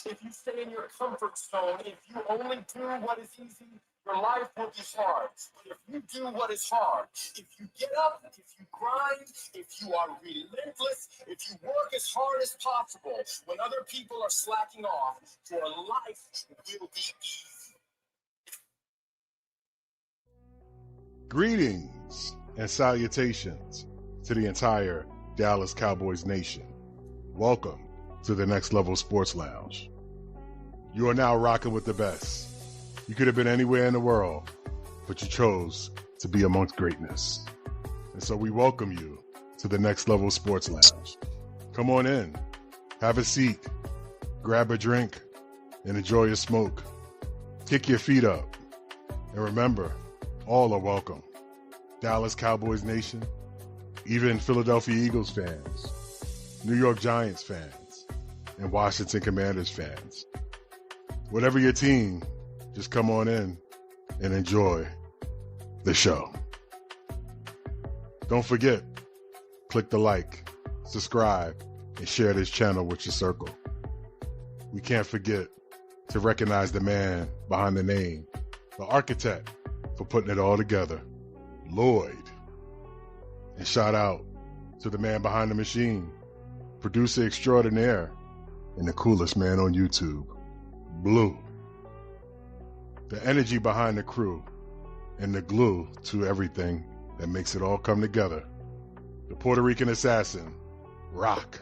If you stay in your comfort zone, if you only do what is easy, your life will be hard. But if you do what is hard, if you get up, if you grind, if you are relentless, if you work as hard as possible, when other people are slacking off, your life will be easy. Greetings and salutations to the entire Dallas Cowboys nation. Welcome to the Next Level Sports Lounge. You are now rocking with the best. You could have been anywhere in the world, but you chose to be amongst greatness. And so we welcome you to the Next Level Sports Lounge. Come on in, have a seat, grab a drink, and enjoy your smoke. Kick your feet up. And remember, all are welcome. Dallas Cowboys Nation, even Philadelphia Eagles fans, New York Giants fans, and Washington Commanders fans. Whatever your team, just come on in and enjoy the show. Don't forget, click the like, subscribe, and share this channel with your circle. We can't forget to recognize the man behind the name, the architect for putting it all together, Lloyd. And shout out to the man behind the machine, producer extraordinaire, and the coolest man on YouTube, Blue. The energy behind the crew and the glue to everything that makes it all come together, the Puerto Rican assassin, Rock.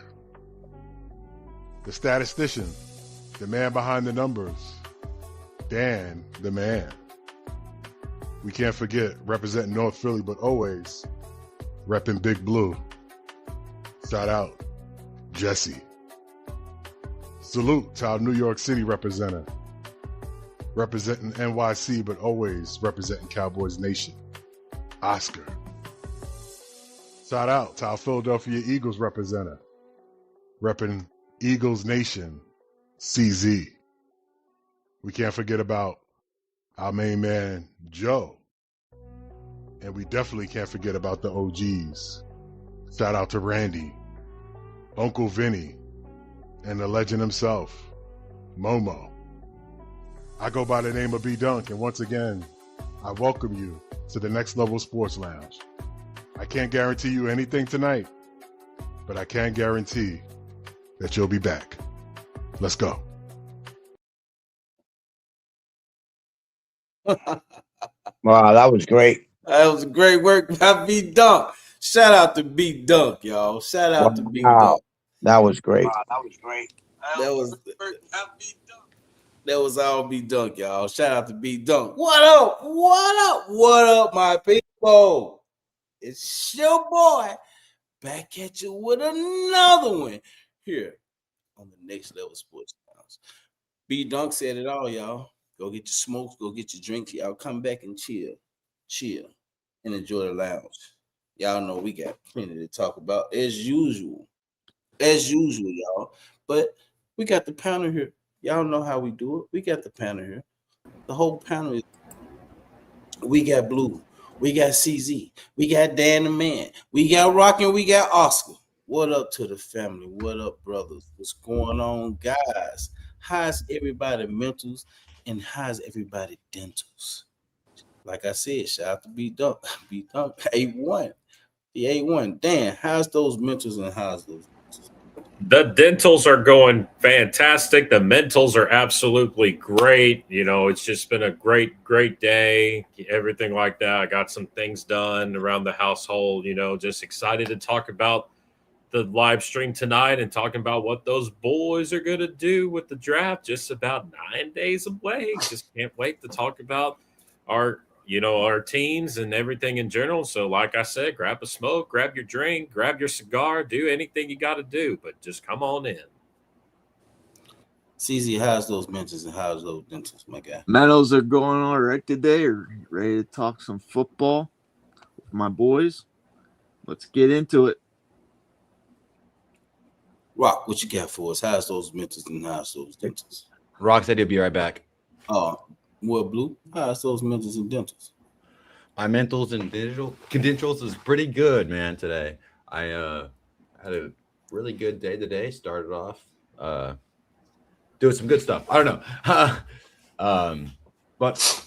The statistician, the man behind the numbers, Dan the man. We can't forget representing North Philly, but always repping Big Blue. Shout out, Jesse. Salute to our New York City representative, representing NYC, but always representing Cowboys Nation, Oscar. Shout out to our Philadelphia Eagles representative, repping Eagles Nation, CZ. We can't forget about our main man, Joe. And we definitely can't forget about the OGs. Shout out to Randy, Uncle Vinny, and the legend himself, Momo. I go by the name of B Dunk, and once again, I welcome you to the Next Level Sports Lounge. I can't guarantee you anything tonight, but I can guarantee that you'll be back. Let's go. Wow, that was great. That was great work by B Dunk. Shout out to B Dunk, y'all. Shout out to B Dunk. That was great. That was all B Dunk, y'all. Shout out to B Dunk. What up? What up? What up, my people? It's your boy back at you with another one here on the Next Level Sports Lounge. B Dunk said it all, y'all. Go get your smokes, go get your drinks. Y'all come back and chill, and enjoy the lounge. Y'all know we got plenty to talk about as usual, y'all. But we got the panel here. Y'all know how we do it. We got the panel here. The whole panel is. We got Blue, we got CZ, we got Dan the Man, we got Rock, and we got Oscar. What up to the family? What up, brothers? What's going on, guys? How's everybody mentals? And how's everybody dentals? Like I said, shout out to B Dunk. B Dunk, A1. The A1. Dan, how's those mentals and how's those dentals? The dentals are going fantastic. The mentals are absolutely great. You know, it's just been a great day. Everything like that. I got some things done around the household, you know, just excited to talk about the live stream tonight and talking about what those boys are going to do with the draft just about 9 days away. Just can't wait to talk about our teams and everything in general. So like I said, grab a smoke, grab your drink, grab your cigar, do anything you got to do, but just come on in. CZ, how's those mentals and how's those dentals, my guy? Mentals are going all right today. Are ready to talk some football with my boys. Let's get into it. Rock, what you got for us? How's those mentals and how's those dentals? Rock said he'll be right back. Well, Blue, how's those mentals and dentals? My mentals and credentials is pretty good, man, today. I had a really good day today. Started off doing some good stuff. I don't know. But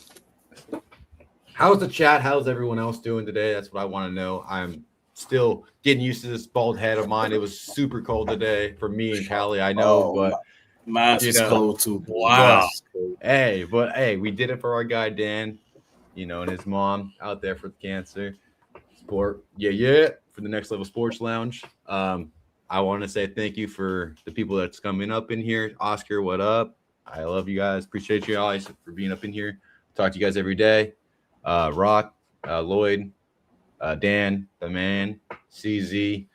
how's the chat? How's everyone else doing today? That's what I want to know. I'm still getting used to this bald head of mine. It was super cold today for me and Callie, I know, but mine's is cold too. Wow. But hey, we did it for our guy Dan, and his mom out there for the cancer sport. Yeah, for the Next Level Sports Lounge. I want to say thank you for the people that's coming up in here. Oscar, what up? I love you guys. Appreciate you guys for being up in here. Talk to you guys every day. Rock, Lloyd, Dan, the man, CZ.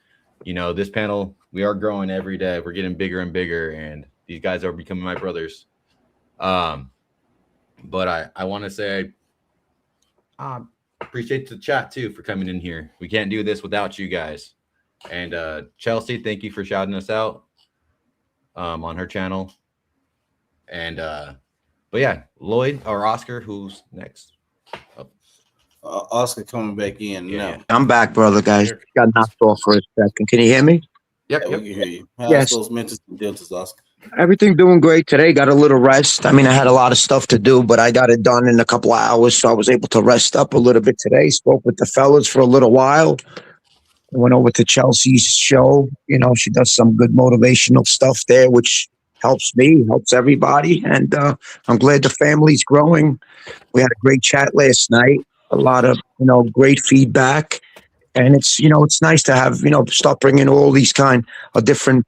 This panel, we are growing every day. We're getting bigger and bigger, and these guys are becoming my brothers. But I want to say I appreciate the chat too for coming in here. We can't do this without you guys. And Chelsea, thank you for shouting us out on her channel. And but yeah, Lloyd or Oscar, who's next? Oscar coming back in now. I'm back, brother, guys. Got knocked off for a second. Can you hear me? Yep. We can hear you. How's Yes. those mentals and deltas, Oscar? Everything doing great today. Got a little rest. I mean, I had a lot of stuff to do, but I got it done in a couple of hours, so I was able to rest up a little bit today. Spoke with the fellas for a little while. I went over to Chelsea's show. She does some good motivational stuff there, which helps me, helps everybody. And I'm glad the family's growing. We had a great chat last night. A lot of, great feedback. And it's nice to have, start bringing all these kind of different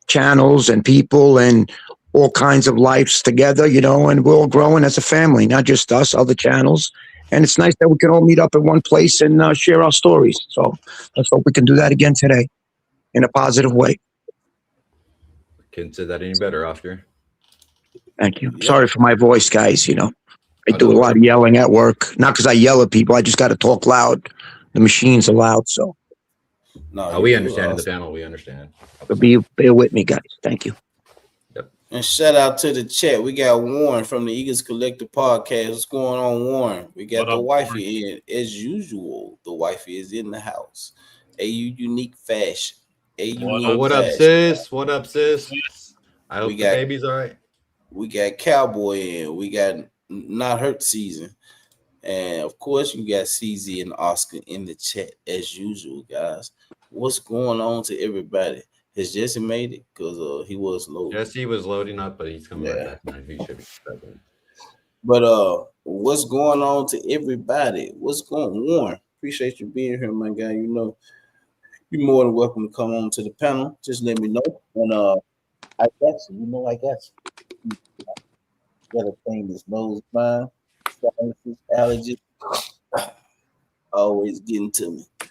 channels and people and all kinds of lives together, and we're all growing as a family, not just us, other channels. And it's nice that we can all meet up at one place and share our stories. So let's hope we can do that again today in a positive way. Couldn't say that any better, Oscar. Thank you. Sorry for my voice, guys. I do a lot of yelling at work. Not because I yell at people. I just got to talk loud. The machines are loud. So we understand in the panel. We understand. But bear with me, guys. Thank you. And shout out to the chat. We got Warren from the Eagles Collective Podcast. What's going on, Warren? We got the wifey in. As usual, the wifey is in the house. A unique fashion. What up, sis? What up, sis? I hope the baby's all right. We got Cowboy in. We got Not Hurt Season. And, of course, you got CZ and Oscar in the chat, as usual, guys. What's going on to everybody? Has Jesse made it? Because he was loading. Jesse was loading up, but he's coming back now. He should be back in. But what's going on to everybody? What's going on? Warren, appreciate you being here, my guy. You're more than welcome to come on to the panel. Just let me know. And I got you. I got you. Got a thing that's nose fine, allergies, always getting to me. But,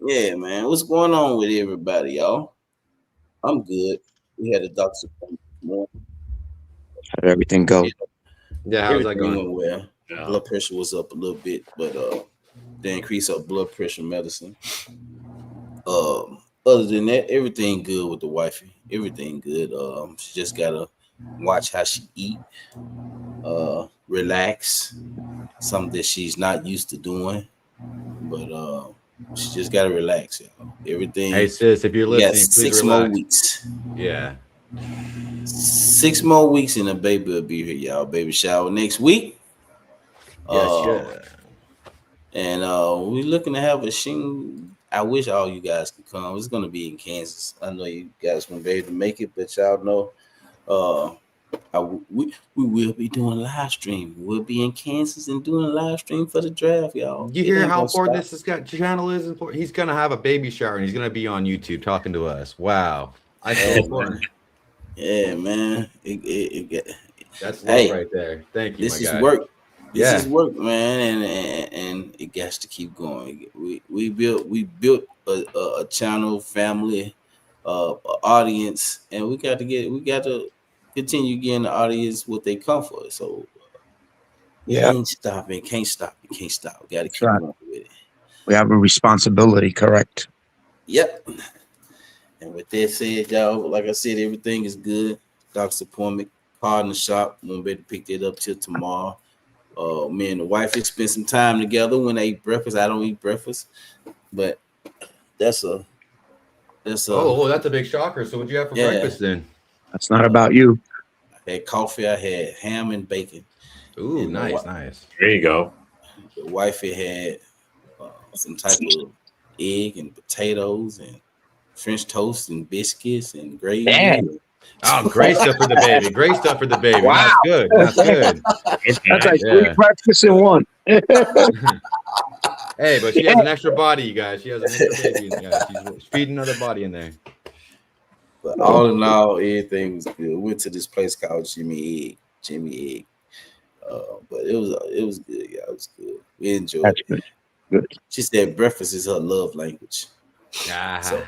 yeah, man. What's going on with everybody, y'all? I'm good. We had a doctor's appointment this morning. How did everything go? Yeah, how's that going? Went well. Yeah. Blood pressure was up a little bit, but they increased our blood pressure medicine. Other than that, everything good with the wifey. Everything good. She just gotta watch how she eat. Relax. Something that she's not used to doing. But she just gotta relax, y'all. Everything. Hey sis, if you're listening, please 6 relax. more weeks. Yeah. 6 more weeks and the baby will be here, y'all. Baby shower next week. And we're looking to have a shing. I wish all you guys could come. It's gonna be in Kansas. I know you guys won't be able to make it, but y'all know we will be doing a live stream. We'll be in Kansas and doing a live stream for the draft, y'all. You hear how important this channel is important? He's gonna have a baby shower and he's gonna be on YouTube talking to us. Wow. I feel important. Yeah, man. That's love right there. Thank you. This is work. This is work, man, and it got to keep going. We built a channel, family, audience, and we got to continue getting the audience what they come for. So can't stop. We got to keep going with it. We have a responsibility, correct? Yep. And with that said, y'all, like I said, everything is good. Doctor's appointment, card in the shop. Won't be able to pick that up till tomorrow. Me and the wife spent some time together when they eat breakfast. I don't eat breakfast, but that's a that's a big shocker. So what'd you have for breakfast then? That's not about you. I had coffee. I had ham and bacon. Ooh, And nice, nice. There you go. The wifey had some type of egg and potatoes and French toast and biscuits and gravy. Damn. Oh, great stuff for the baby. Great stuff for the baby. Wow. That's good. That's good. That's like Yeah. 3 breakfasts in one. Hey, but she has an extra body, you guys. She has an extra baby. She's feeding another body in there. But all in all, everything was good. Went to this place called Jimmy Egg. But it was good. Yeah, it was good. We enjoyed That's it. good. Good. She said breakfast is her love language. So,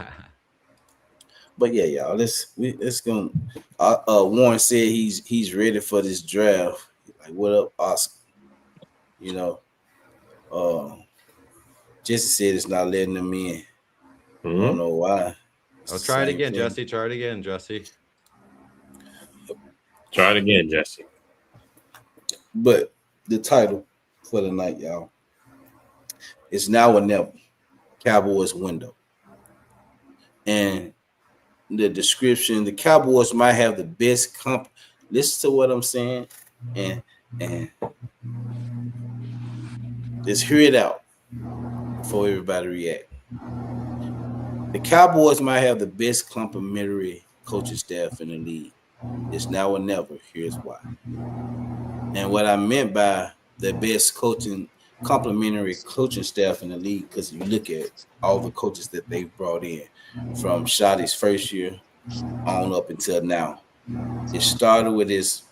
but yeah, y'all. Let's go. Warren said he's ready for this draft. Like, what up, Oscar? You know, Jesse said it's not letting them in. I don't know why. I'll try it again, Jesse. Try it again, Jesse. Try it again, Jesse. But the title for the night, y'all, is Now or Never, Cowboys window. And the description, the Cowboys might have the best comp. Listen to what I'm saying, and let's hear it out before everybody react. The Cowboys might have the best complementary coaching staff in the league. It's now or never. Here's why. And what I meant by the best complementary coaching staff in the league, because you look at all the coaches that they've brought in from Shotty's first year on up until now. It started with his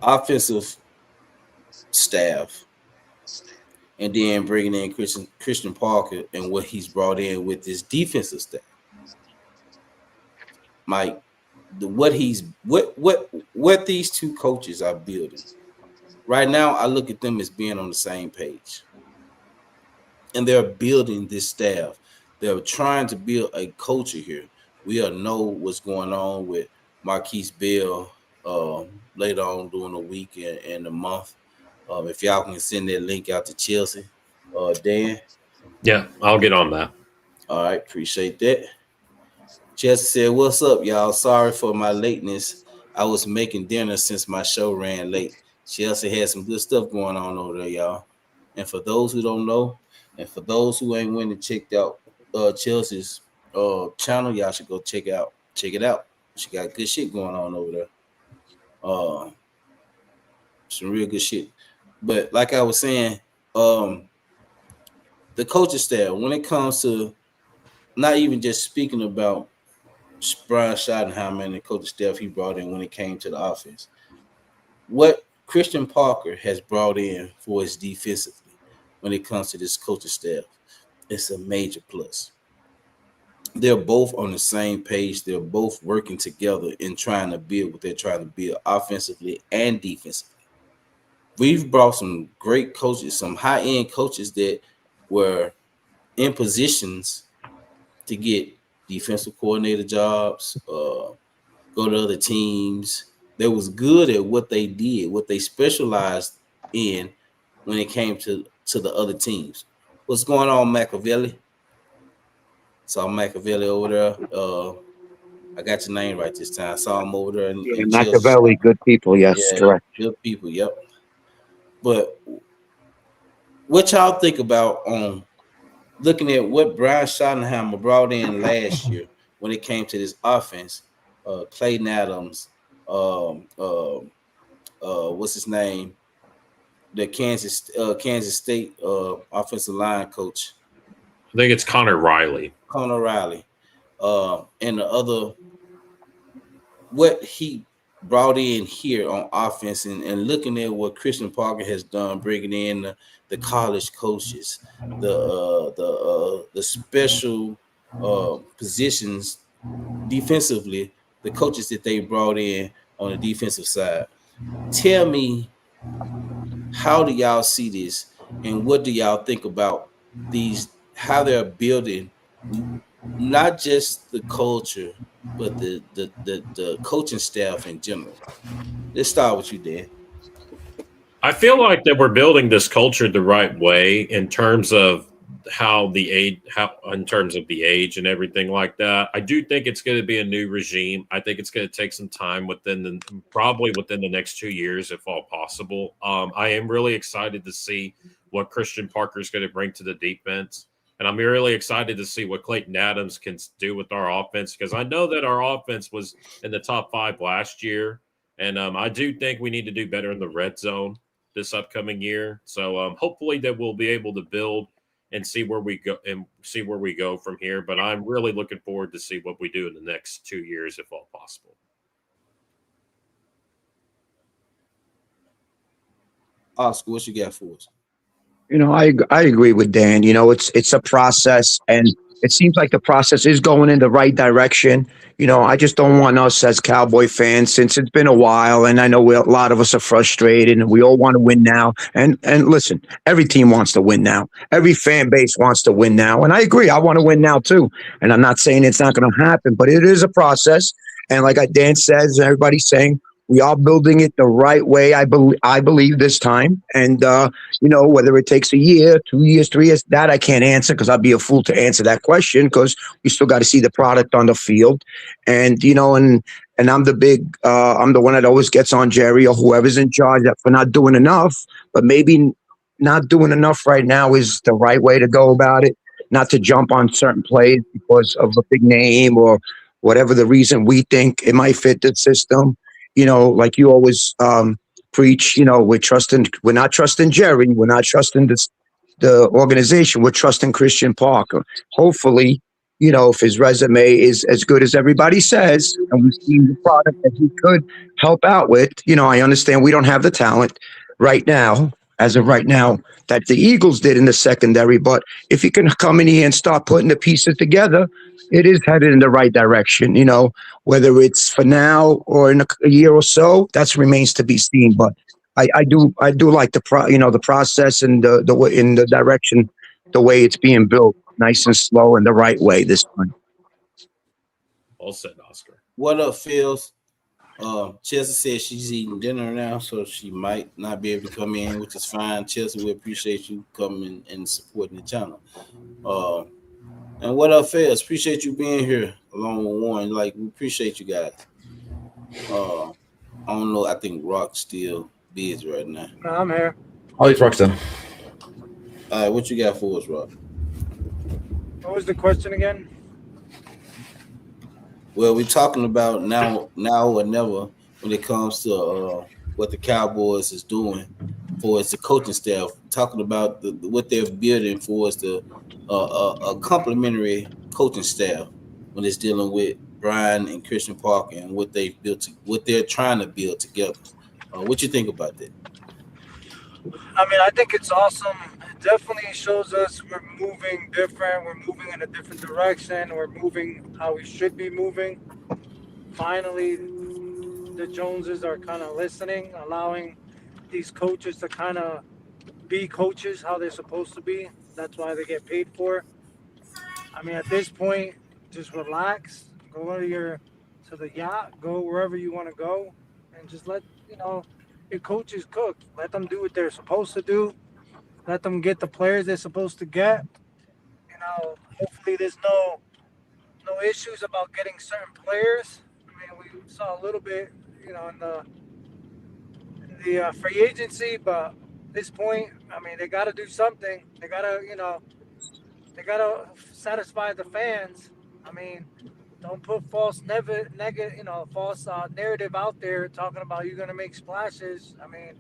offensive staff, and then bringing in Christian Parker and what he's brought in with his defensive staff. Mike, what these two coaches are building right now, I look at them as being on the same page, and they're building this staff. They're trying to build a culture here. We all know what's going on with Marquise Bell later on during the week and the month. If y'all can send that link out to Chelsea, Dan. Yeah, I'll get on that. All right, appreciate that. Chelsea said, "What's up, y'all? Sorry for my lateness. I was making dinner since my show ran late." Chelsea had some good stuff going on over there, y'all. And for those who don't know, and for those who ain't went and checked out Chelsea's channel, y'all should go check it out. She got good shit going on over there. Some real good shit. But like I was saying, the coaching staff, when it comes to not even just speaking about Brian Schottenheimer and the coaching staff he brought in when it came to the offense, what Christian Parker has brought in for his defensively when it comes to this coaching staff, it's a major plus. They're both on the same page. They're both working together in trying to build what they're trying to build offensively and defensively. We've brought some great coaches, some high-end coaches that were in positions to get defensive coordinator jobs, go to other teams. They was good at what they did, what they specialized in when it came to the other teams. What's going on, Machiavelli? Saw Machiavelli over there. I got your name right this time. I saw him over there. In Machiavelli, good people. Yes, correct. Good people, yep. But what y'all think about looking at what Brian Schottenheimer brought in last year when it came to this offense? Clayton Adams, what's his name? The Kansas State offensive line coach. I think it's Connor Riley. And the other, what he brought in here on offense, and looking at what Christian Parker has done, bringing in the college coaches, the special positions defensively, the coaches that they brought in on the defensive side. Tell me, how do y'all see this, and what do y'all think about these? How they're building not just the culture, but the coaching staff in general. Let's start with you, Dan. I feel like that we're building this culture the right way in terms of how in terms of the age and everything like that. I do think it's going to be a new regime. I think it's going to take some time probably within the next 2 years, if all possible. I am really excited to see what Christian Parker is going to bring to the defense. And I'm really excited to see what Clayton Adams can do with our offense, because I know that our offense was in the top 5 last year. And I do think we need to do better in the red zone this upcoming year. So hopefully that we'll be able to build and see where we go from here. But I'm really looking forward to see what we do in the next 2 years, if all possible. Oscar, what you got for us? I agree with Dan. It's a process, and it seems like the process is going in the right direction. I just don't want us as Cowboy fans, since it's been a while, and I know a lot of us are frustrated, and we all want to win now. And listen, every team wants to win now. Every fan base wants to win now, and I agree. I want to win now too. And I'm not saying it's not going to happen, but it is a process. And like Dan says, everybody's saying, we are building it the right way. I believe this time, and whether it takes a year, 2 years, 3 years, that I can't answer, because I'd be a fool to answer that question, because we still got to see the product on the field. And and I'm I'm the one that always gets on Jerry or whoever's in charge for not doing enough. But maybe not doing enough right now is the right way to go about it. Not to jump on certain plays because of a big name or whatever the reason we think it might fit the system. Like you always preach, we're not trusting Jerry. We're not trusting the organization. We're trusting Christian Parker. Hopefully, if his resume is as good as everybody says, and we've seen the product that he could help out with, I understand we don't have the talent right now, as of right now, that the Eagles did in the secondary. But if he can come in here and start putting the pieces together, it is headed in the right direction. Whether it's for now or in a year or so, that remains to be seen. But I do like the process and the way, in the direction, the way it's being built, nice and slow and the right way this time. All said, Oscar. What up, Phils? Chelsea says she's eating dinner now, so she might not be able to come in, which is fine. Chelsea, we appreciate you coming and supporting the channel. And what up, Phils? Appreciate you being here along with Warren. Like, we appreciate you guys. I don't know. I think Rock's still busy right now. No, I'm here. Oh, it's Roxanne. All right, what you got for us, Rock? What was the question again? Well, we're talking about now or never when it comes to what the Cowboys is doing for the coaching staff. Talking about what they're building for a complementary coaching staff when it's dealing with Brian and Christian Parker and what they've built, what they're trying to build together. What you think about that? I mean, I think it's awesome. It definitely shows us we're moving different. We're moving in a different direction. We're moving how we should be moving. Finally, the Joneses are kind of listening, allowing these coaches to kind of be coaches how they're supposed to be. That's why they get paid for. I mean, at this point, just relax. Go to the yacht. Go wherever you want to go, and just let your coaches cook. Let them do what they're supposed to do. Let them get the players they're supposed to get. Hopefully there's no issues about getting certain players. I mean, we saw a little bit, in the free agency, but at this point, I mean, they got to do something. They got to, satisfy the fans. I mean, don't put false narrative out there talking about you're going to make splashes. I mean,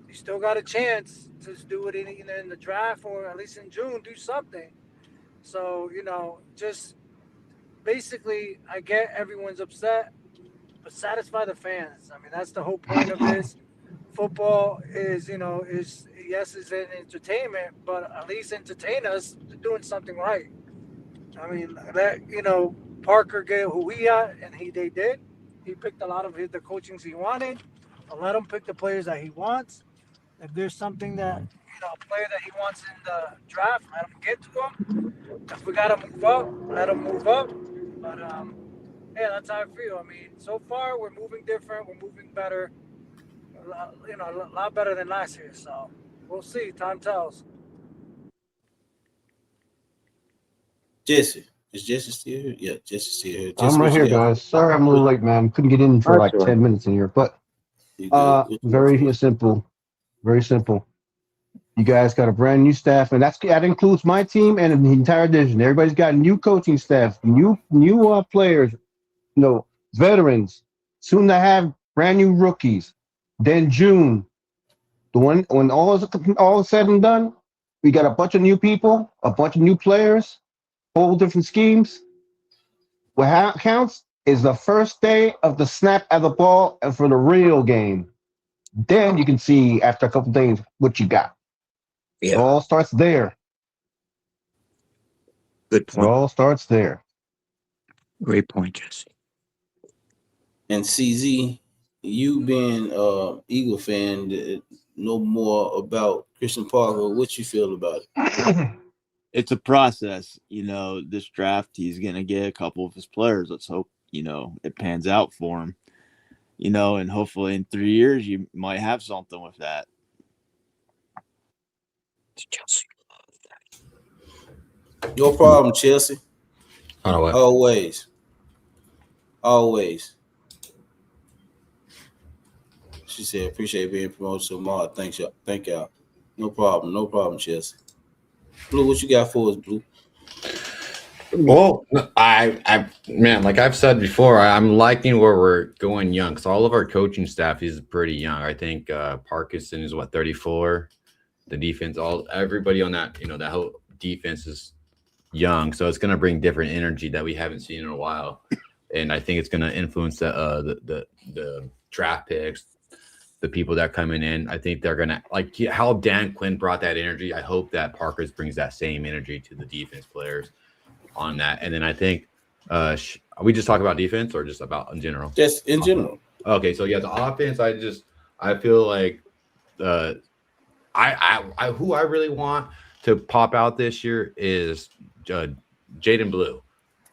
you still got a chance to do it either in the draft or at least in June, do something. So, just basically, I get everyone's upset, but satisfy the fans. I mean, that's the whole point of this. Football is an entertainment, but at least entertain us doing something right. I mean, Parker gave who he got, and they did. He picked a lot of the coachings he wanted. I'll let him pick the players that he wants. If there's something that, a player that he wants in the draft, let him get to him. If we got to move up, let him move up. But, yeah, that's how I feel. I mean, so far, we're moving different. We're moving better. A lot better than last year. So we'll see. Time tells. Jesse. Is Jesse still here? Yeah, Jesse's still here. Jesse, I'm right what here, you got? guys. Sorry I'm a little late, man. Couldn't get in for That's like all right. 10 minutes in here, but You good? What you got very for us? simple. Very simple. You guys got a brand new staff, and that includes my team and the entire division. Everybody's got new coaching staff, new players, veterans. Soon to have brand new rookies. Then June, the one when all is said and done, we got a bunch of new people, a bunch of new players, whole different schemes. What counts is the first day of the snap of the ball and for the real game. Then you can see after a couple days what you got. It Yeah, all starts there. good It point. all starts there. Great point, Jesse. And CZ, you being Eagle fan, know more about Christian Parker. What you feel about it? It's a process. This draft, he's going to get a couple of his players. Let's hope, it pans out for him, and hopefully in 3 years, you might have something with that. Chelsea. Your problem, Chelsea. Oh, what? Always. She said, appreciate being promoted to Mar. Thanks, y'all. Thank y'all. No problem, Chelsea. Blue, what you got for us, Blue? Well, man, like I've said before, I'm liking where we're going young because all of our coaching staff is pretty young. I think Parkinson is 34. The defense, everybody on that, that whole defense is young, so it's going to bring different energy that we haven't seen in a while, and I think it's going to influence the draft picks, the people that coming in. I think they're going to like how Dan Quinn brought that energy. I hope that Parker's brings that same energy to the defense players on that. And then I think we just talk about defense or just about in general? Just in general. Okay, so yeah, the offense. I feel like who I really want to pop out this year is Jaden Blue.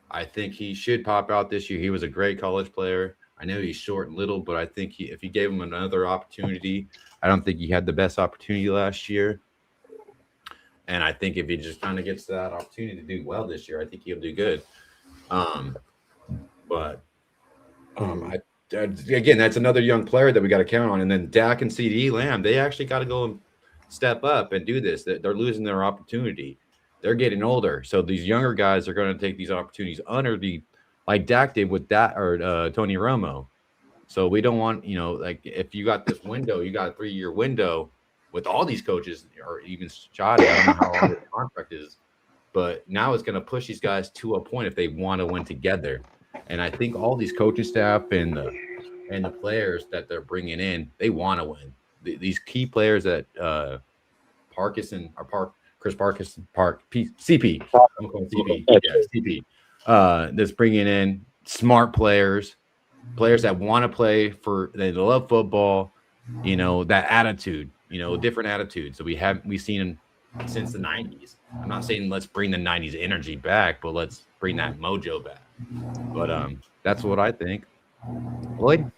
I think he should pop out this year. He was a great college player. I know he's short and little, but I think if you gave him another opportunity, I don't think he had the best opportunity last year. And I think if he just kind of gets that opportunity to do well this year, I think he'll do good. Again, that's another young player that we got to count on. And then Dak and CeeDee Lamb, they actually got to go and step up and do this. They're losing their opportunity. They're getting older. So these younger guys are going to take these opportunities under like Dak did with that or Tony Romo. So we don't want, like if you got this window, you got a 3-year window with all these coaches or even Shoddy. I don't know how long the contract is, but now it's going to push these guys to a point if they want to win together. And I think all these coaching staff and the players that they're bringing in, they want to win. These key players that Chris Parkinson, CP. I'm calling CP. Yeah, CP. That's bringing in smart players that want to play they love football, that attitude, different attitude. So we've seen them since the 90s. I'm not saying let's bring the 90s energy back, but let's bring that mojo back. But that's what I think. Lloyd?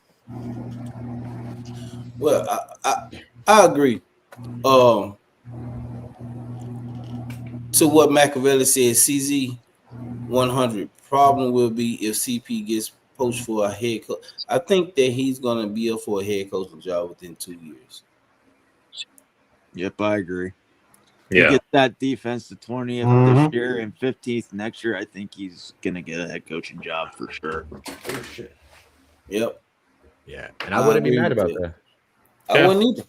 Well, I agree. To what Machiavelli said, CZ 100. Problem will be if CP gets poached for a head coach. I think that he's going to be up for a head coaching job within 2 years. Yep, I agree. Yeah. He gets that defense to 20th this year and 15th next year. I think he's going to get a head coaching job for sure. Oh, shit. Yep. Yeah, and I wouldn't be mad about that. I wouldn't either.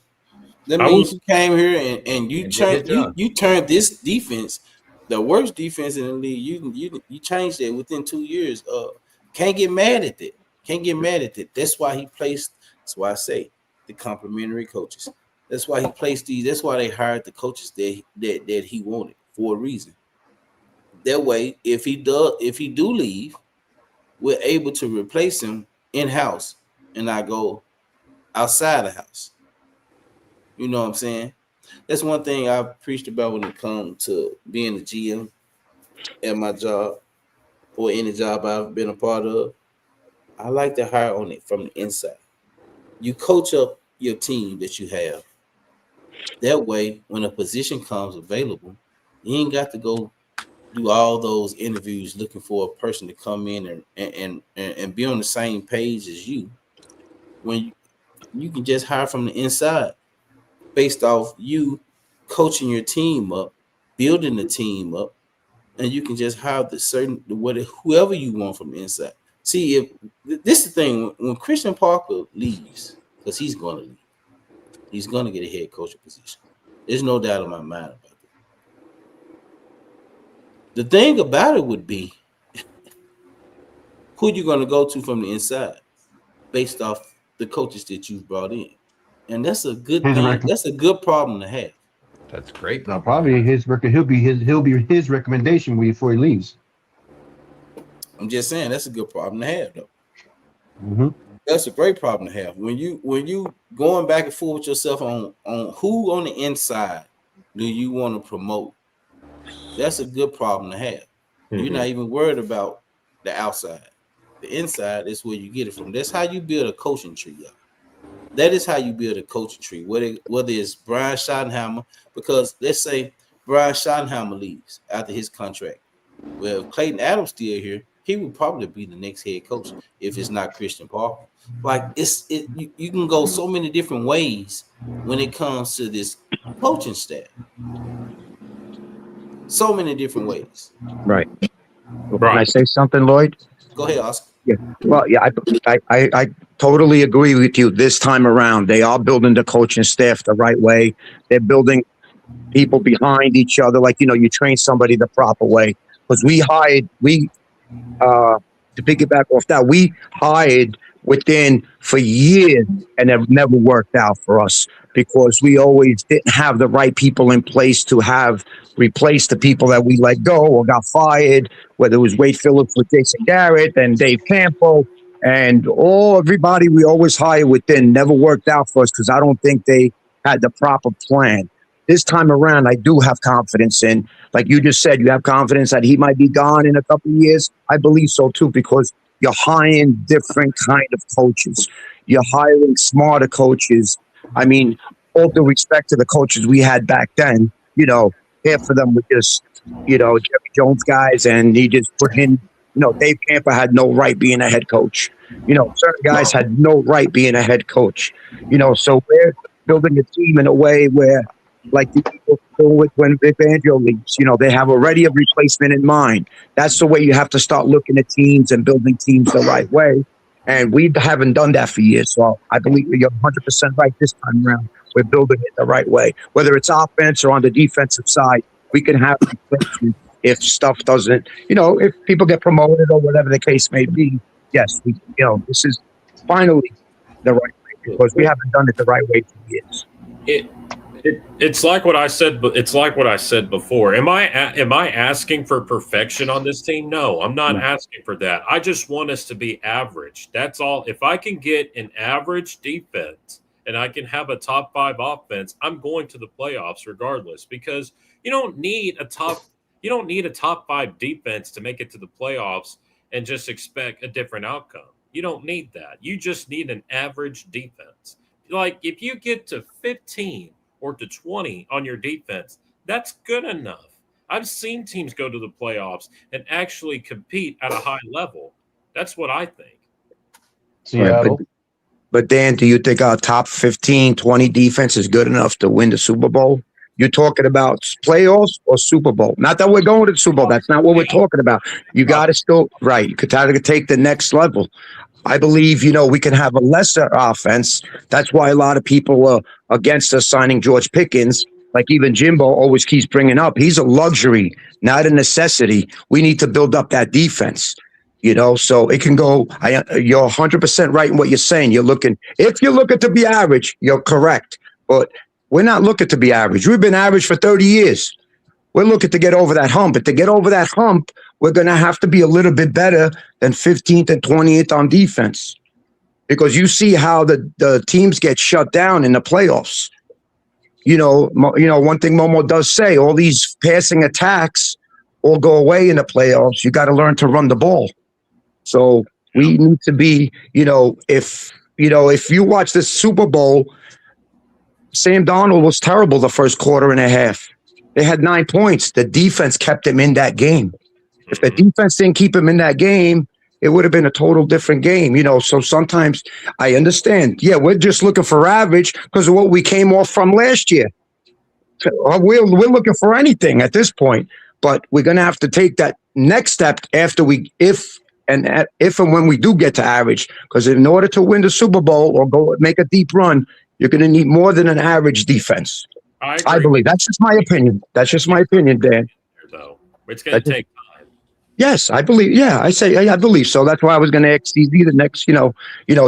That means you came here and you turned this defense, the worst defense in the league. You changed it within 2 years. Can't get mad at it. That's why he placed. That's why I say the complimentary coaches. That's why he placed these. That's why they hired the coaches that he wanted for a reason. That way, if he do leave, we're able to replace him in house and not go outside the house. You know what I'm saying? That's one thing I've preached about when it comes to being a GM at my job or any job I've been a part of. I like to hire on it from the inside. You coach up your team that you have. That way, when a position comes available, you ain't got to go do all those interviews looking for a person to come in and be on the same page as you, when you can just hire from the inside based off you coaching your team up, building the team up, and you can just hire whoever you want from the inside. See, if this is the thing, when Christian Parker leaves, because he's going to leave, he's going to get a head coaching position. There's no doubt in my mind about that. The thing about it would be, who you going to go to from the inside based off the coaches that you've brought in. And that's a good thing. That's a good problem to have. That's great. No, probably his record. He'll be his recommendation before he leaves. I'm just saying that's a good problem to have, though. Mm-hmm. That's a great problem to have. When you going back and forth with yourself on who on the inside do you want to promote, that's a good problem to have. Mm-hmm. You're not even worried about the outside. The inside is where you get it from. That's how you build a coaching tree, y'all. That is how you build a coaching tree. Whether it's Brian Schottenheimer, because let's say Brian Schottenheimer leaves after his contract. Well, if Clayton Adams still here, he would probably be the next head coach if it's not Christian Parker. Like you can go so many different ways when it comes to this coaching staff. So many different ways. Right. Can I say something, Lloyd? Go ahead, Oscar. Yeah. Well, yeah, I totally agree with you. This time around, they are building the coaching staff the right way. They're building people behind each other. Like, you train somebody the proper way. Because to piggyback off that, we hired within for years and it never worked out for us because we always didn't have the right people in place to have replaced the people that we let go or got fired, whether it was Wade Phillips with Jason Garrett and Dave Campo and everybody we always hired within never worked out for us because I don't think they had the proper plan. This time around, I do have confidence in, like you just said, you have confidence that he might be gone in a couple of years. I believe so too, because you're hiring different kind of coaches. You're hiring smarter coaches. I mean, all due respect to the coaches we had back then, half of them were just, Jerry Jones guys, and he just put in, Dave Camper had no right being a head coach. Certain guys had no right being a head coach. So we're building a team in a way where, like the people with when Vic Fangio leaves, they have already a replacement in mind. That's the way you have to start looking at teams and building teams the right way. And we haven't done that for years. So I believe you're 100% right this time around. We're building it the right way. Whether it's offense or on the defensive side, we can have replacement if stuff doesn't, if people get promoted or whatever the case may be. Yes, this is finally the right way because we haven't done it the right way for years. It's like what I said. It's like what I said before. Am I asking for perfection on this team? No, I'm not asking for that. I just want us to be average. That's all. If I can get an average defense and I can have a top 5 offense, I'm going to the playoffs regardless. Because you don't need a top 5 defense to make it to the playoffs and just expect a different outcome. You don't need that. You just need an average defense. Like if you get to 15 or to 20 on your defense, that's good enough. I've seen teams go to the playoffs and actually compete at a high level. That's what I think. Seattle. But Dan, do you think our top 15, 20 defense is good enough to win the Super Bowl? You're talking about playoffs or Super Bowl? Not that we're going to the Super Bowl. That's not what we're talking about. You got to still, right, you could try to take the next level. I believe, we can have a lesser offense. That's why a lot of people are against us signing George Pickens. Like even Jimbo always keeps bringing up. He's a luxury, not a necessity. We need to build up that defense, so it can go. You're 100% right in what you're saying. If you're looking to be average, you're correct. But we're not looking to be average. We've been average for 30 years. We're looking to get over that hump. And to get over that hump, we're going to have to be a little bit better than 15th and 20th on defense. Because you see how the teams get shut down in the playoffs. One thing Momo does say, all these passing attacks all go away in the playoffs. You got to learn to run the ball. So we need to be, if you watch this Super Bowl, Sam Darnold was terrible the first quarter and a half. They had 9 points. The defense kept them in that game. If the defense didn't keep him in that game, it would have been a total different game, So sometimes I understand. Yeah, we're just looking for average because of what we came off from last year. We're looking for anything at this point, but we're going to have to take that next step after if and when we do get to average. Because in order to win the Super Bowl or go make a deep run, you're going to need more than an average defense. I believe that's just my opinion. That's just my opinion, Dan. Though it's going to take time. Yes, I believe. Yeah, I believe so. That's why I was going to ask CZ the next.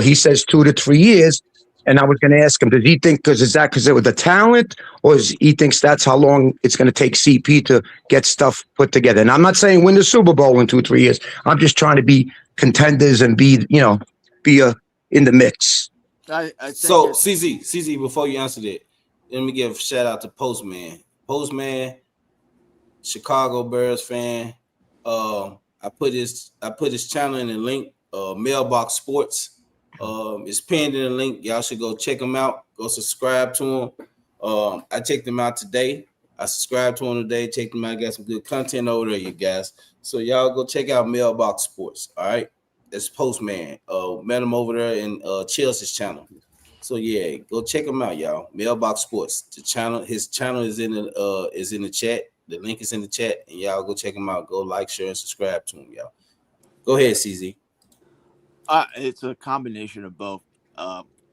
He says 2 to 3 years, and I was going to ask him, does he think because it was the talent, or he thinks that's how long it's going to take CP to get stuff put together? And I'm not saying win the Super Bowl in 2-3 years. I'm just trying to be contenders and be in the mix. So CZ, before you answer that, let me give a shout out to Postman. Chicago Bears fan. I put his channel in the link. Mailbox Sports. It's pinned in the link. Y'all should go check him out. Go subscribe to him. I checked him out today. I subscribed to him today. Checked him out. Got some good content over there, you guys. So y'all go check out Mailbox Sports. All right, that's Postman. Met him over there in Chelsea's channel. So yeah, go check him out, y'all. Mailbox Sports. His channel is in the chat. The link is in the chat, and y'all go check him out. Go like, share, and subscribe to him, y'all. Go ahead, CZ. It's a combination of both.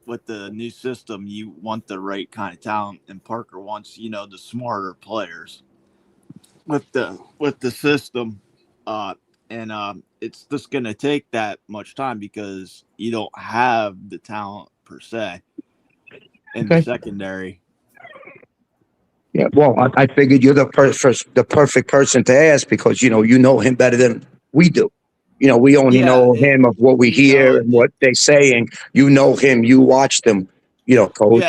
With the new system, you want the right kind of talent, and Parker wants, the smarter players. With the system, it's just going to take that much time because you don't have the talent per se in the secondary. Yeah, well, I figured you're the perfect person to ask because you know him better than we do. We only know him of what we hear and what they say, and you know him, you watch them, coach.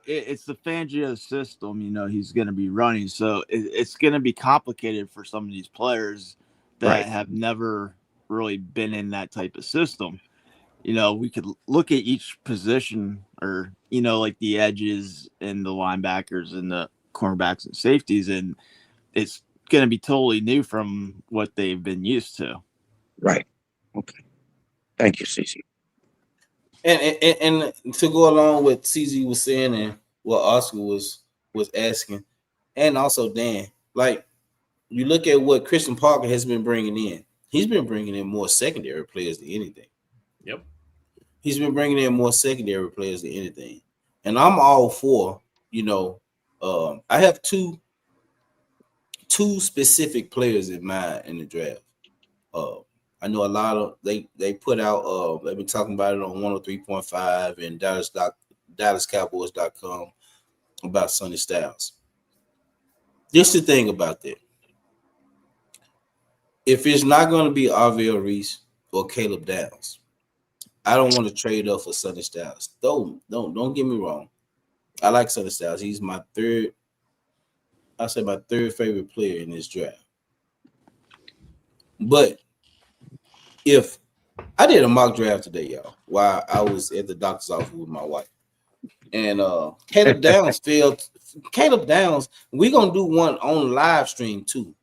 It's the Fangio system, he's going to be running, so it's going to be complicated for some of these players that have never really been in that type of system. We could look at each position, or like the edges and the linebackers and the cornerbacks and safeties, and it's going to be totally new from what they've been used to. Right. Okay. Thank you, CZ. And to go along with CZ was saying and what Oscar was asking, and also Dan, like you look at what Christian Parker has been bringing in. He's been bringing in more secondary players than anything. Yep. He's been bringing in more secondary players than anything, and I'm all for. I have two specific players in mind in the draft. I know a lot of they put out. They've been talking about it on 103.5 and DallasCowboys.com about Sonny Styles. This is the thing about that. If it's not going to be Arvell Reese or Caleb Downs, I don't want to trade up for Sonny Styles. Don't get me wrong. I like Sonny Styles. He's my third favorite player in this draft. But if I did a mock draft today, y'all, while I was at the doctor's office with my wife, and Caleb Downs failed. Caleb Downs, we're gonna do one on live stream too,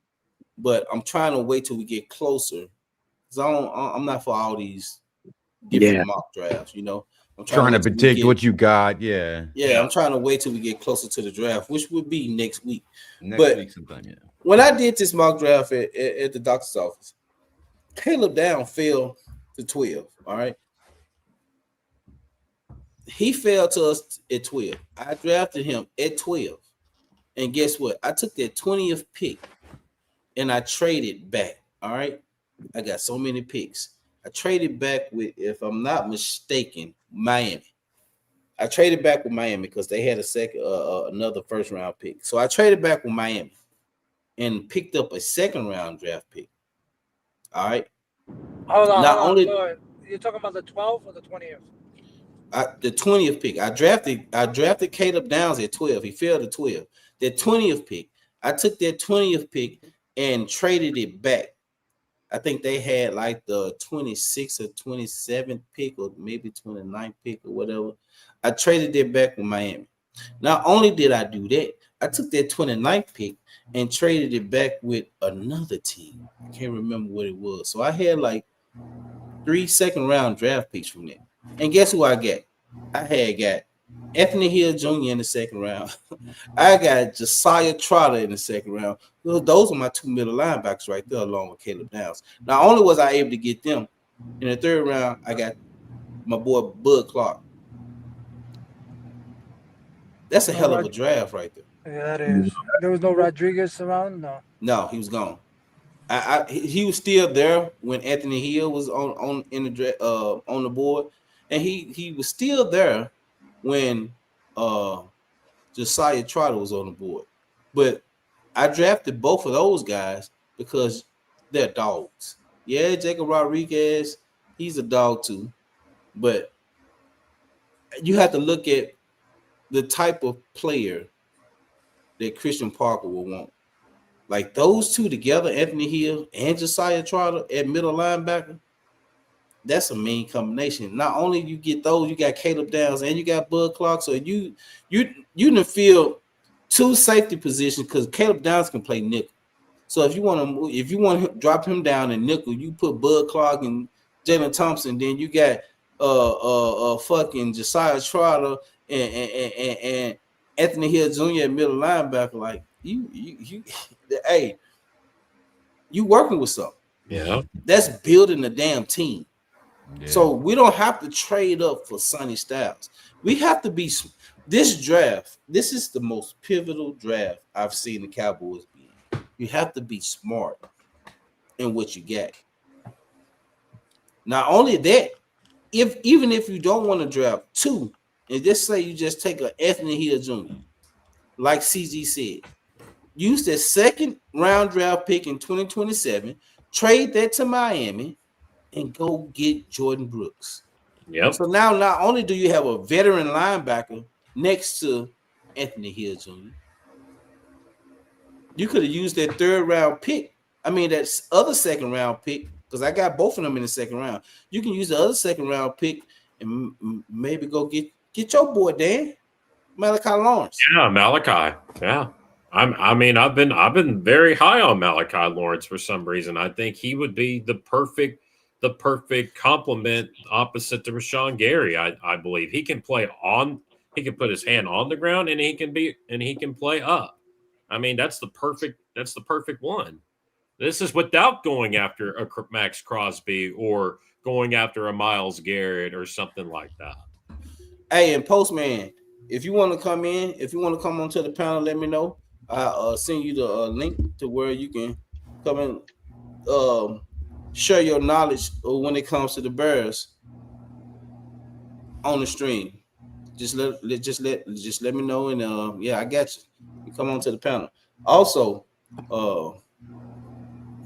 but I'm trying to wait till we get closer. I'm not for all these different mock drafts, I'm trying to predict what you got. Yeah, I'm trying to wait till we get closer to the draft, which would be next week. Next week sometime, yeah. When I did this mock draft at the doctor's office, Caleb Downs fell to 12. All right. He fell to us at 12. I drafted him at 12. And guess what? I took that 20th pick and I traded back. All right. I got so many picks. I traded back with, if I'm not mistaken, Miami. I traded back with Miami because they had another first round pick. So I traded back with Miami and picked up a second round draft pick. All right. Hold on. You're talking about the 12th or the 20th? The 20th pick. I drafted Caleb Downs at 12. He fell to 12. The 20th pick. I took that 20th pick and traded it back. I think they had like the 26th or 27th pick, or maybe 29th pick or whatever. I traded it back with Miami. Not only did I do that, I took that 29th pick and traded it back with another team. I can't remember what it was. So I had like 3 second-round draft picks from that. And guess who I got? I had got Anthony Hill Jr. in the second round. I got Josiah Trotter in the second round. Well, those are my 2 middle linebackers right there, along with Caleb Downs. Not only was I able to get them, in the third round, I got my boy Bud Clark. That's a hell of a draft right there. Yeah, that is. There was no Rodriguez around. No. No, he was gone. He was still there when Anthony Hill was on the board, and he was still there when Josiah Trotter was on the board. But I drafted both of those guys because they're dogs. Yeah, Jacob Rodriguez, he's a dog too, but you have to look at the type of player that Christian Parker will want. Like those two together, Anthony Hill and Josiah Trotter at middle linebacker, that's a mean combination. Not only you get those, you got Caleb Downs and you got Bud Clark. So you can feel 2 safety positions because Caleb Downs can play nickel. So if you want to drop him down in nickel, you put Bud Clark and Jalen Thompson. Then you got fucking Josiah Trotter and Anthony Hill Jr. at middle linebacker. Like you hey, you working with something. Yeah, that's building a damn team. Yeah. So we don't have to trade up for Sonny Styles. We have to be this draft. This is the most pivotal draft I've seen the Cowboys be in. You have to be smart in what you get. Not only that, even if you don't want to draft 2, and just say you just take an Anthony Hill Jr., like CG said, use that second round draft pick in 2027, trade that to Miami, and go get Jordan Brooks. Yep. So now not only do you have a veteran linebacker next to Anthony Hill Jr., you could have used that third round pick. I mean, that other second round pick, because I got both of them in the second round. You can use the other second round pick and maybe go get your boy Dan, Malachi Lawrence. Yeah, Malachi. Yeah. I've been very high on Malachi Lawrence for some reason. I think he would be the perfect complement opposite to Rashawn Gary. I believe he can play on. He can put his hand on the ground and he can play up. I mean, that's the perfect one. This is without going after a Max Crosby or going after a Myles Garrett or something like that. Hey, and Postman, if you want to come onto the panel, let me know. I'll send you the link to where you can come and share your knowledge when it comes to the Bears on the stream. Just let me know, and yeah, I got you. You come on to the panel. Also,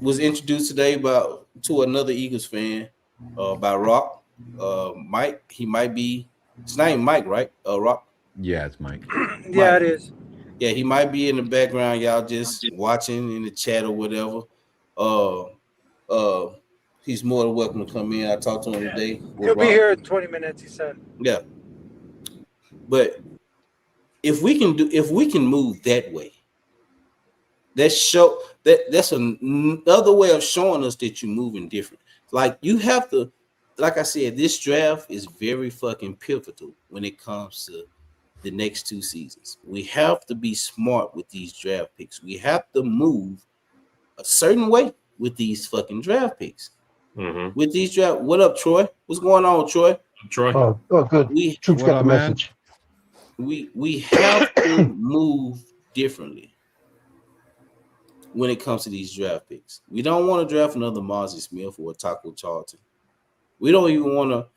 was introduced today to another Eagles fan by Rock. Mike, he might be. His name Mike, right? Rock. Yeah, it's Mike. Yeah, it is. Yeah, he might be in the background, y'all just watching in the chat or whatever. He's more than welcome to come in. I talked to him today. He'll be here in 20 minutes, he said. Yeah. But if we can move that way, that's another way of showing us that you're moving different. Like you have to, like I said, this draft is very fucking pivotal when it comes to the next 2 seasons. We have to be smart with these draft picks. We have to move a certain way with these fucking draft picks. Mm-hmm. With these draft, what up, Troy? What's going on, Troy? Troy. Oh, good. Troops got the message. We have to move differently when it comes to these draft picks. We don't want to draft another Mozzie Smith or a Taco Charlton. We don't even want to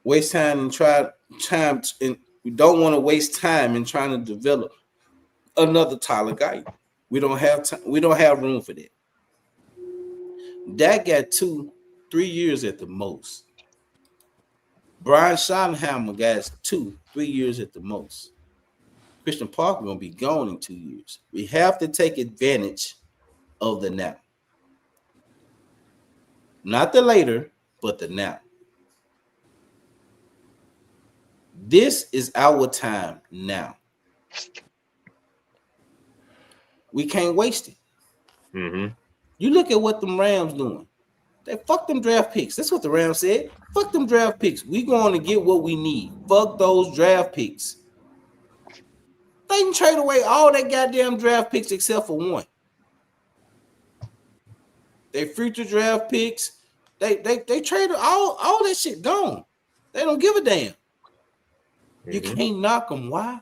waste time and we don't want to waste time in trying to develop another Tyler Guy. We don't have time. We don't have room for that. That got 2-3 years at the most. Brian Schottenheimer got 2-3 years at the most. Christian Parker gonna be gone in 2 years. We have to take advantage of the now. Not the later, but the now. This is our time now. We can't waste it. Mm-hmm. You look at what them Rams doing. They fuck them draft picks. That's what the Rams said. Fuck them draft picks. We going to get what we need. Fuck those draft picks. They can trade away all their goddamn draft picks except for one. Their future draft picks, they traded all that shit gone. They don't give a damn. Mm-hmm. You can't knock them. Why?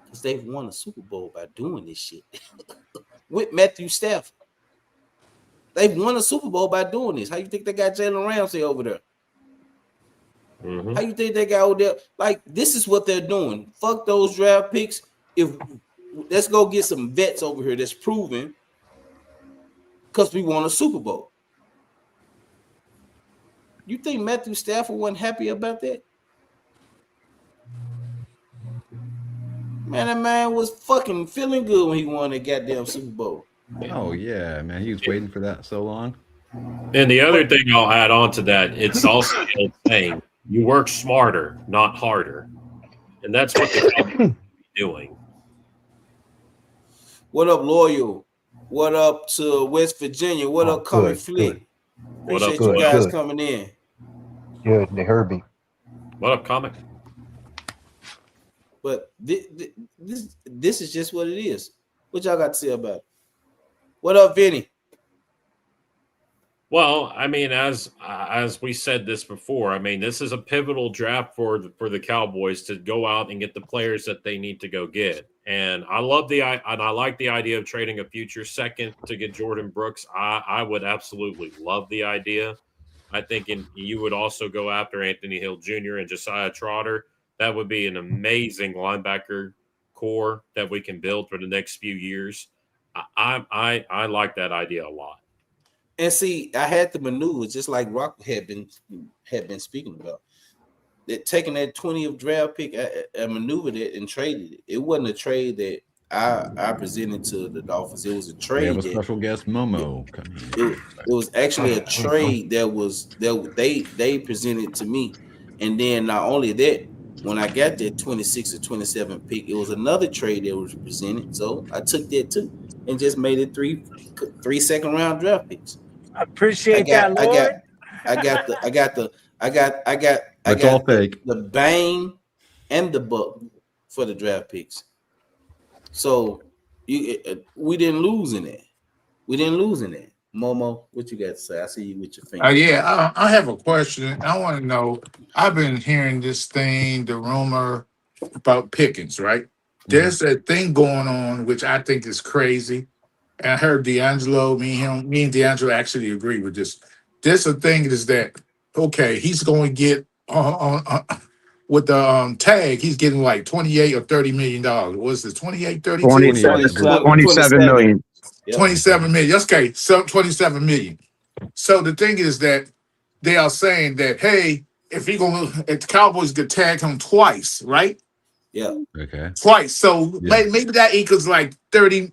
Because they've won a Super Bowl by doing this shit with Matthew Stafford. They've won a Super Bowl by doing this. How you think they got Jalen Ramsey over there? Mm-hmm. How you think they got over there? Like, this is what they're doing. Fuck those draft picks. Let's go get some vets over here that's proven because we won a Super Bowl. You think Matthew Stafford wasn't happy about that? Man, that man was fucking feeling good when he won that goddamn Super Bowl. Oh yeah, man. He was waiting for that so long. And the other thing I'll add on to that, it's also the old saying, you work smarter, not harder. And that's what the Cowboys are doing. What up, Loyal? What up to West Virginia? What up, Coming Flick? What up, Appreciate you guys coming in. Good. They heard me. What up, comic? But this is just what it is. What y'all got to say about it? What up, Vinny? Well, I mean, as we said this before, I mean, this is a pivotal draft for the Cowboys to go out and get the players that they need to go get. And I like the idea of trading a future second to get Jordan Brooks. I would absolutely love the idea. I think you would also go after Anthony Hill Jr. and Josiah Trotter. That would be an amazing linebacker core that we can build for the next few years. I like that idea a lot. And see, I had the maneuver just like Rock had been speaking about. That taking that 20th draft pick, I maneuvered it and traded it. It wasn't a trade that I presented to the Dolphins. It was a trade. We have a special guest, Momo. It was actually a trade that they presented to me. And then not only that, when I got that 26 or 27 pick, it was another trade that was presented. So I took that too and just made it three second round draft picks. I appreciate that, Lord. I got It's all fake. The bang and the buck for the draft picks. So we didn't lose in that. We didn't lose in that. Momo, what you got to say? I see you with your finger. Yeah, I have a question. I want to know. I've been hearing this thing, the rumor about Pickens, right? There's a thing going on which I think is crazy. And I heard D'Angelo, me and D'Angelo actually agree with this. There's a thing is that okay, he's going to get with the tag, he's getting like $28 or $30 million. What's this? 28, 32? 27 million. Yep. 27 million. Okay, so 27 million. So the thing is that they are saying that, hey, if the Cowboys could tag him twice, right? Yeah. Okay. Twice. So maybe that equals like $30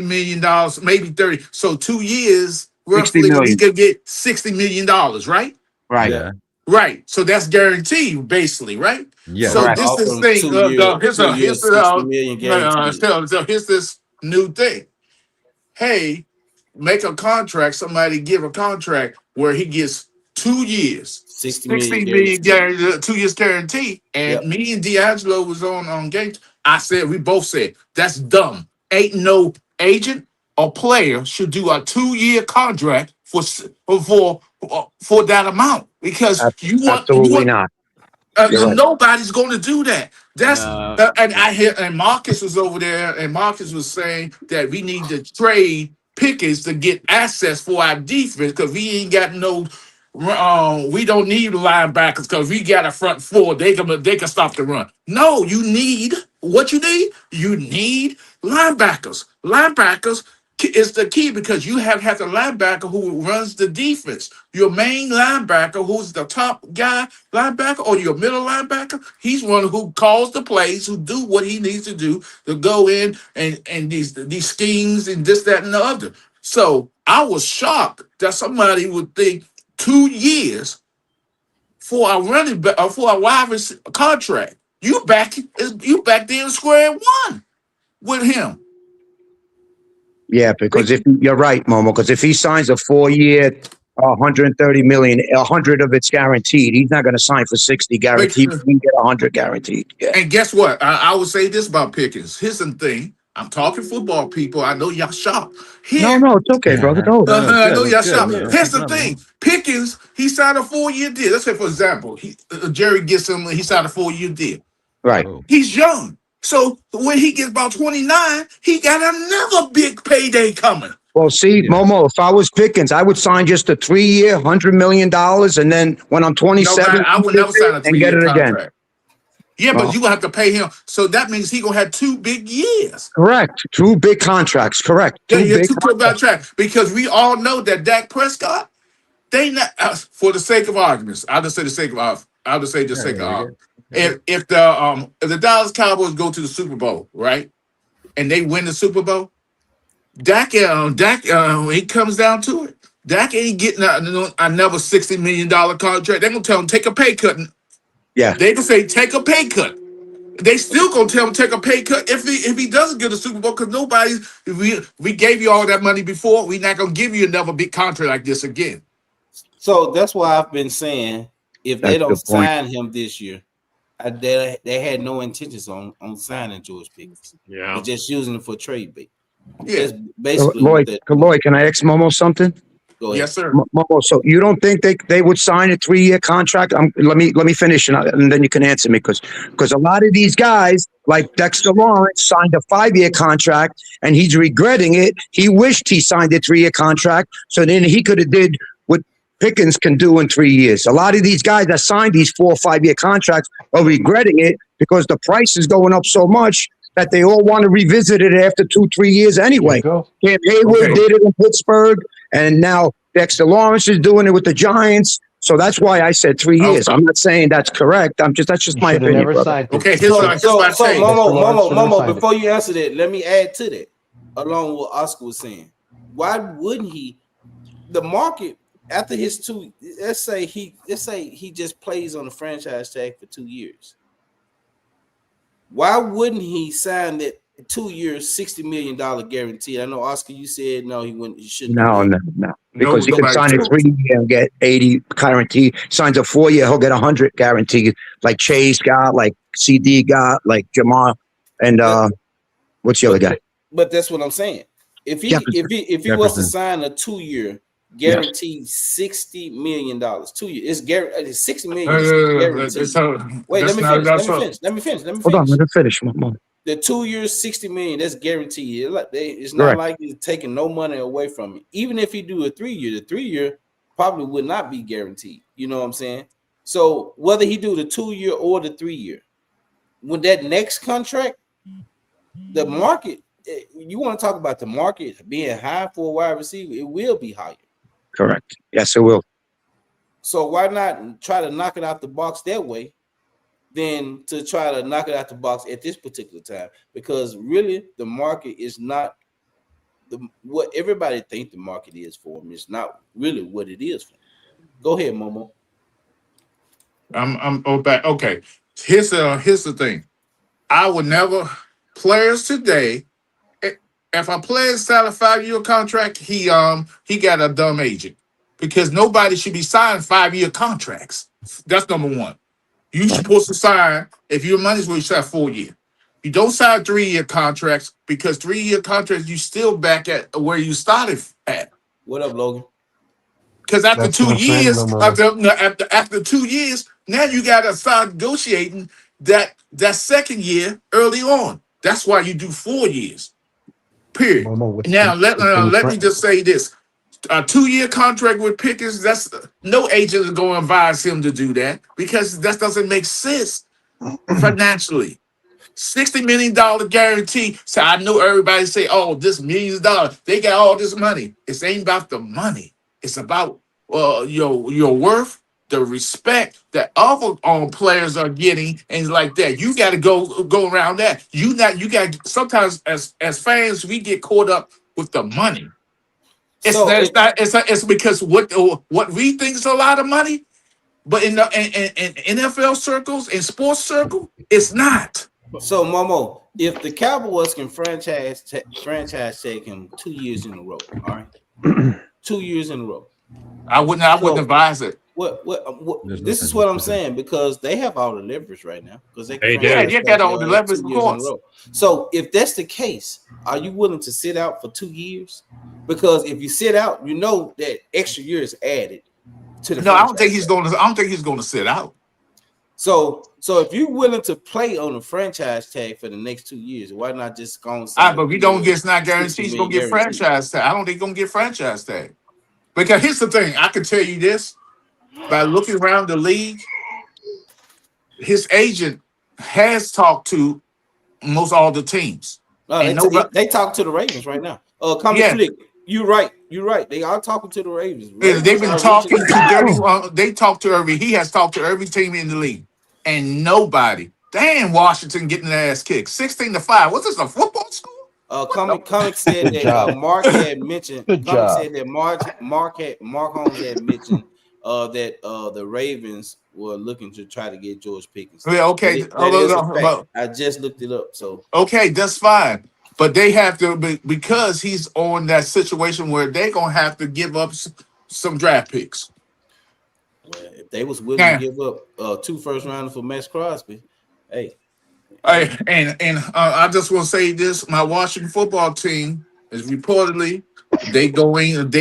million, maybe 30. So 2 years, roughly, he could get $60 million, right? Right. Yeah. Right. So that's guaranteed, basically, right? Yeah. So Right. this is thing. Here's this new thing. Hey, make a contract. Somebody give a contract where he gets 2 years, 60 million guarantee, 2 years guarantee. And me and D'Angelo was on games. We both said that's dumb. Ain't no agent or player should do a 2-year contract for that amount because absolutely not. Nobody's going to do that. That's and I hear and Marcus was over there, and Marcus was saying that we need to trade Pickens to get access for our defense because we ain't got no. We don't need linebackers because we got a front four. They can stop the run. No, you need what you need. You need linebackers. Linebackers is the key because you have the linebacker who runs the defense. Your main linebacker, who's the top guy linebacker, or your middle linebacker, he's one who calls the plays, who do what he needs to do to go in and these schemes and this, that, and the other. So I was shocked that somebody would think 2 years for a running back or for a wide receiver contract. You back there in square one with him. Yeah, because if you're right, Momo, because if he signs a 4-year, 130 million, 100 of it's guaranteed. He's not going to sign for 60 guaranteed. He can get 100 guaranteed. Yeah. And guess what? I would say this about Pickens. Here's the thing. I'm talking football, people. I know y'all shocked. No, it's okay, brother. Go. I know y'all shocked. man. Here's the thing. Pickens, he signed a 4-year deal. Let's say, for example, Jerry gets him. He signed a 4-year deal. Right. He's young. So when he gets about 29, he got another big payday coming. Well, see, Momo, if I was Pickens, I would sign just a 3-year, $100 million, and then when I'm 27, No, I would never sign a 3-year contract. Again. Yeah, but you gonna have to pay him. So that means he gonna have 2 big years. Correct. 2 big contracts. Correct. Two big contracts. Because we all know that Dak Prescott, they not for the sake of arguments. I'll just say the sake of argument. If the Dallas Cowboys go to the Super Bowl, right, and they win the Super Bowl, Dak, he comes down to it. Dak ain't getting another $60 million contract. They're gonna tell him take a pay cut. Yeah, they can say take a pay cut. They still gonna tell him take a pay cut if he doesn't get a Super Bowl, because we gave you all that money before. We're not gonna give you another big contract like this again. So that's why I've been saying if they don't sign him this year, they had no intentions on signing George Pickens. Yeah, they're just using him for trade bait. Yeah, that's basically. Lloyd, can I ask Momo something? Go ahead. Yes, sir. Momo, so you don't think they would sign a 3-year contract? Let me finish, and then you can answer me, because a lot of these guys, like Dexter Lawrence, signed a 5-year contract, and he's regretting it. He wished he signed a 3-year contract, so then he could have did what Pickens can do in 3 years. A lot of these guys that signed these 4 or 5-year contracts are regretting it because the price is going up so much that they all want to revisit it after 2-3 years anyway. Cam Hayward did it in Pittsburgh, and now Dexter Lawrence is doing it with the Giants. So that's why I said 3 years. I'm not saying that's correct. That's just my opinion. Okay, here's what I'm saying. Momo, before you answer that, let me add to that, along with what Oscar was saying. Why wouldn't he? The market after his 2, let's say he just plays on the franchise tag for 2 years. Why wouldn't he sign that 2 years, $60 million guarantee? I know, Oscar, you said no, he wouldn't. He shouldn't. No. Because he can sign a 3-year and get 80 guarantee. Signs a 4-year, he'll get 100 guaranteed, like Chase got, like CD got, like Jamal, and what's the other guy? But that's what I'm saying. If he was to sign a 2-year guaranteed $60 million, 2 years, it's guaranteed $60 million. Wait, let me finish. Hold on, let me finish. The 2 years, $60 million, that's guaranteed. It's not like he's taking no money away from it. Even if he do a 3-year, the 3-year probably would not be guaranteed. You know what I'm saying? So whether he do the 2-year or the 3-year, with that next contract, the market, you want to talk about the market being high for a wide receiver, it will be higher. Correct. Yes, it will. So why not try to knock it out the box that way than to try to knock it out the box at this particular time? Because really, the market is not what everybody think the market is for him. It's not really what it is for him. Go ahead, Momo. I'm back. Okay. Here's the thing. I would never players today. If a player signed a 5-year contract, he got a dumb agent, because nobody should be signing 5-year contracts. That's number one. You supposed to sign, if your money's worth, you sign 4-year. You don't sign 3-year contracts, because 3-year contracts you still back at where you started at. What up, Logan? Because after 2 years, after 2 years, now you got to start negotiating that second year early on. That's why you do 4 years. Period. Now let me just say this: a 2-year contract with Pickens, that's no agent is going to advise him to do that, because that doesn't make sense financially. $60 million guarantee. So I know everybody say, "Oh, this millions of dollars, they got all this money." It ain't about the money. It's about your worth, the respect that other players are getting, and like that. You got to go around that. You got sometimes as fans we get caught up with the money. It's because what we think is a lot of money, but in NFL circles, in sports circle, it's not. So Momo, if the Cowboys can franchise tag him 2 years in a row, all right, 2 years in a row. I wouldn't advise it. This is what I'm saying, because they have all the leverage right now, because they can you got all the leverage, 2 years in a row. So if that's the case, are you willing to sit out for 2 years? Because if you sit out, you know that extra year is added to the. No, I don't think he's going to sit out. So if you're willing to play on a franchise tag for the next 2 years, why not just go on? But we don't get. It's not guaranteed he's going to get franchise tag. I don't think he's going to get franchise tag. Because here's the thing, I can tell you this by looking around the league. His agent has talked to most all the teams. They talk to the Ravens right now. Flick, you're right. They are talking to the Ravens. They've been talking to they talk to he has talked to every team in the league, and nobody. Damn, Washington getting their ass kicked 16-5. What's this, a football school? Comic said that Mark had mentioned. Comic said that Mark Holmes had mentioned that the Ravens were looking to try to get George Pickens. Yeah, okay. I just looked it up. So okay, that's fine. But they have to, because he's on that situation where they're gonna have to give up some draft picks. Well, if they was willing to give up 2 first rounders for Max Crosby, hey. And I just want to say this: my Washington football team is reportedly they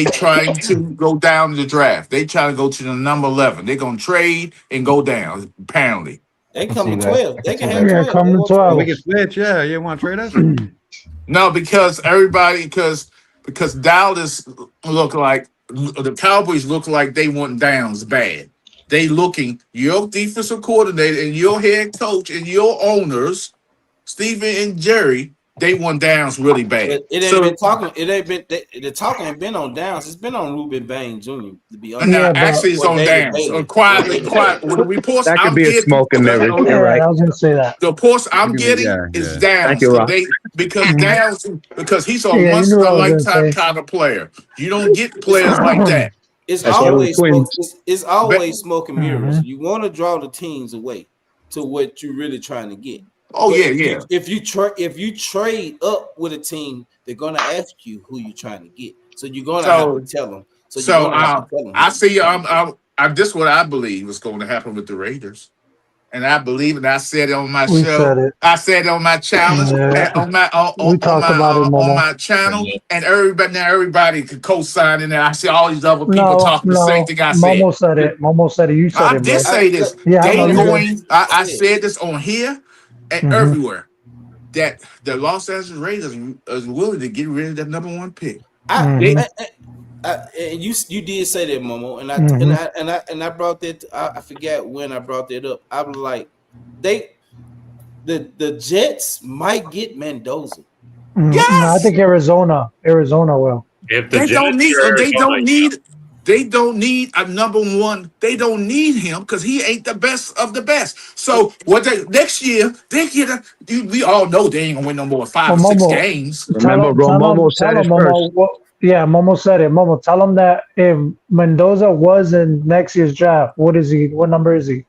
trying to go down the draft. They trying to go to the number 11. They're gonna trade and go down. Apparently, they come to 12. They can have 12. Come to 12. We can switch. Yeah, you want to trade us? No, because Dallas look like the Cowboys look like they want Downs bad. They looking your defensive coordinator and your head coach and your owners, Steven and Jerry. They want Downs really bad. It ain't been talking. It ain't been the talking ain't been on Downs. It's been on Ruben Bain Jr. To be honest. Now, actually, it's on Downs. Quietly. With the reports that could I'm be getting, a smoke and mirrors. Right. I was going to say that. The reports I'm getting is Downs. Because Downs, because he's a once in a lifetime kind of player. You don't get players like that. It's always smoke and mirrors. You want to draw the teams away to what you're really trying to get. Oh, yeah. If you trade up with a team, they're gonna ask you who you're trying to get. So you're gonna have to tell them. I see. This is what I believe is going to happen with the Raiders, and I believe, and I said it on my show. I said it on my challenge. On my channel, and everybody could co-sign in there. I see all these other people talking the same thing I said. Momo said it. You said it. I did say this. I said this on here. And everywhere that the Los Angeles Raiders is willing to get rid of that number 1 pick. You did say that, Momo, and I brought that. I forget when I brought that up. I was like, the Jets might get Mendoza. Yes, no, I think Arizona will. If the Jets they don't need a number 1. They don't need him because he ain't the best of the best. So next year they get we all know they ain't gonna win no more 5 or 6 games. Remember, Momo said it first. Momo said it. Momo, tell him that if Mendoza was in next year's draft, what is he? What number is he?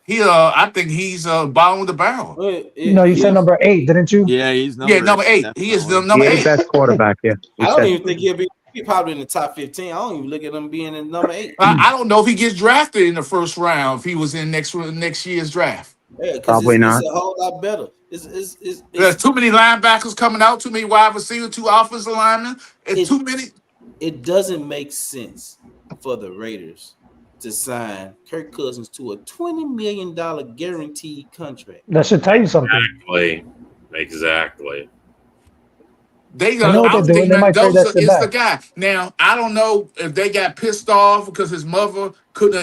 I think he's bottom of the barrel. You said number 8, didn't you? Yeah, he's number 8. He is the number 8 best quarterback. Yeah, I don't even think he'll be probably in the top 15. I don't even look at him being in number 8. I don't know if he gets drafted in the first round if he was in next year's draft. Yeah, probably not. It's a whole lot better. There's too many linebackers coming out, too many wide receivers, 2 offensive linemen. It's too many. It doesn't make sense for the Raiders to sign Kirk Cousins to a $20 million guaranteed contract. That should tell you something. Exactly. I think Mendoza is the guy. Now, I don't know if they got pissed off because his mother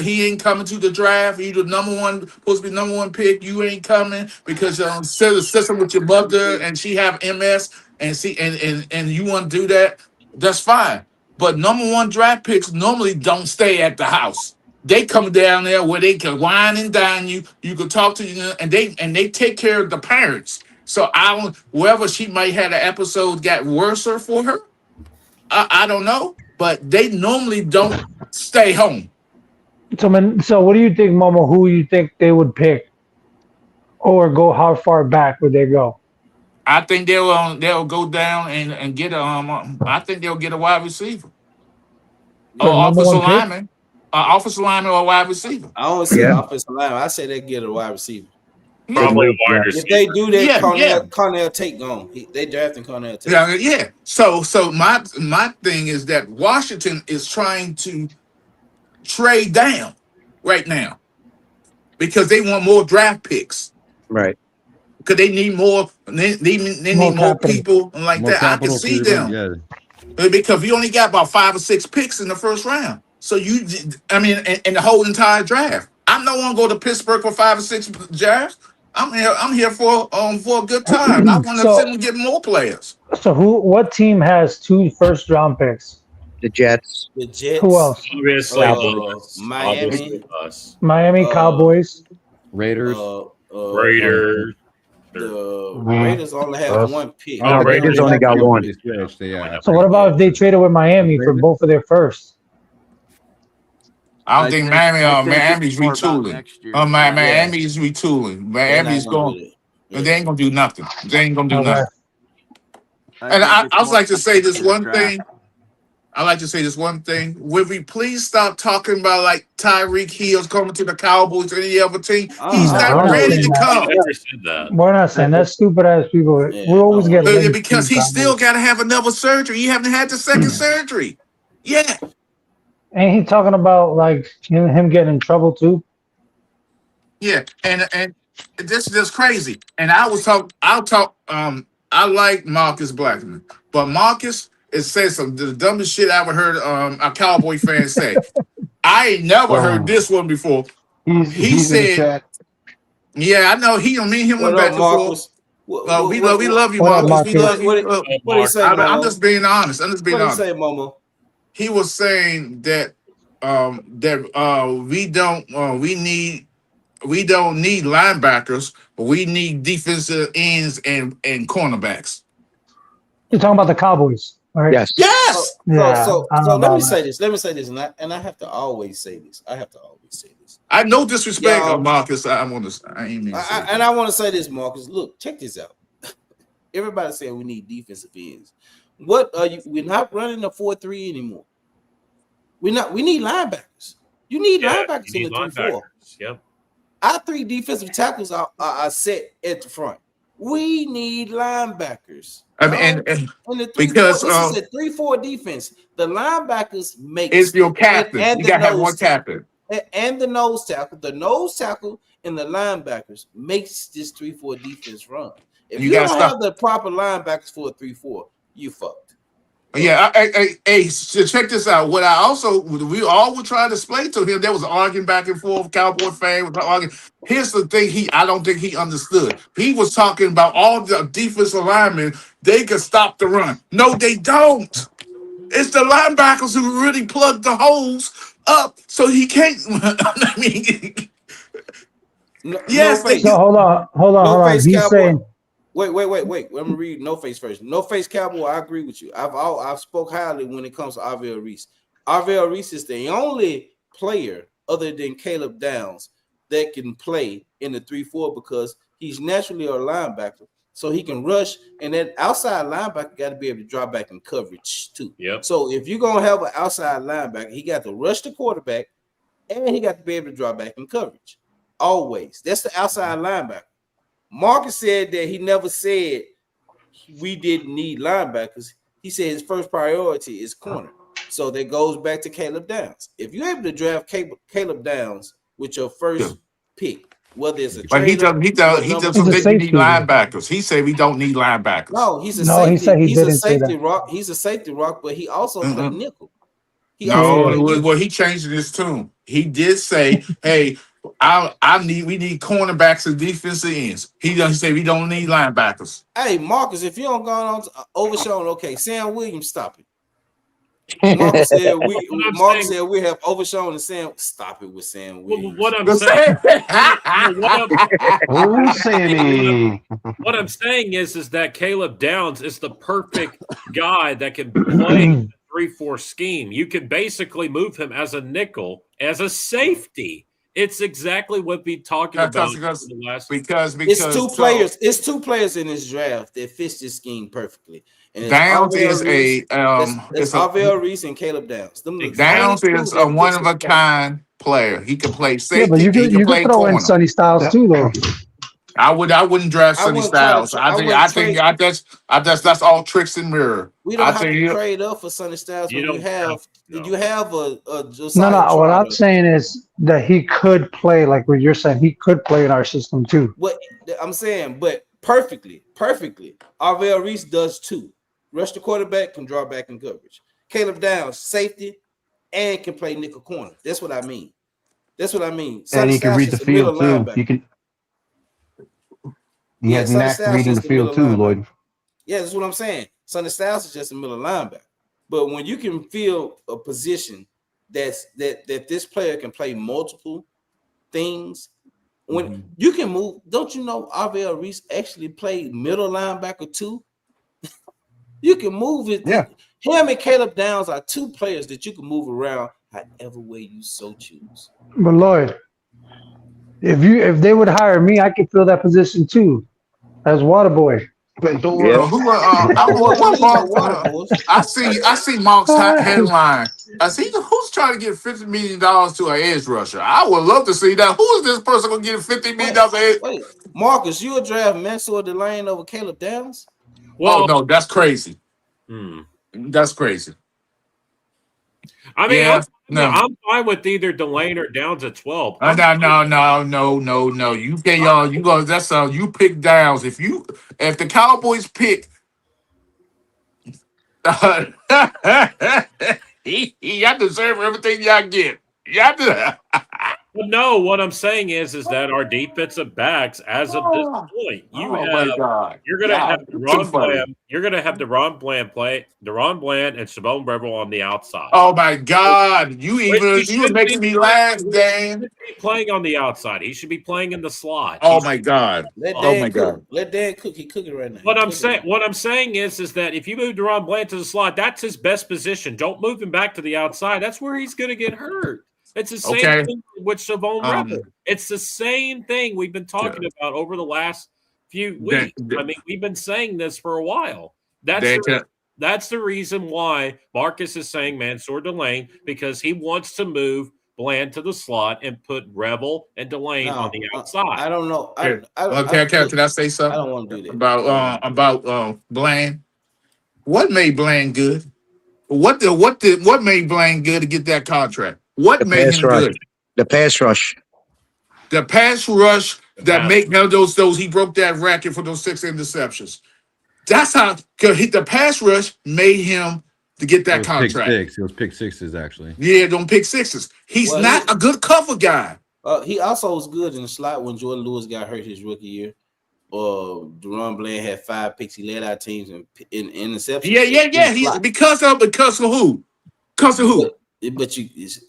he ain't coming to the draft. You supposed to be number 1 pick. You ain't coming because sit with your mother and she have MS and you want to do that. That's fine. But number 1 draft picks normally don't stay at the house. They come down there where they can wine and dine you. You can talk to you, and they take care of the parents. So whoever she might have an episode got worse for her. I don't know, but they normally don't stay home. So what do you think, Momo? Who you think they would pick? Or go how far back would they go? I think they'll go down and get I think they'll get a wide receiver or For the number offensive one pick? lineman, offensive lineman or a wide receiver. I don't say Yeah. offensive line. I say they get a wide receiver. Yeah, Probably a Yeah. wide If receiver. they do that, yeah. Cornell Tate gone. They drafting Cornell Tate. Yeah. So my thing is that Washington is trying to trade down right now because they want more draft picks. Right. Because they need more. They need More more capital. people like More that. I can capital see for them. Because we only got about 5 or 6 picks in the first round. So in the whole entire draft. I'm not want to go to Pittsburgh for 5 or 6 drafts. I'm here for a good time. I want to So- sit and get more players. So what team has 2 first round picks? The Jets. The Jets. Who else? Obviously, Miami. Obviously us. Miami, Cowboys. Raiders. Raiders. The Raiders only have 1 pick. Oh, Raiders only got one. Yeah. So what about if they traded with Miami for both of their firsts? I don't think Miami's it's more about retooling. next year. Miami's retooling. Miami's going. And they ain't gonna do nothing. They ain't gonna do Okay. nothing. And I would like to say this one thing. I like to say this one thing. Would we please stop talking about like Tyreek Hill's coming to the Cowboys or any other team? He's no, not we're not ready saying to that. I come. never said that. We're not saying that. Stupid ass people. Yeah, we always get linked Because to he still Cowboys. got to have another surgery. He haven't had the second surgery. Yeah. Ain't he talking about like him getting in trouble too? Yeah. And this is just crazy. And I'll talk. I like Marcus Blackman, but Marcus it says some the dumbest shit I ever heard a Cowboy fan say. I ain't never heard this one before. He He's in the said, chat. "Yeah, I know. Me and him What went back up, and forth. Marcus? We love you, What up, Marcus. We love you. What do you say, I'm Momo? just being honest. What do you say, Momo? He was saying that we don't need linebackers, but we need defensive ends and cornerbacks. You're talking about the Cowboys, right? Yes. Yes. Yeah, So I don't know let me about say that. this. Let me say this, and I have to always say this. I no disrespect, Y'all- Marcus. I ain't mean to say that. I want to say this, Marcus. Look, check this out. Everybody saying we need defensive ends. What are you? We're not running the 4-3 anymore. We need linebackers. You need linebackers in the 3-4. Yep. Our 3 defensive tackles are set at the front. We need linebackers. I mean, and in the 3-4, because this is a 3-4 defense. The linebackers make it's your captain. and You the gotta have nose one captain. and the nose tackle. The nose tackle and the linebackers makes this 3-4 defense run. If you gotta don't stop. have the proper linebackers for a 3-4, you fucked. Yeah, so check this out. We all were trying to explain to him. There was arguing back and forth. Cowboy fan was arguing. Here's the thing: I don't think he understood. He was talking about all the defensive linemen. They can stop the run. No, they don't. It's the linebackers who really plug the holes up, so he can't. I mean, yes, face. So hold on. Face He's Cowboy. saying Wait. Let me read No Face first. No Face Cowboy, I agree with you. I've spoke highly when it comes to Arvell Reese. Arvell Reese is the only player other than Caleb Downs that can play in the 3-4 because he's naturally a linebacker. So he can rush, and that outside linebacker got to be able to drop back in coverage too. Yep. So if you're gonna have an outside linebacker, he got to rush the quarterback, and he got to be able to drop back in coverage. Always. That's the outside linebacker. Marcus said that he never said we didn't need linebackers. He said his first priority is corner. So that goes back to Caleb Downs. If you're able to draft Caleb Downs with your first pick, whether it's a but he doesn't think we need linebackers. He said we don't need linebackers. No, he's a No, safety. he said he he's a didn't say safety that. rock. He's a safety rock, but he also played nickel. He he changed his tune. He did say, "Hey, we need cornerbacks and defensive ends." He doesn't say we don't need linebackers. Hey, Marcus, if you don't go on to Overshown, okay, Sam Williams, stop it. Marcus said we have Overshown and Sam. Stop it with Sam Williams. What I'm saying, Oh, Sammy. what I'm saying is that Caleb Downs is the perfect guy that can play the 3-4 scheme. You can basically move him as a nickel, as a safety. It's exactly what we're talking about for the last. Because it's two players. It's two players in this draft that fits this scheme perfectly, and it's Downs is Reese, it's Arvell Reese and Caleb Downs. Downs is a one of a kind player. He can play safety. Yeah, but you could throw in Sonny Styles too, though. I wouldn't draft Sonny Styles. I think that's all tricks and mirror. We don't have to trade up for Sonny Styles when you have a Josiah No. What I'm Trotter. saying is that he could play like what you're saying. He could play in our system too. What I'm saying, but perfectly. Arvell Reese does too. Rush the quarterback, can draw back in coverage. Caleb Downs, safety, and can play nickel corner. That's what I mean. And he can read the field too. He has knack for reading the field too, Lloyd. Yeah, that's what I'm saying. Sonny Styles is just a middle linebacker. But when you can feel a position that this player can play multiple things, when you can move, don't you know Arvell Reese actually played middle linebacker too? You can move it. Yeah. Him and Caleb Downs are two players that you can move around however way you so choose. But Lloyd, if they would hire me, I could fill that position too, as water boy. But don't worry. I see Mark's headline. I see who's trying to get $50 million to an edge rusher. I would love to see that. Who is this person gonna get $50 million? Wait, Marcus, you would draft Mansour Delane over Caleb Downs? Well, no, that's crazy. That's crazy. I mean, I'm fine with either Delane or Downs at 12. No. You get y'all. You go. That's you pick Downs. If the Cowboys pick, y'all deserve everything y'all get. Well, no, what I'm saying is that our defensive backs, as of this point, you're gonna have Deron Bland. You're gonna have Deron Bland and Shabon Rebel on the outside. Oh my God! You were making me laugh, Dan. He should be playing on the outside. He should be playing in the slot. Oh my God! Let Dan cook. Let Dan cook. He cooking right now. What I'm saying is that if you move Deron Bland to the slot, that's his best position. Don't move him back to the outside. That's where he's gonna get hurt. It's the same thing with Shavon Rebel. It's the same thing we've been talking about over the last few weeks. I mean, we've been saying this for a while. That's the reason why Marcus is saying Mansour Delane, because he wants to move Bland to the slot and put Rebel and Delane on the outside. I don't know. Can I say something? I don't want to do that. About Bland. What made Bland good? What made Bland good to get that contract? What made him good? The pass rush. The pass rush that make those he broke that record for those 6 interceptions. That's how the pass rush made him to get that contract. It was pick sixes actually. Yeah, don't pick sixes. He's not a good cover guy. He also was good in the slot when Jordan Lewis got hurt his rookie year. Deron Bland had 5 picks. He led our teams in interceptions. Yeah. He's because of who? Because of who? But you, just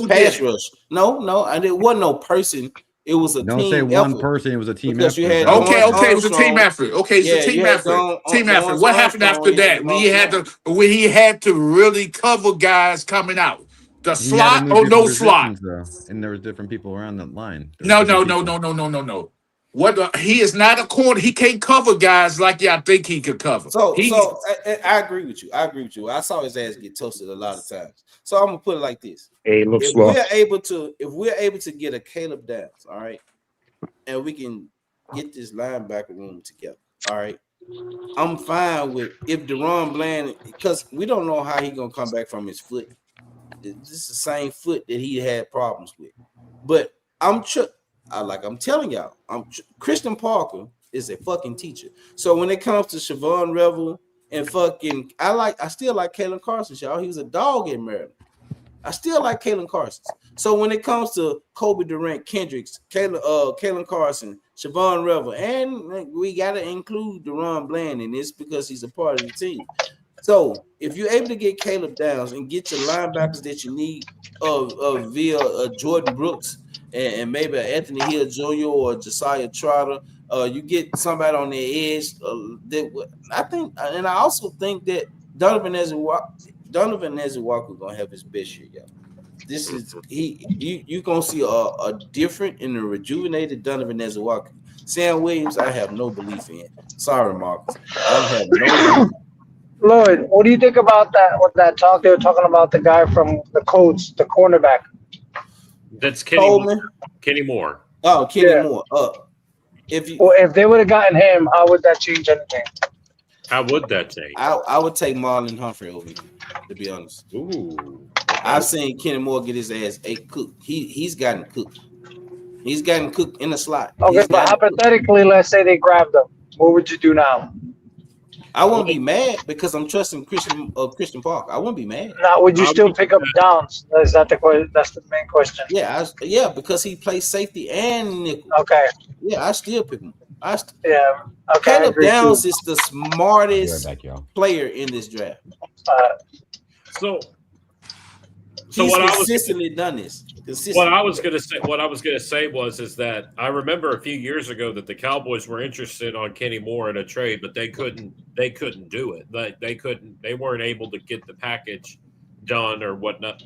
pass rush. No, and it wasn't no person. It was a team. Don't say one person. It was a team effort. Okay, it was a team effort. Okay, it's a team effort. Team effort. What happened after that? When he had to really cover guys coming out. The slot or no slot. And there was different people around the line. No. He is not a corner. He can't cover guys like y'all think he could cover. So I agree with you. I saw his ass get toasted a lot of times. So I'm gonna put it like this: if we're able to get a Caleb Downs, all right, and we can get this linebacker room together, all right, I'm fine with if Deron Bland, because we don't know how he gonna come back from his foot. This is the same foot that he had problems with, but I'm telling y'all, Christian Parker is a fucking teacher. So when it comes to Shavon Rebel and I still like Kalen Carson, y'all. He was a dog in Maryland. I still like Kalen Carson. So when it comes to Kobe Durant, Kendricks, Kalen Carson, Shavon Rebel, and we gotta include Deron Bland in this because he's a part of the team. So if you're able to get Caleb Downs and get your linebackers that you need via Jordan Brooks and maybe Anthony Hill Jr. or Josiah Trotter, you get somebody on the edge. I also think that Donovan Ezewalker gonna have his best year, y'all. This is you gonna see a different and a rejuvenated Donovan Ezewaki. Sam Williams, I have no belief in. Sorry, Marcus. I have no belief. Lloyd, what do you think about that? What that talk they were talking about the guy from the Colts, the cornerback? That's Kenny Coleman. Moore. Kenny Moore. Oh, Kenny Yeah. Moore. If they would have gotten him, how would that change anything? How would that change? I would take Marlon Humphrey over him, to be honest. Ooh. I've seen Kenny Moore get his ass cooked. He's gotten cooked. He's gotten cooked in the slot. Okay, but hypothetically, let's say they grabbed him. What would you do now? I wouldn't be mad because I'm trusting Christian Park. I wouldn't be mad. Now, would you still pick up Downs? Is that the question? That's the main question. Yeah, because he plays safety and nickel. Okay. Yeah, I still pick him. Yeah. Okay. Caleb Downs is the smartest Right back, y'all. player in this draft. So He's what consistently done this. What I was gonna say was that I remember a few years ago that the Cowboys were interested on Kenny Moore in a trade, but they couldn't do it. They weren't able to get the package done or whatnot.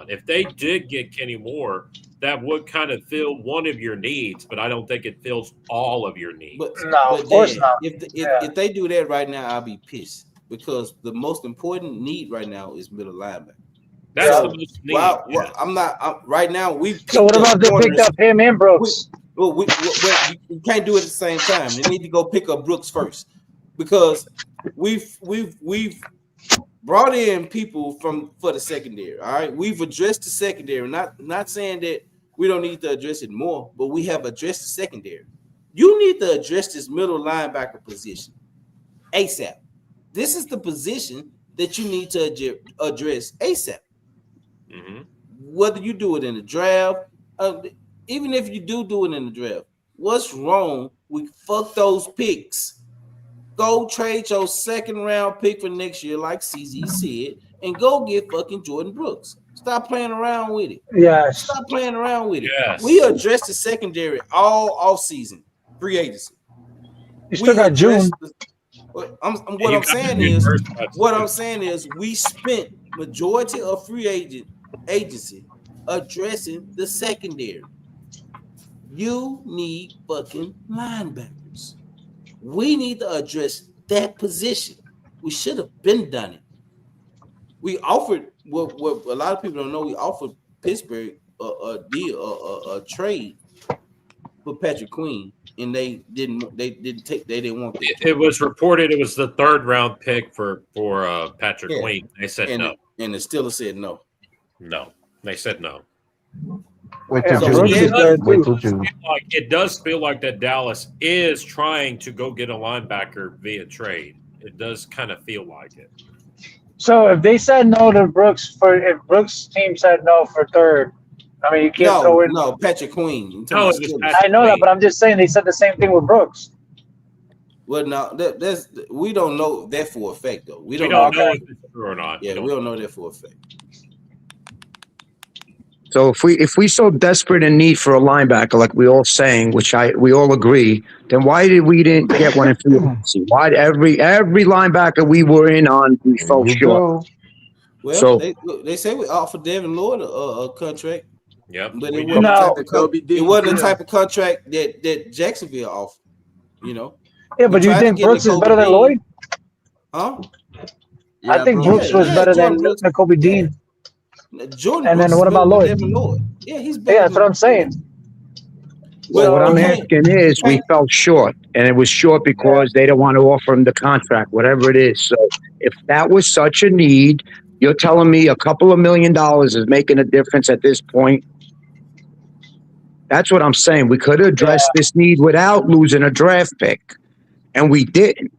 If they did get Kenny Moore, that would kind of fill one of your needs, but I don't think it fills all of your needs. But of course not. If they do that right now, I'll be pissed because the most important need right now is middle linebacker. That's the most need. I'm not right now. So what about they picked up him and Brooks? We can't do it at the same time. They need to go pick up Brooks first because we've brought in people for the secondary. All right, we've addressed the secondary. Not saying that we don't need to address it more, but we have addressed the secondary. You need to address this middle linebacker position ASAP. This is the position that you need to address ASAP. Mm-hmm. Whether you do it in the draft, even if you do it in the draft, what's wrong with fuck those picks? Go trade your second round pick for next year, like CZ said, and go get fucking Jordan Brooks. Stop playing around with it. Yes. Stop playing around with it. Yes. We addressed the secondary all off season, free agency. You still got June. What I'm saying is we spent majority of free agency addressing the secondary. You need fucking linebackers. We need to address that position. We should have been done it. We offered what a lot of people don't know. We offered Pittsburgh a deal, a trade for Patrick Queen, and they didn't want it. It was reported it was the third round pick for Patrick Queen. They said no, and the Steelers said no. No, they said no. Wait till June. It does feel like that Dallas is trying to go get a linebacker via trade. It does kind of feel like it. So if they said no to Brooks if Brooks' team said no for third, I mean you can't throw in. No, Patrick Queen. I know that, but I'm just saying they said the same thing with Brooks. Well, no, we don't know that for a fact though. We don't know if it's true or not. Yeah, we don't know that for a fact. So if we so desperate in need for a linebacker, like we all saying, which we all agree, then why didn't get one in free agency? Why every linebacker we were in on we fell short? Well, so they say we offered Devin Lloyd a contract. Yep, but it wasn't the type of contract that Jacksonville offered. You know. Yeah, but you think Brooks is better than Lloyd? Huh? Yeah, I think Brooks was better than Kobe Dean. Jordan and then what about Lloyd? Yeah, he's better. Yeah, that's what I'm saying. Well, what I'm asking is, we fell short, and it was short because they don't want to offer him the contract, whatever it is. So, if that was such a need, you're telling me a couple of $1 million is making a difference at this point? That's what I'm saying. We could have addressed this need without losing a draft pick, and we didn't.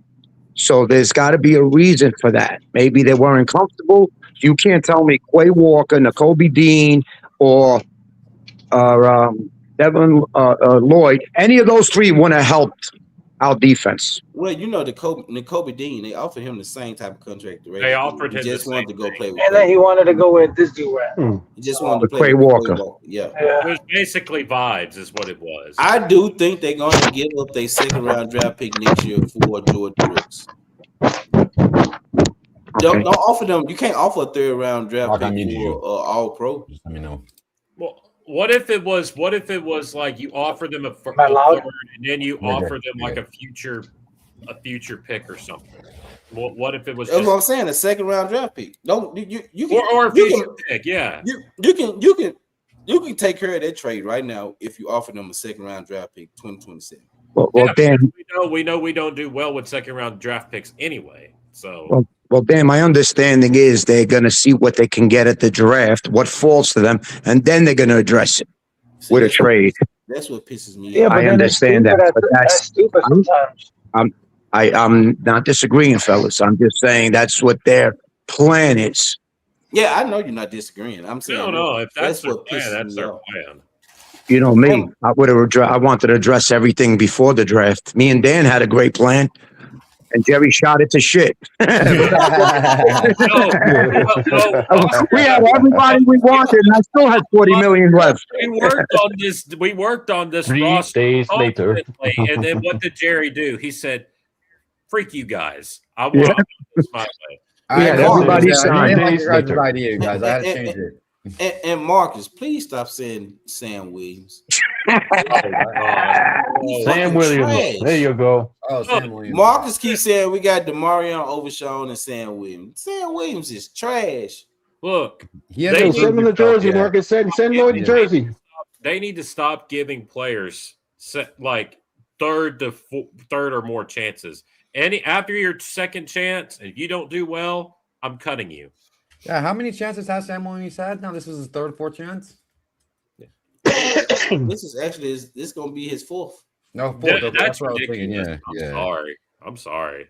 So there's got to be a reason for that. Maybe they weren't comfortable. You can't tell me Quay Walker, Nakobe Dean, or Devin Lloyd. Any of those three wouldn't have helped our defense. Well, you know, Nakobe Dean, they offered him the same type of contract. They offered him just wanted to go play with. And then he wanted to go with this dude. He just wanted to play Quay Walker. Yeah. It was basically vibes, is what it was. I do think they're going to give up their second round draft pick next year for Jordan Brooks. Don't offer them. You can't offer a 3rd round draft Mark, I pick muted you. for all pro. Just let me know. Well, what if it was like you offer them a I loud? 3rd and then you Right offer there. them like a future pick or something? What if it was That's just what I'm saying. A 2nd round draft pick. Don't you can or a you future can, pick? Yeah. you can take care of that trade right now if you offer them a 2nd round draft pick 2027. Well, Dan. We know we don't do well with 2nd round draft picks anyway. So Well, Dan, my understanding is they're going to see what they can get at the draft, what falls to them, and then they're going to address it with a trade. That's what pisses me Yeah, off. but I then understand that, but that's stupid sometimes. I'm not disagreeing, fellas. I'm just saying that's what their plan is. Yeah, I know you're not disagreeing. I'm saying no, if that's their what plan, pisses that's me their off. plan. You know me. I wanted to address everything before the draft. Me and Dan had a great plan, and Jerry shot it to shit. We had everybody we wanted, and I still had 40 million left. We worked on this 3 roster days later. constantly, and then what did Jerry do? He said, "Freak you guys! I want to do this my way." We had everybody I signed. didn't like Days your guys' later. idea, guys. I had to change it. And Marcus, please stop saying Sam Williams. Sam Williams. Trash. There you go. Oh, Sam Williams. Marcus keeps saying we got DeMarion Overshawn and Sam Williams. Sam Williams is trash. Look, He They hasn't need- Send him the proved himself jersey, yet. Marcus. Send Lloyd the jersey. they need to stop giving players like third or more chances. After your 2nd chance, if you don't do well, I'm cutting you. Yeah, how many chances has Sam Williams had? Now this is his 3rd, 4th chance. This is gonna be his 4th. No, 4th. That's That's what I was thinking. ridiculous. Yeah, I'm sorry.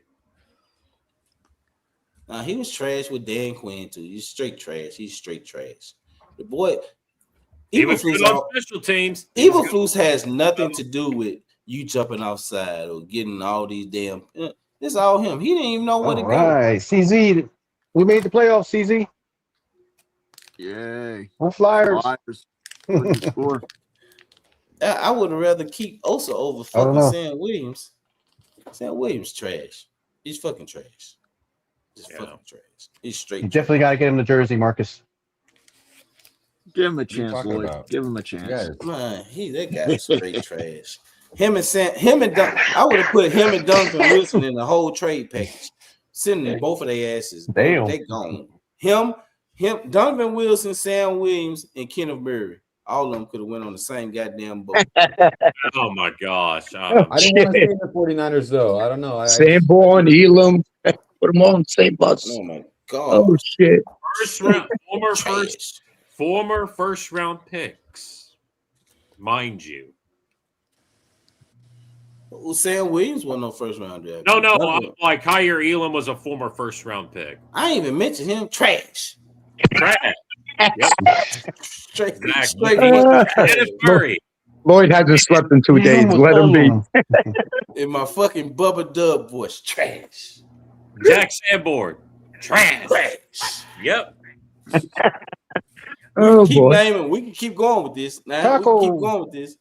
He was trash with Dan Quinn too. He's straight trash. The boy, He was good on special teams. Eberflus has nothing to do with you jumping outside or getting all these damn. It's all him. He didn't even know where to All go. right, CZ. We made the playoffs, CZ. Yay. We're Flyers. Score. I would rather keep Osa over I don't fucking know. Sam Williams. Sam Williams trash. He's fucking trash. Fucking trash. He's straight. You definitely got to get him the jersey, Marcus. Give him a What are you chance, talking Lloyd. about? Give him a chance. Guys. Man, that guy is straight trash. Him and Dunk. I would have put him and Duncan Wilson in the whole trade package, sitting in both of their asses. Damn. They gone. Him, Donovan Wilson, Sam Williams, and Kenneth Murray. All of them could have went on the same goddamn boat. Oh my gosh! I didn't want to stay in the 49ers though. I don't know. Sanborn, Elam, put them all in the same bus. Oh my god! Oh shit! Former first round picks, mind you. Well, Sam Williams wasn't no 1st round draft. No, I'm like Kyer Elam was a former first round pick. I ain't even mentioned him. Trash. Trash. Yep. Straight. Kenneth Murray. Lloyd hasn't slept in 2 days. Let him be. In my fucking Bubba Dub voice. Trash. Jack Sanborn. Trash. Yep. Oh Keep boy! naming. We can keep going with this. Now Taco. we can keep going with this.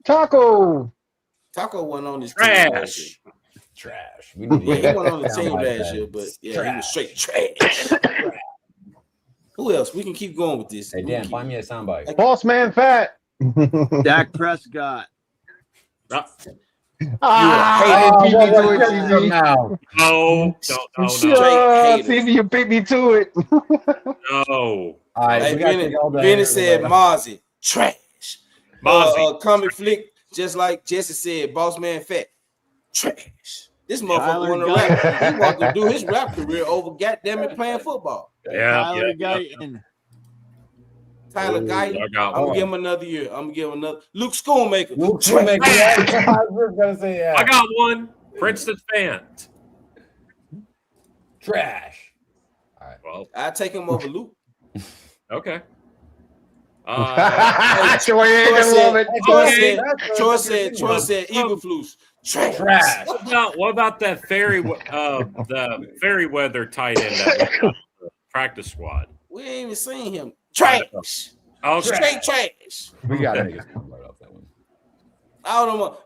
Taco went on his team last year. Trash. He went on the team last year, but yeah, he was straight trash. Who else? We can keep going with this. Hey Dan, find me a soundbite. Boss man fat. Dak Prescott. No, don't. CZ, you beat me to it. No. All right, Hey, we got to take all day. Benny said Mozzie, trash. Mozzie. Comic flick, just like Jesse said, boss man fat, trash. This motherfucker want to rap. He want to do his rap career over goddamn it playing football. Tyler Guyton. Tyler Guyton. I got I'm gonna one. give him another year. I'm gonna give him another. Luke Schoonmaker. Luke trash. Schoonmaker. Yeah, I was gonna say yeah. I got one. Princeton Fant. Trash. All right. Well, I take him over Luke. okay. Troy ain't gonna love it. Troy said Eberflus. Trash. What about that the fairy weather tight end that was on the practice squad? We ain't even seen him. Trash. Oh, Straight trash. We got to make a soundbite off that one. I don't know.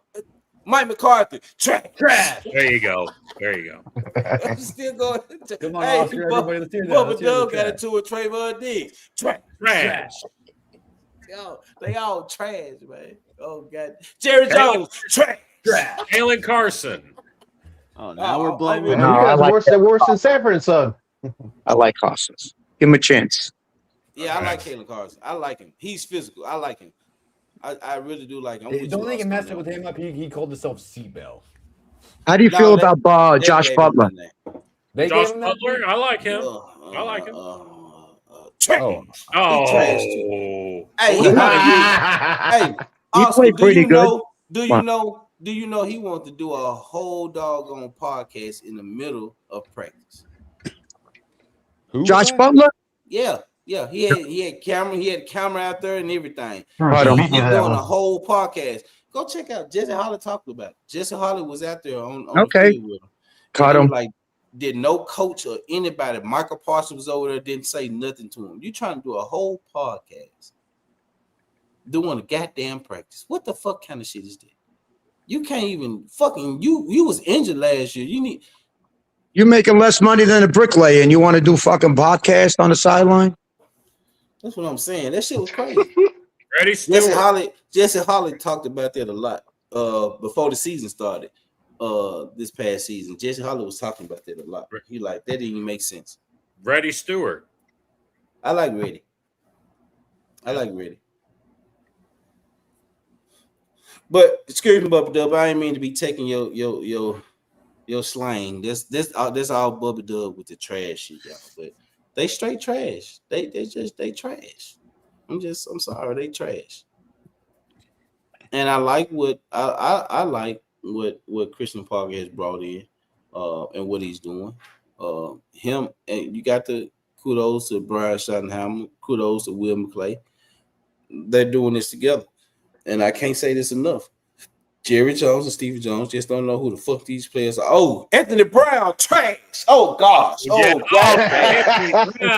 Mike McCarthy, trash. There you go. There you go. I'm still going. Come on, Hey, Oscar, everybody, let's hear that. Bubba Let's hear the Dub got trash. into a Trayvon Diggs. Trash. Yo, they all trash, man. Oh God, Jerry Jones, trash. Jalen Carson. Oh, now we're blaming. Man, No, you I guys like worse that. than worse than Sanford and Son. I like Cousins. Give him a chance. Yeah, I like Kalen Carson. I like him. He's physical. I like him. I really do like him. Don't think it messed with him up. He called himself Seatbelt. How do you feel about Josh Butler? They Josh gave him that Butler. I like him. I like him. Oh. Hey, hey, He Oscar, played pretty good. Do you know he wants to do a whole doggone podcast in the middle of practice? Who? Josh Butler? Yeah. He had camera out there and everything. Right on. He's doing a whole podcast. Go check out Jesse Holly talked about it. Jesse Holly was out there on the field with him. Caught him. Like, did no coach or anybody, Michael Parsons was over there, didn't say nothing to him. You trying to do a whole podcast doing a goddamn practice. What the fuck kind of shit is that? You can't even fucking you was injured last year. You're making less money than a bricklayer and you want to do fucking podcast on the sideline? That's what I'm saying. That shit was crazy. Ready, Stewart? Jesse Holly talked about that a lot before the season started. This past season, Jesse Holly was talking about that a lot. He like that didn't even make sense. Ready, Stewart. I like Reddy. But excuse me, Bubba Dub. I ain't mean to be taking your slang. This all Bubba Dub with the trash shit, y'all. But they straight trash. They trash. I'm sorry, they trash. And I like what I like what Christian Parker has brought in, and what he's doing. Him and you got the kudos to Brian Schottenheimer, kudos to Will McClay. They're doing this together, and I can't say this enough. Jerry Jones and Stevie Jones just don't know who the fuck these players are. Oh, Anthony Brown, trash. Oh gosh. Oh God.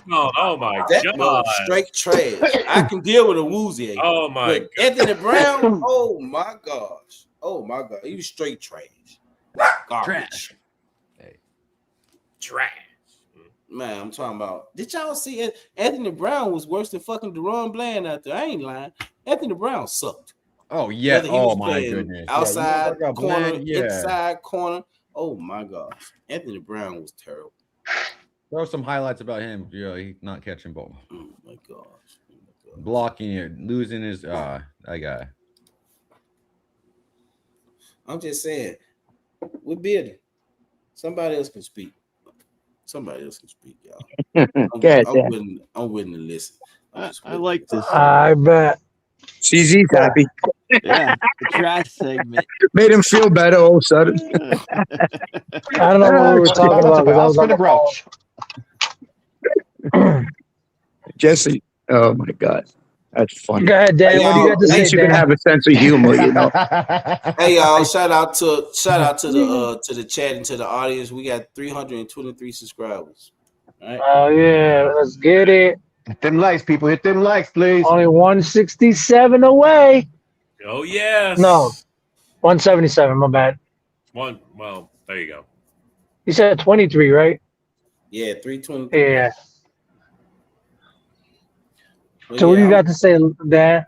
Oh my that God. Straight trash. I can deal with a woozy. Oh my God. Anthony Brown. Oh my gosh. Oh my God. He was straight trash. Garbage. Trash. Hey. Trash. Man, I'm talking about. Did y'all see it? Anthony Brown was worse than fucking Deron Bland out there. I ain't lying. Anthony Brown sucked. Oh yeah. Oh my goodness. Outside corner, inside corner. Oh my gosh. Anthony Brown was terrible. Throw some highlights about him. Yeah, he's not catching ball. Oh my gosh. Blocking it, losing his that guy. I'm just saying, we're bidding. Somebody else can speak. Y'all. I'm willing to listen. I like this. I bet. CZ's happy. Yeah, the trash segment Made him feel better all of a sudden. I don't know what we were talking about because I was on the phone. Jesse, oh my God. That's funny. Go ahead, Dan. What do you got to At say, least you can Dan? have a sense of humor, you know. Hey y'all, shout out to the chat and to the audience. We got 323 subscribers. All right. Oh yeah, let's get it. Hit them likes, people. Hit them likes, please. Only 167 away. Oh yes. No, 177. My bad. Well, there you go. You said 23, right? Yeah, 323. Yeah. Well, So what do you got to say, Dan?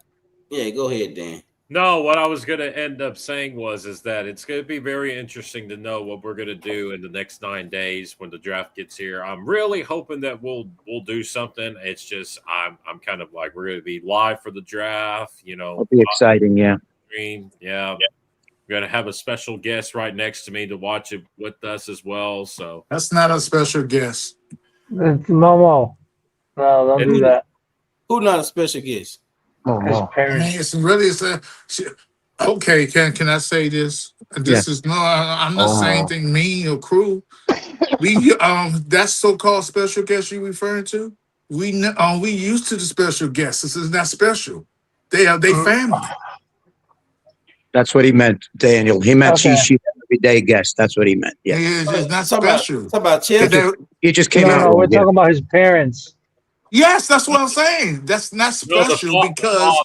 Yeah, go ahead, Dan. No, what I was going to end up saying is that it's going to be very interesting to know what we're going to do in the next 9 days when the draft gets here. I'm really hoping that we'll do something. It's just I'm kind of like we're going to be live for the draft. You know, It'll be exciting, yeah. Yeah. We're going to have a special guest right next to me to watch it with us as well. So That's not a special guest. It's Momo. No, don't do that. Who not a special guest? His I parents. mean, it's really okay. Can I say this? This is I'm not saying anything mean or cruel. We that so-called special guest you referring to. We used to the special guests. This is not special. They are family. That's what he meant, Daniel. He meant she's everyday guest. That's what he meant. Yeah. It's not special. Talk about children. He just came No, out. we're talking about his parents. Yes, that's what I'm saying. That's not special because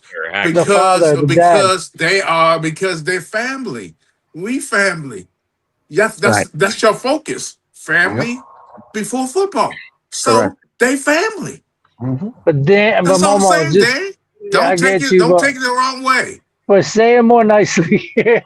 The father, the dad. because they're family. We family. Yes, Right. that's your focus. Family Yep. before football. Correct. So they family. Mm-hmm. But Dan, but That's all I'm Momo, saying, just Dan. I Don't take get it. you, Don't take it the wrong way. but say it more nicely. The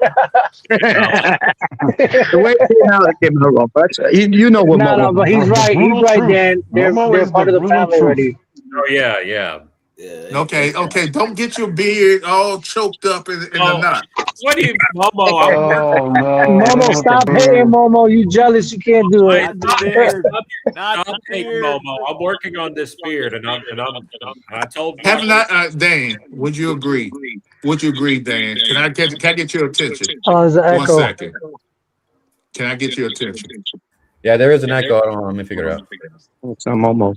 way it came out, it came out wrong. But you know what No, Momo but means. he's The right. He's brutal right, truth. Dan. Momo They're is the part of the brutal family truth. already. Oh yeah, yeah. Yeah, Okay. Don't get your beard all choked up in the Oh, knot. what do you, Momo? I'm working. Oh no! Momo, Not with the stop hating, bird. Momo. You jealous? You can't do it. Hey, Not the stop, beard. Not stop the hating, beard. Momo. I'm working on this beard, and I told my Have not, Dan? Would you agree? Would you agree, Dan? Can I get your attention? Oh, there's an 1 echo. second. Can I get your attention? Yeah, there is an echo. I don't know. Let me figure it out. It's not Momo.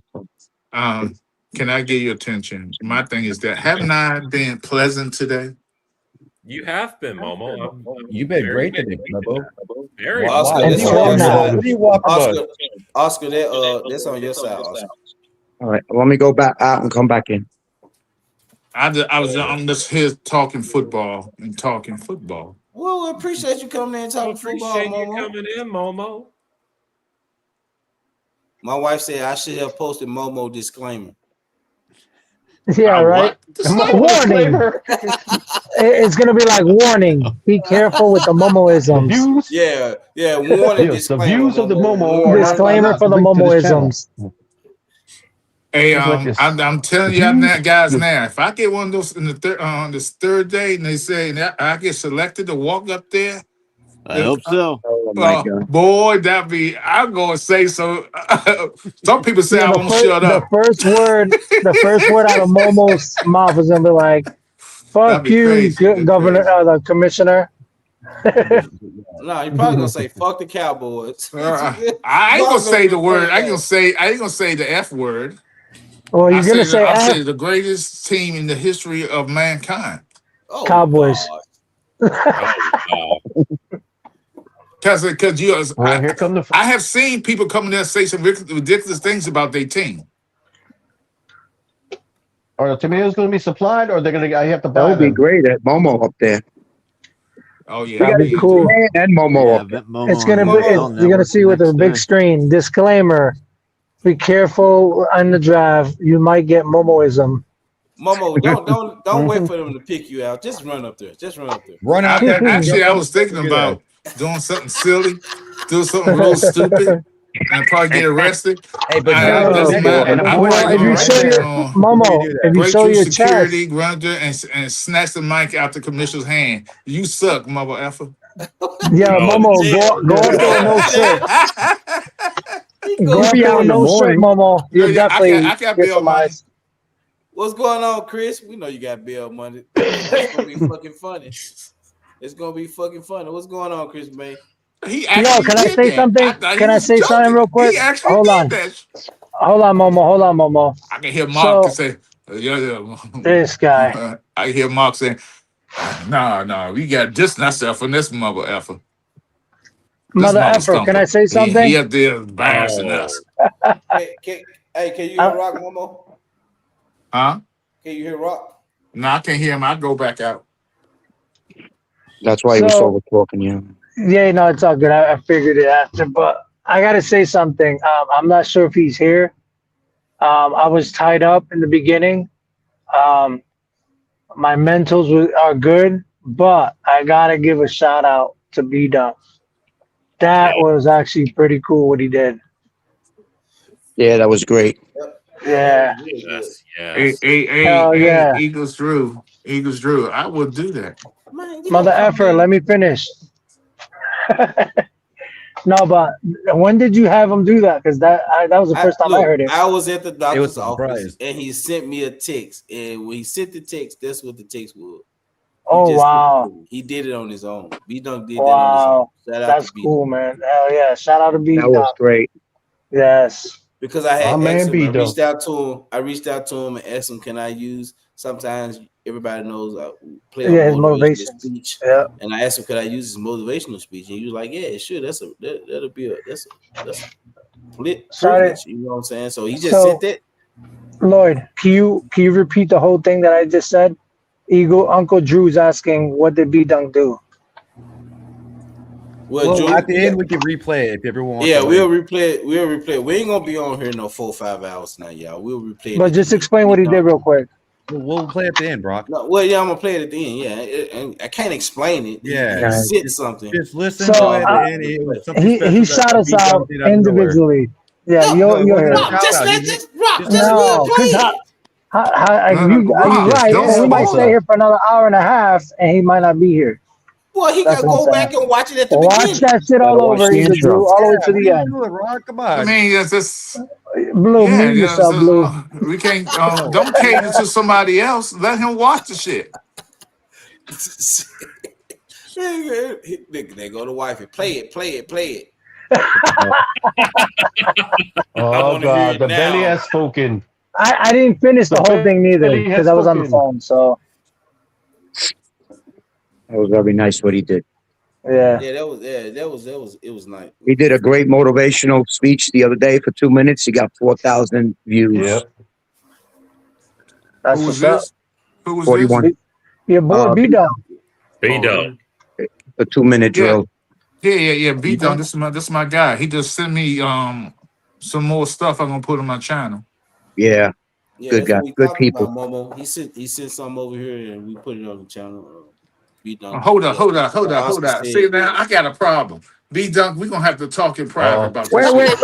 Can I get your attention? My thing is that haven't I been pleasant today? You have been, Momo. You've been very great today, Bubbo. very. Oscar, And that's so on your now. side. What are you walking about? Oscar, that's on your side, Oscar. All right. Let me go back out and come back in. I'm just here talking football and talking football. Well, we appreciate you coming in and I talking football, appreciate you Momo. coming in, Momo. My wife said I should have posted Momo disclaimer. Yeah, right. Disclaimer. Warning. It's gonna be like warning. Be careful with the The Momoisms. views, Yeah, warning yes, the disclaimer. views of the Momo are warning. Disclaimer for the linked to this channel. Momoisms. Hey, Just like this. I'm telling The you views, now, guys. the- Now, if I get one of those in the on this third day, and they say that I get selected to walk up there, I hope so. Oh my God. boy, I'm gonna say so. Some people say Yeah, I won't shut the up. first word out of Momo's mouth is gonna be like, That'd "Fuck be you, crazy. That'd be Governor, crazy. the commissioner." No, you're probably gonna say fuck the Cowboys. I ain't gonna say the word. I ain't gonna say the F word. Well, you're gonna say I'll F, say the greatest team in the history of mankind. Oh, Cowboys. God. Oh, wow. Because Well, here come the. I have seen people come in there and say some ridiculous things about their team. Are the tomatoes going to be supplied, or they're going to? I have to That buy would be them. great at Momo up there. Oh yeah, We got That'd be a cool. man and Momo Yeah, up there. Momo It's gonna on be. the NFL You're gonna Network see with a next big day. screen disclaimer. Be careful on the drive. You might get Momoism. Momo, don't wait for them to pick you out. Just run up there. Run out there. Actually, I was thinking about doing something silly, doing something real stupid, and probably get arrested. Hey, but I John, Oh, doesn't boy. matter. And I avoid Well, probably if you right show there. your Momo, if you break show through your security, chest, run there and snatch the mic out the commissioner's hand. You suck, mother effer. yeah, Oh, Momo, Jail. go up there with no shirt. He Go gonna up be there out with in the no shirt, morning. Momo. You'll Yeah, definitely I got get bail some money. eyes. What's going on, Chris? We know you got bail money. It's gonna be fucking funny. It's gonna be fucking funny. What's going on, Chris May? He Yo, actually can I did say that. something? I thought he Can I was say something real joking. quick? He actually Hold did on. that. Hold on, Momo. I can hear Mark So say, yeah. this guy, I hear Mark saying, no, we got this myself from this mother effer. This mother mother effer, can stumper. I say He something? up there embarrassing Oh. us. Can you hear Rock, Momo? Huh? Can you hear Rock? No, I can't hear him. I'll go back out. That's why he was over talking you. Yeah, no, it's all good. I figured it after, but I gotta say something. I'm not sure if he's here. I was tied up in the beginning. My mentals are good, but I gotta give a shout out to B Dunk. That was actually pretty cool what he did. Yeah, that was great. Yeah. Yes, Hey, yes. Hell yeah. Eagles Drew. I would do that. Mother effer, let me finish. No, but when did you have him do that? Because that was the first time I heard it. I was at the It was doctor's a office surprise. and he sent me a text. And when he sent the text, that's what the text was. Oh wow. He did it on his own. B Dunk did Wow. that on his own. Shout out That's to B cool, Dunk. man. Hell yeah. Shout out to B That was Dunk. great. Yes. Because I had My man asked him, B I Dunk. reached out to him and asked him, can I use, sometimes everybody knows I play Yeah, on his motivational motivation. speech. Yeah. And I asked him, could I use his motivational speech? And he was like, yeah, sure. That's a privilege. You know what I'm saying? So he just sent it. Lloyd, can you repeat the whole thing that I just said? Uncle Drew's asking, what did B Dunk do? Well, Drew, at the end we can replay it if everyone wants. yeah, to we'll replay it. We'll replay it. We ain't gonna be on here no 4-5 hours now, y'all. We'll replay it. But just explain what he did real quick. We'll play at the end, Brock. No, well, yeah, I'm gonna play it at the end. Yeah, I can't explain it. Yeah, he said something. Just listen So, to it. And it was something He special that shot us B Dunk out did out of nowhere. individually. Yeah, No, you're here. Rob, just out. let He this Rob. Just No, we'll play because it. you Rob, right, don't and he might spoil stay it. here for another hour and a half, and he might not be here. Well, he That's gotta what I'm go back saying. and watch it at the Watch beginning. that shit all Gotta watch over, the either intro. Drew, all the way to the end. Do it, Rock. Come I on. mean, it's just Blue, yeah, mute yourself, Blue. we can't don't cater to somebody else. Let him watch the shit. They go to wifey. Play it. Oh wanna hear God, it the now. belly has spoken. I didn't finish the whole thing neither He has because I was on the spoken. phone. So That was very nice what he did. yeah, That was nice. He did a great motivational speech the other day for 2 minutes. He got 4,000 views. Yep. that's Who was what's up. this? Who was 41. this? Your boy B Dunk. B Dunk. A 2-minute Yeah. drill. Yeah. B Dunk. This is my guy. He just sent me some more stuff I'm gonna put on my channel. Yeah. Yeah, Good that's guy. what we Good talked people. about, Momo. He sent something over here and we put it on the channel. B Dunk. Hold up. Oscar said- See now, I got a problem. B Dunk, we're gonna have to talk in private about this. Wait. shit.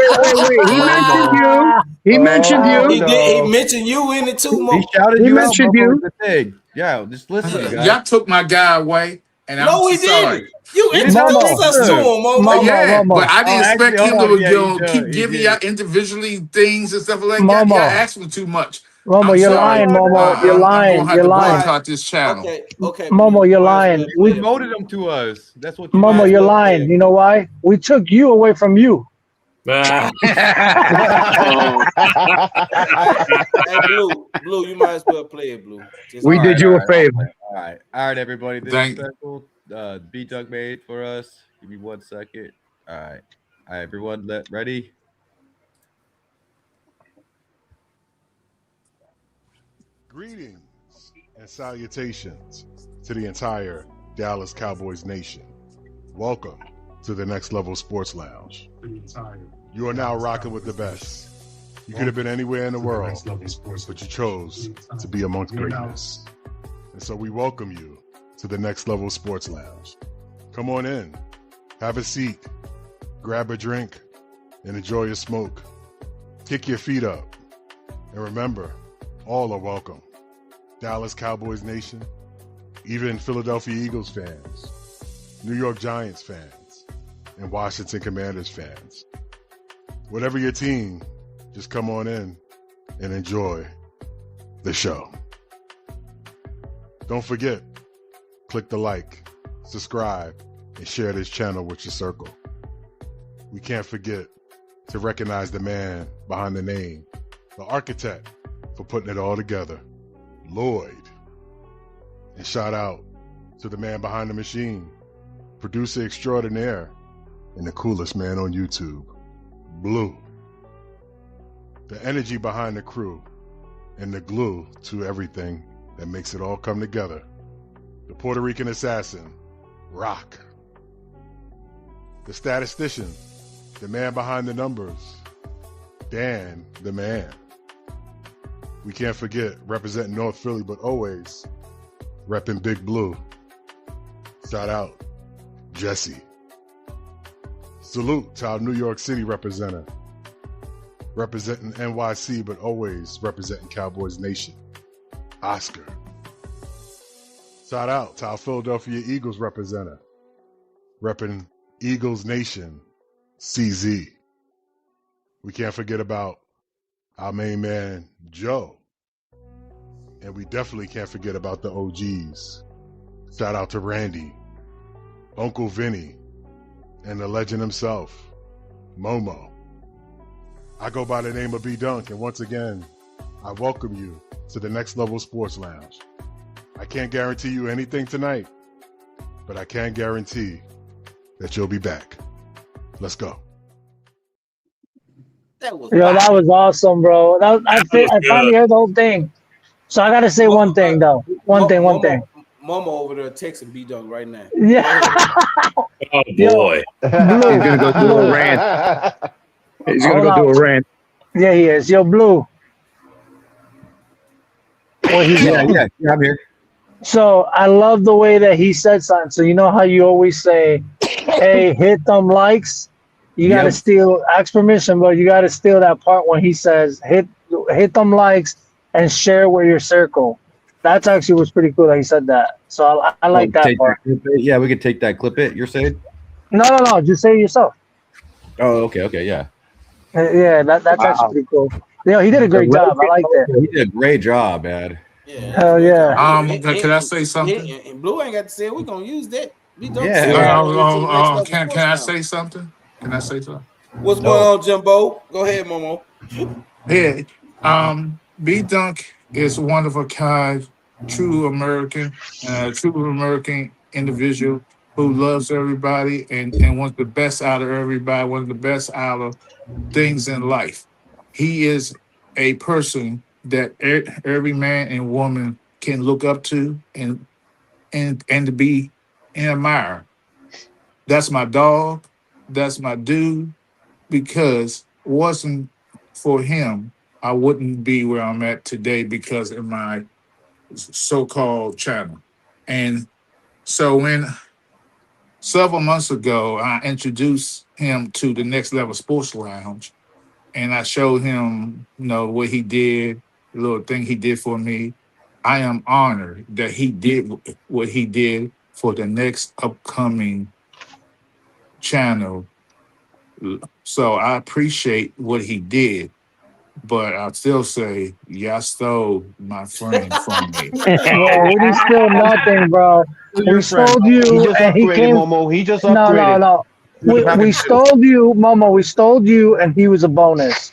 He mentioned you. He mentioned He you. did. He mentioned you in it too, He Mo. shouted He you out mentioned before you. the thing. Yeah, just listen, you guys. Y'all took my guy away, and No, I'm we sorry. didn't. You didn't introduced Momo. us to him, Momo. Momo. Yeah, but I didn't expect actually, him hold to on. Yeah, he keep did. giving He y'all did. individually things and stuff like that. Momo. Y'all asking too much. Momo, I'm you're sorry. lying, Momo. You're I'm lying. gonna have You're to lying. boycott this channel. Okay. Momo, you're Might as lying. well You play it. promoted them to us. That's what you Momo, did. you're well lying. play it. You know why? We took you away from you. Ah, Hey, Blue, you might as well play it, Blue. Just We All did right, you all a right, favor. All right, everybody. This Thank- is special. B Dunk made for us. Give me 1 second. All right, everyone, ready. Greetings and salutations to the entire Dallas Cowboys nation. Welcome to the Next Level Sports Lounge. You are now rocking with the best. You could have been anywhere in the world, but you chose to be amongst greatness. And so we welcome you to the Next Level Sports Lounge. Come on in, have a seat, grab a drink, and enjoy your smoke. Kick your feet up. And remember, all are welcome. Dallas Cowboys Nation, even Philadelphia Eagles fans, New York Giants fans, and Washington Commanders fans. Whatever your team, just come on in and enjoy the show. Don't forget, click the like, subscribe, and share this channel with your circle. We can't forget to recognize the man behind the name, the architect for putting it all together, Lloyd. And shout out to the man behind the machine, producer extraordinaire, and the coolest man on YouTube, Blue. The energy behind the crew and the glue to everything that makes it all come together, the Puerto Rican assassin, Rock. The statistician, the man behind the numbers, Dan the man. We can't forget representing North Philly, but always repping Big Blue. Shout out, Jesse. Salute to our New York City representative, representing NYC, but always representing Cowboys Nation, Oscar. Shout out to our Philadelphia Eagles representative, repping Eagles Nation, CZ. We can't forget about our main man, Joe. And we definitely can't forget about the OGs. Shout out to Randy, Uncle Vinny, and the legend himself, Momo. I go by the name of B Dunk, and once again, I welcome you to the Next Level Sports Lounge. I can't guarantee you anything tonight, but I can guarantee that you'll be back. Let's go. That was That was awesome, bro. I finally heard the whole thing. So I gotta say one thing though. One thing. Momo over there texting B Dunk right now. Yeah. Oh Yo, boy. He's gonna go do a rant. He's gonna hold go do on. a rant. Yeah, he is. Yo, Blue. Well, he's Yeah, I'm here. So I love the way that he said something. So you know how you always say, "Hey, hit them likes." You got to Yep. steal. Ask permission, but you got to steal that part when he says, "Hit them likes and share with your circle." That's actually was pretty cool that he said that. So I Oh, like that take that part. clip it. Yeah, we could take that clip it. You're saying? No. Just say it yourself. Oh, okay, yeah. Yeah, that's actually Wow. pretty cool. He did a The great job. I liked it. He did a great job, man. Yeah, that's a Hell great job. yeah. Can I say something? And Blue ain't got to say it. We're gonna use that. B Dunk Yeah, said No, yeah. going into the next level can sports I now. say something? Can I say something? What's going No. on, Jumbo? Go ahead, Momo. Yeah. B Dunk is one of a kind, true American individual who loves everybody and wants the best out of everybody, one of the best out of things in life. He is a person that every man and woman can look up to and to be admired. That's my dog. That's my dude. Because wasn't for him, I wouldn't be where I'm at today because of my so-called channel. And so when several months ago I introduced him to the Next Level Sports Lounge, and I showed him, what he did, the little thing he did for me. I am honored that he did what he did for the next upcoming channel. So I appreciate what he did, but I still say, y'all stole my friend from me. Bro, we didn't steal nothing, bro. We Your friend. stole He you, just and he upgraded, came. Momo. He just No. upgraded. We stole you, Momo. We stole you, and he was a bonus.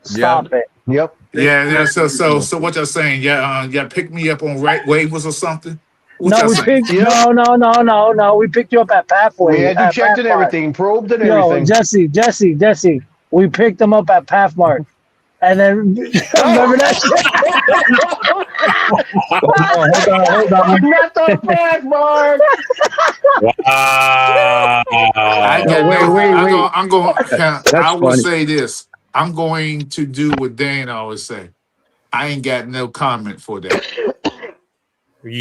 Yeah. Stop it. Yep. Yeah. So what y'all saying? Yeah, y'all pick me up on right waivers or something? What No, y'all we saying? picked. Yep. No. We picked you up at We Pathway. had you At checked and Pathmark. everything, probed and Yo, everything. Jesse. We picked him up at Pathmark, and then remember that Hold on. Not the back, Mark. Wow. I ain't No, got no. wait. I'm going. That's I will funny. say this. I'm going to do what Dan always say. I ain't got no comment for that.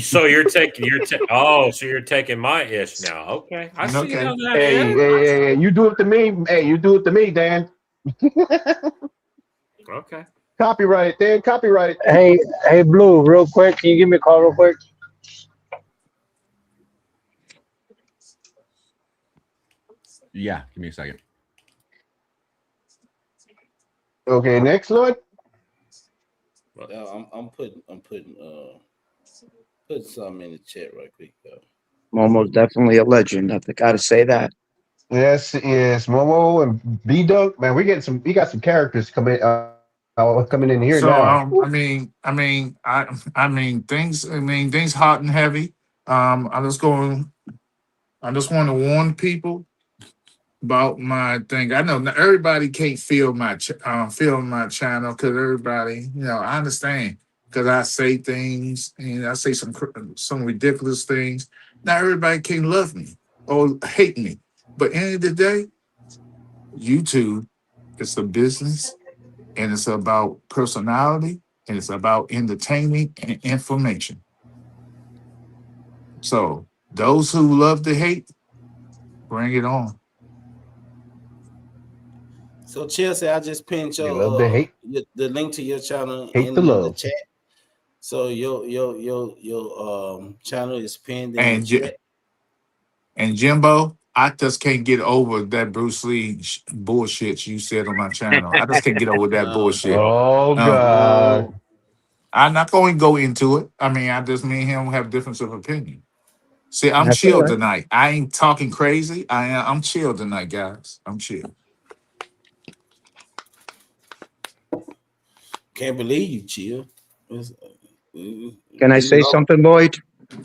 So you're taking so you're taking my ish now. Okay. I see Okay. how that Hey, you do it to me. Hey, you do it to me, Dan. Okay. Copyright, Dan. Copyright. hey, Blue, real quick. Can you give me a call real quick? Yeah, give me a second. Okay, next Lord. I'm putting put something in the chat right quick though. Momo's definitely a legend. I got to say that. Yes, Momo and B Dunk. Man, we got some characters coming in here So now. things hot and heavy. I just want to warn people about my thing. I know not everybody can't feel feel my channel because everybody, I understand because I say things and I say some ridiculous things. Not everybody can love me or hate me, but end of the day, YouTube is a business and it's about personality and it's about entertainment and information. So those who love to hate, bring it on. So Chelsea, I just pinned They love to hate, the link to your channel hate the in the love. chat. So your channel is pinned in the And chat. and Jimbo, I just can't get over that Bruce Lee bullshit you said on my channel. I just can't get over that bullshit. Oh God. I'm not going to go into it. I mean, me and him have difference of opinion. See, I'm That's all chill right. tonight. I ain't talking crazy. I'm chill tonight, guys. I'm chill. Can't believe you, chill. Can I say something, Lloyd?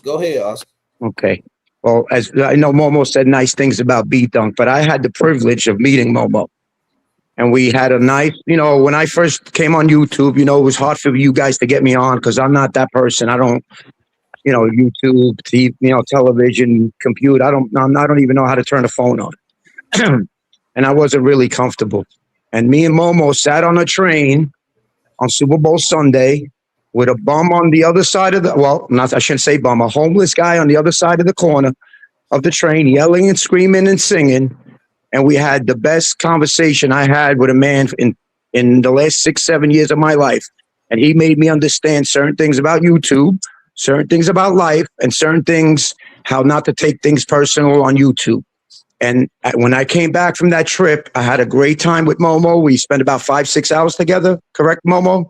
Go ahead, Oscar. Okay. Well, as I know, Momo said nice things about B Dunk, but I had the privilege of meeting Momo. And we had a nice, when I first came on YouTube, it was hard for you guys to get me on because I'm not that person. I don't, YouTube, TV, television, computer. I don't even know how to turn a phone on. And I wasn't really comfortable. And me and Momo sat on a train on Super Bowl Sunday with a bum on the other side of I shouldn't say bum, a homeless guy on the other side of the corner of the train, yelling and screaming and singing. And we had the best conversation I had with a man in the last 6-7 years of my life. And he made me understand certain things about YouTube, certain things about life, and certain things, how not to take things personal on YouTube. And when I came back from that trip, I had a great time with Momo. We spent about 5-6 hours together. Correct, Momo?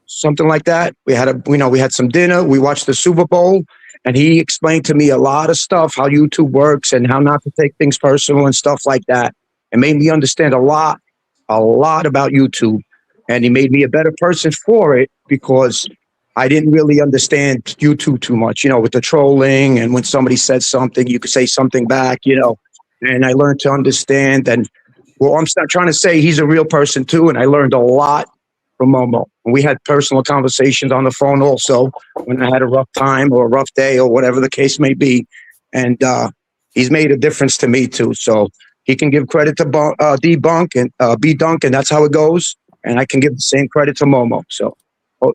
Something like that. We had some dinner. We watched the Super Bowl, and he explained to me a lot of stuff, how YouTube works and how not to take things personal and stuff like that. It made me understand a lot about YouTube. And he made me a better person for it because I didn't really understand YouTube too much, with the trolling. And when somebody said something, you could say something back, and I learned to understand. And I'm not trying to say he's a real person too. And I learned a lot from Momo. And we had personal conversations on the phone also when I had a rough time or a rough day or whatever the case may be. And he's made a difference to me too. So he can give credit to B Dunk, and that's how it goes. And I can give the same credit to Momo. So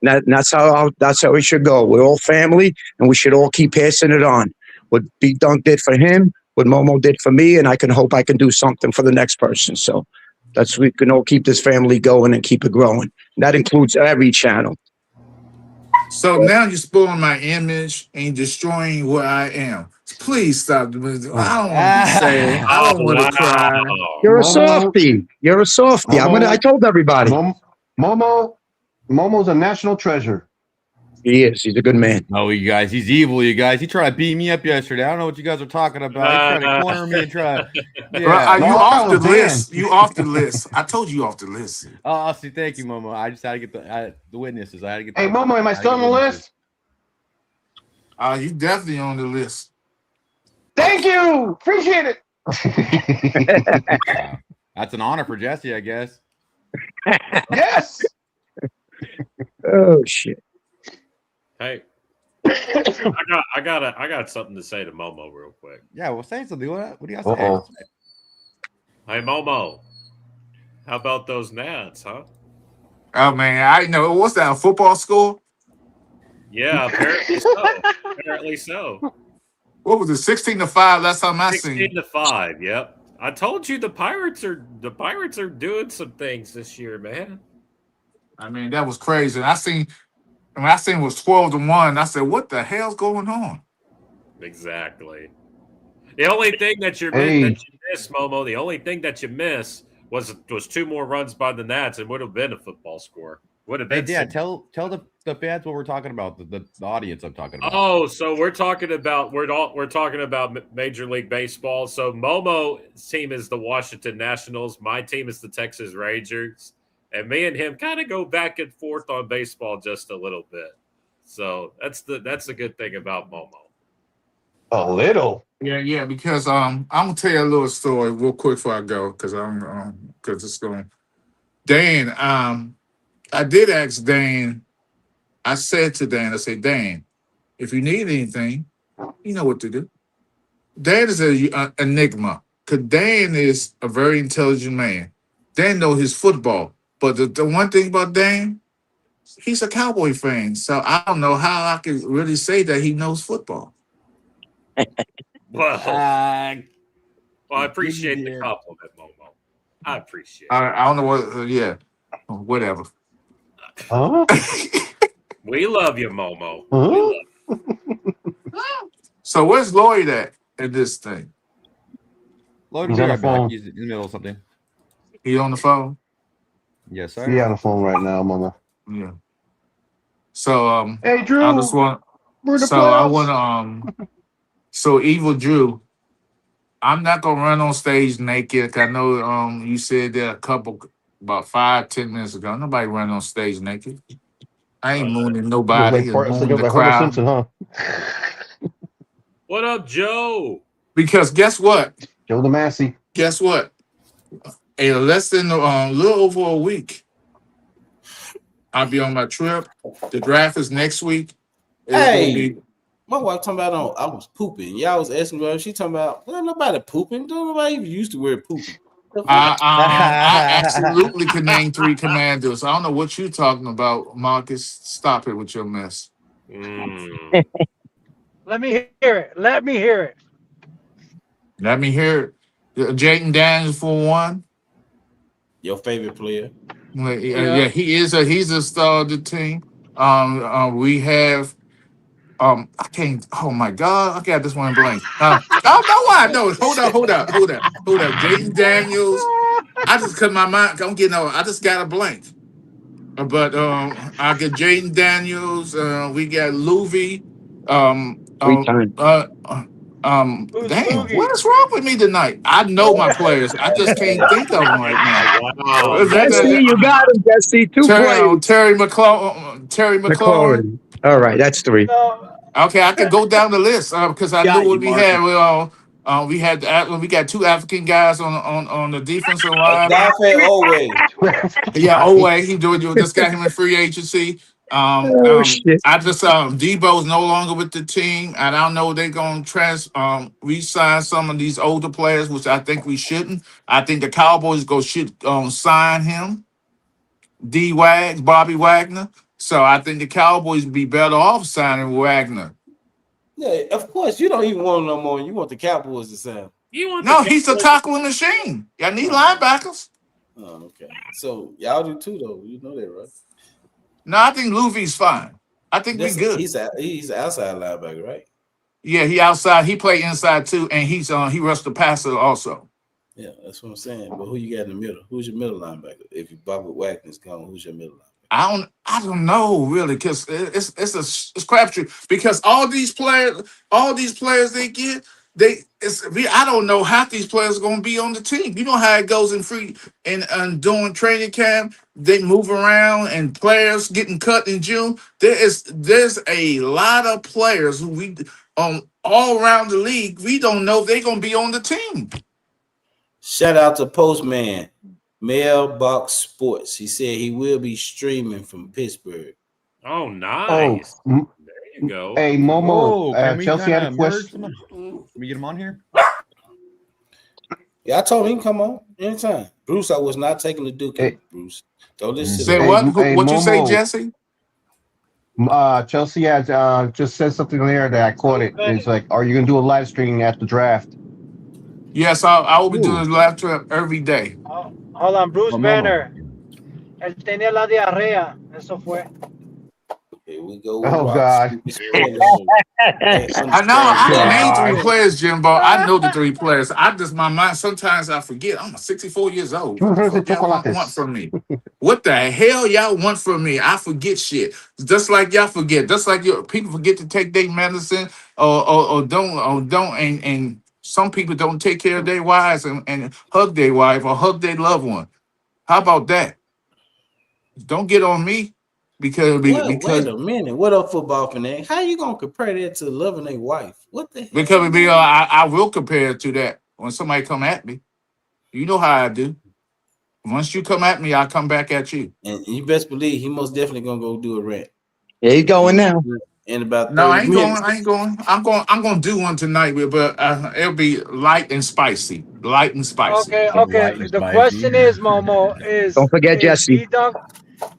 that's how it should go. We're all family, and we should all keep passing it on. What B Dunk did for him, what Momo did for me, and I can hope I can do something for the next person. So we can all keep this family going and keep it growing. And that includes every channel. So now you're spoiling my image and destroying where I am. Please stop. I don't want to be sad. I don't want to cry. You're a softie. You're a softie. Momo, I told everybody. Momo's a national treasure. He is. He's a good man. Oh, you guys, he's evil. You guys, he tried to beat me up yesterday. I don't know what you guys are talking about. He tried to corner me and try. Yeah, you off the list. You off the list. I told you off the list. Oh, see, thank you, Momo. I just had to get the witnesses. I had to get. Hey, Momo, am I still on the list? You definitely on the list. Thank you. Appreciate it. That's an honor for Jesse, I guess. Yes. Oh shit. Hey, I got something to say to Momo real quick. Yeah, well, say something. What do you guys say? Hey, Momo, how about those Nats, huh? Oh man, I know. What's that? A football school? Yeah, apparently so. Apparently so. What was it? 16-5. Last time I seen. 16-5. Yep. I told you the Pirates are doing some things this year, man. I mean, that was crazy. When I seen it was 12-1, I said, "What the hell's going on?" Exactly. The only thing that you miss, Momo, the only thing that you miss was 2 more runs by the Nats and would have been a football score. Would have been. Hey, Dad, tell the fans what we're talking about. The audience I'm talking about. Oh, so we're talking about Major League Baseball. So Momo's team is the Washington Nationals. My team is the Texas Rangers. And me and him kind of go back and forth on baseball just a little bit. So that's the good thing about Momo. A little. Yeah, because I'm gonna tell you a little story real quick before I go, because it's going. Dan, I did ask Dan. I said to Dan, Dan, if you need anything, you know what to do. Dan is an enigma, because Dan is a very intelligent man. Dan knows his football. But the one thing about Dan, he's a Cowboy fan. So I don't know how I can really say that he knows football. Well, I appreciate the compliment, Momo. I appreciate it. I don't know what, whatever. Huh? We love you, Momo. Huh? We love you. So where's Lloyd at in this thing? Lloyd, He's on the phone. He's in the middle of something. He on the phone? Yes, sir. He's on the phone right now, Momo. Yeah. So Hey, Drew. I just want. So Evil Drew, I'm not gonna run on stage naked. I know you said there a couple about 5-10 minutes ago. Nobody run on stage naked. I ain't mooning nobody. Mooning the crowd. Simpson, huh? What up, Joe? Because guess what? Joe DeMassey. Guess what? In less than a little over a week, I'll be on my trip. The draft is next week. Hey, be. my wife talking about I was pooping. Y'all was asking about. She talking about nobody pooping. Don't nobody even used the word pooping. I absolutely can name 3 commanders. I don't know what you're talking about, Marcus. Stop it with your mess. Let me hear it. Let me hear it. Let me hear it. Jaden Daniels for one. Your favorite player? Yeah, he's a star of the team. We have I can't. Oh my God, I got this one blank. Oh no, I know. Hold up. Jaden Daniels. I just cut my mind. Don't get no. I just got a blank. But I get Jaden Daniels. We got Louvie. Um, 3 um, times. uh, Who's damn, Loogie? what's wrong with me tonight? I know my players. I just can't think of them right now. Wow. Jesse, you got him, Jesse. 2 players. Terry McLaurin. Terry McLaurin. McLaurin. All right, that's 3. No, Okay, I could go down the list because I knew Got you, what we had. Marcus. We got 2 African guys on the defensive line. Dafe Owe. Yeah, Owe, he doing you. Just got him in free agency. Oh shit. I just Debo's no longer with the team, and I don't know they're gonna re-sign some of these older players, which I think we shouldn't. I think the Cowboys should sign him, Bobby Wagner. So I think the Cowboys would be better off signing Wagner. Yeah, of course. You don't even want him no more. You want the Cowboys to sign. You want No, the he's a Cowboys- tackling machine. Y'all need linebackers. Oh, okay. So y'all do too, though. You know that, right? No, I think Luffy's fine. I think we good. He's an outside linebacker, right? Yeah, he outside. He play inside too, and he rushed the passer also. Yeah, that's what I'm saying. But who you got in the middle? Who's your middle linebacker? If you Bobby Wagner's gone, who's your middle linebacker? I don't know really because it's crapshoot because all these players they get I don't know half these players are gonna be on the team. You know how it goes in free and during training camp they move around and players getting cut in June. There's a lot of players who we all around the league we don't know if they're gonna be on the team. Shout out to Postman Mailbox Sports. He said he will be streaming from Pittsburgh. Oh, nice. Oh, There you go. hey, Momo. Can we Chelsea had a kinda merge question. them? Can we get him on here? Yeah, I told him he can come on anytime. Bruce, I was not taking the Duke. Hey. Bruce, don't listen to Say that. what? Hey, What you say, Momo. Jesse? Chelsea had just said something there that I caught it. It's like, are you gonna do a live streaming at the draft? Yes, I will be Ooh. doing live trip every day. hold on, Bruce Oh, Momo. Banner. Él tenía la diarrea. Eso fue. Here we go. With Oh Rock God. speaking Spanish. Hey, I know I can name 3 God. players, Jimbo. I know the 3 players. My mind sometimes I forget. I'm 64 years old. What the fuck y'all want from me? What the hell y'all want from me? I forget shit. Just like y'all forget. Just like people forget to take their medicine or don't and some people don't take care of their wives and hug their wife or hug their loved one. How about that? Don't get on me because Wait a minute. What up, football fanatic? How you gonna compare that to loving a wife? What the hell? Because I will compare it to that when somebody come at me. You know how I do. Once you come at me, I come back at you. And you best believe he most definitely gonna go do a rant. Yeah, he's going now. In about 30 No, I ain't minutes. going. I'm going to do one tonight, but it'll be light and spicy. Light and spicy. Okay, Light okay. and The spicy. question is, Momo, Don't forget Jesse. B Dunk?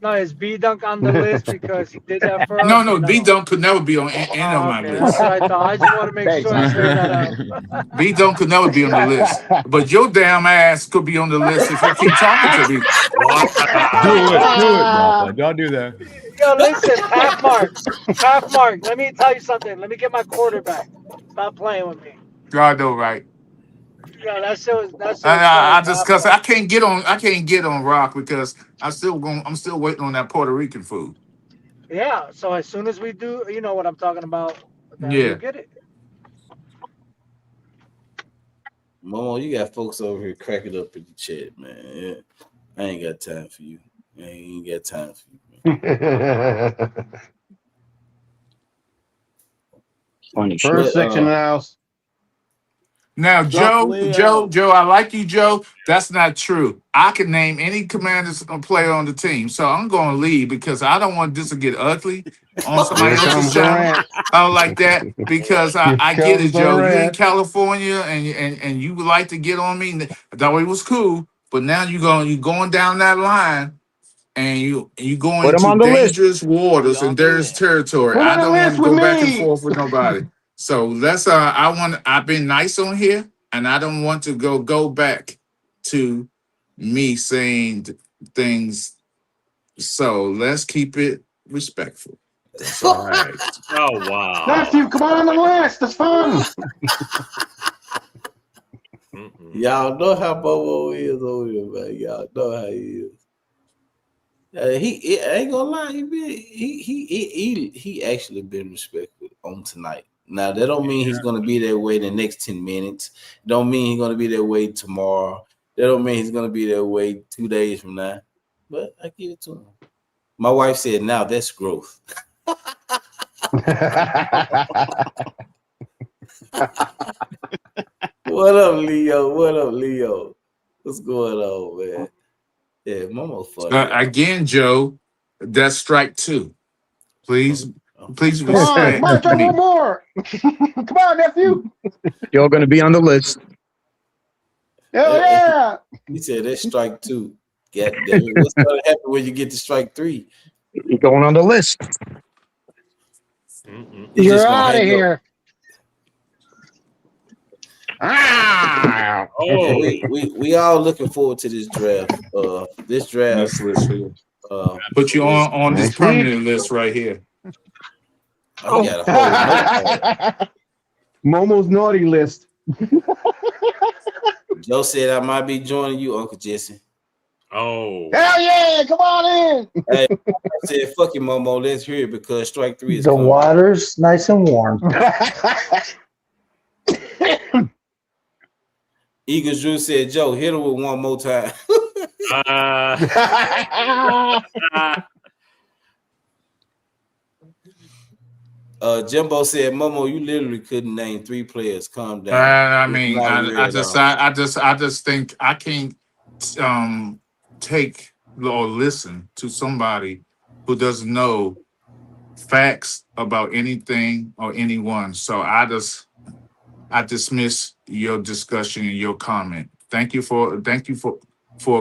No, is B Dunk on the list because he did that for us? No, B Dunk could never be on any of my Okay, that's list. what I thought. I just want to make Thanks, sure I man. clear that up. B Dunk could never be on the list. But your damn ass could be on the list if you keep talking to me. Do it, Rafa. Don't do that. Yo, listen, half mark. Let me tell you something. Let me get my quarterback. Stop playing with me. I know, right? Yeah, that shit was I trash, just half cause mark. I can't get on rock because I'm still waiting on that Puerto Rican food. Yeah, so as soon as we do, you know what I'm talking about. Then Yeah. you get it. Momo, you got folks over here cracking up in the chat, man. Yeah. I ain't got time for you. I ain't got time for you, man. Funny shit. First section of the house. Now, Roughly, Joe, I like you, Joe. That's not true. I can name any Commanders player on the team, so I'm going to leave because I don't want this to get ugly. on somebody Here else's comes the channel. rant. I don't like that because Here I get comes it, the Joe. You in rant. California and you would like to get on me. I thought it was cool, but now you going down that line and you going Put him into on the list. dangerous waters and on the dangerous list. territory. Put I on the don't want list to with go back and me. forth with nobody. So let's I've been nice on here and I don't want to go back to me saying things. So let's keep it respectful. That's all right. Oh wow. Nephew, come on the list. It's fun. Mm-mm. Y'all know how Momo is over here, man. Y'all know how he is. He I ain't gonna lie, he actually been respectful on tonight. Now that don't mean he's gonna be that way the next 10 minutes. Don't mean he's gonna be that way tomorrow. That don't mean he's gonna be that way 2 days from now. But I give it to him. My wife said, "Now that's growth." What up, Leo? What up, Leo? What's going on, man? Yeah, Momo funny. Again, Joe, that's strike two. Please Come on, respect come on, Joe, me. one more. Come on, nephew. You're going to be on the list. Hell yeah. He said that's strike two. God damn it. What's gonna happen when you get to strike three? You're going on the list. Mm-mm. You You're just gonna out of hang up. here. Ah. Oh, We all looking forward to this draft. This draft. Let's listen. Put you is- on this Next week. permanent list right here. Oh, he got a whole notepad. Momo's naughty list. Joe said I might be joining you, Uncle Jesse. oh. Hell yeah. Come on in. Hey, I said, fuck you, Momo. Let's hear it because strike three is The coming. water's nice and warm. Eagles Drew said, Joe, hit him with one more time. Jimbo said, Momo, you literally couldn't name 3 players. Calm down. I It's mean, not I real, just think I can't take or listen to somebody who doesn't know facts about anything or anyone. So I dismiss your discussion and your comment. Thank you for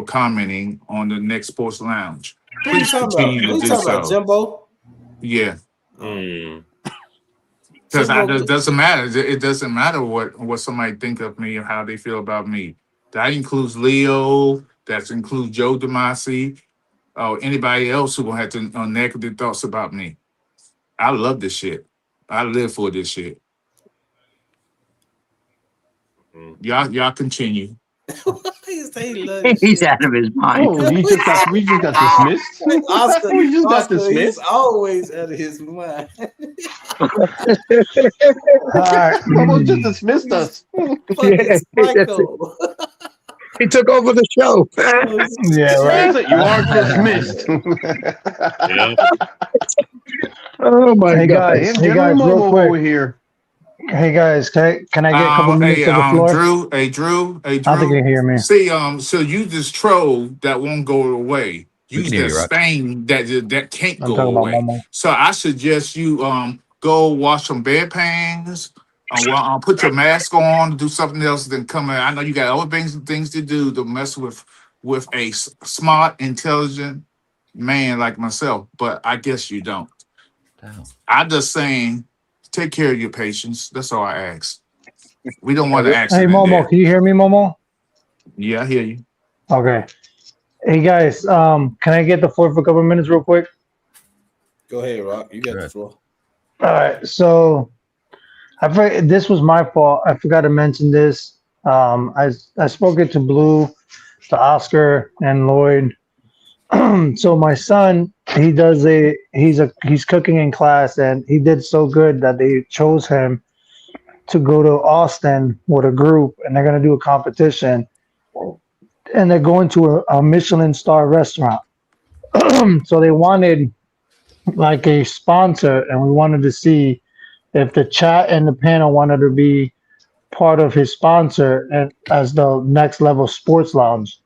commenting on the next Sports Lounge. Who you Please talking about? continue Who to you do talking about, so. Jimbo? Yeah. Mm. Because Jimbo, it doesn't matter. It doesn't matter what somebody think of me or how they feel about me. That includes Leo. That includes Joe DeMasi or anybody else who will have negative thoughts about me. I love this shit. I live for this shit. Y'all continue. he say he love this He's shit. out of his mind. Oh, we just got dismissed. Oscar, We just got Oscar, he's dismissed. always out of his mind. All right. Momo just dismissed us. Fucking psycho. He took over the show. Yeah, right. That's it. You are dismissed. Yeah. Oh my Hey god. guys, Hey, real Momo over quick. here. Hey guys, can I get a couple minutes of the floor? Drew. I don't think you hear me. See, so you this troll that won't go away. We Use can hear that you, Rock. stain that can't I'm go talking about away. Momo. So I suggest you go wash some bedpans. Put your mask on, do something else, then come in. I know you got other things to do to mess with a smart, intelligent man like myself, but I guess you don't. Damn. I'm just saying, take care of your patients. That's all I ask. We don't want an Hey accident Momo, there. can you hear me, Momo? Yeah, I hear you. Okay. Hey guys, can I get the floor for a couple minutes real quick? Go ahead, Rock. You got the floor. All right. So this was my fault. I forgot to mention this. I spoke it to Blue, to Oscar, and Lloyd. So my son, he's cooking in class, and he did so good that they chose him to go to Austin with a group, and they're gonna do a competition, and they're going to a Michelin star restaurant. So they wanted like a sponsor, and we wanted to see if the chat and the panel wanted to be part of his sponsor and as the Next Level Sports Lounge.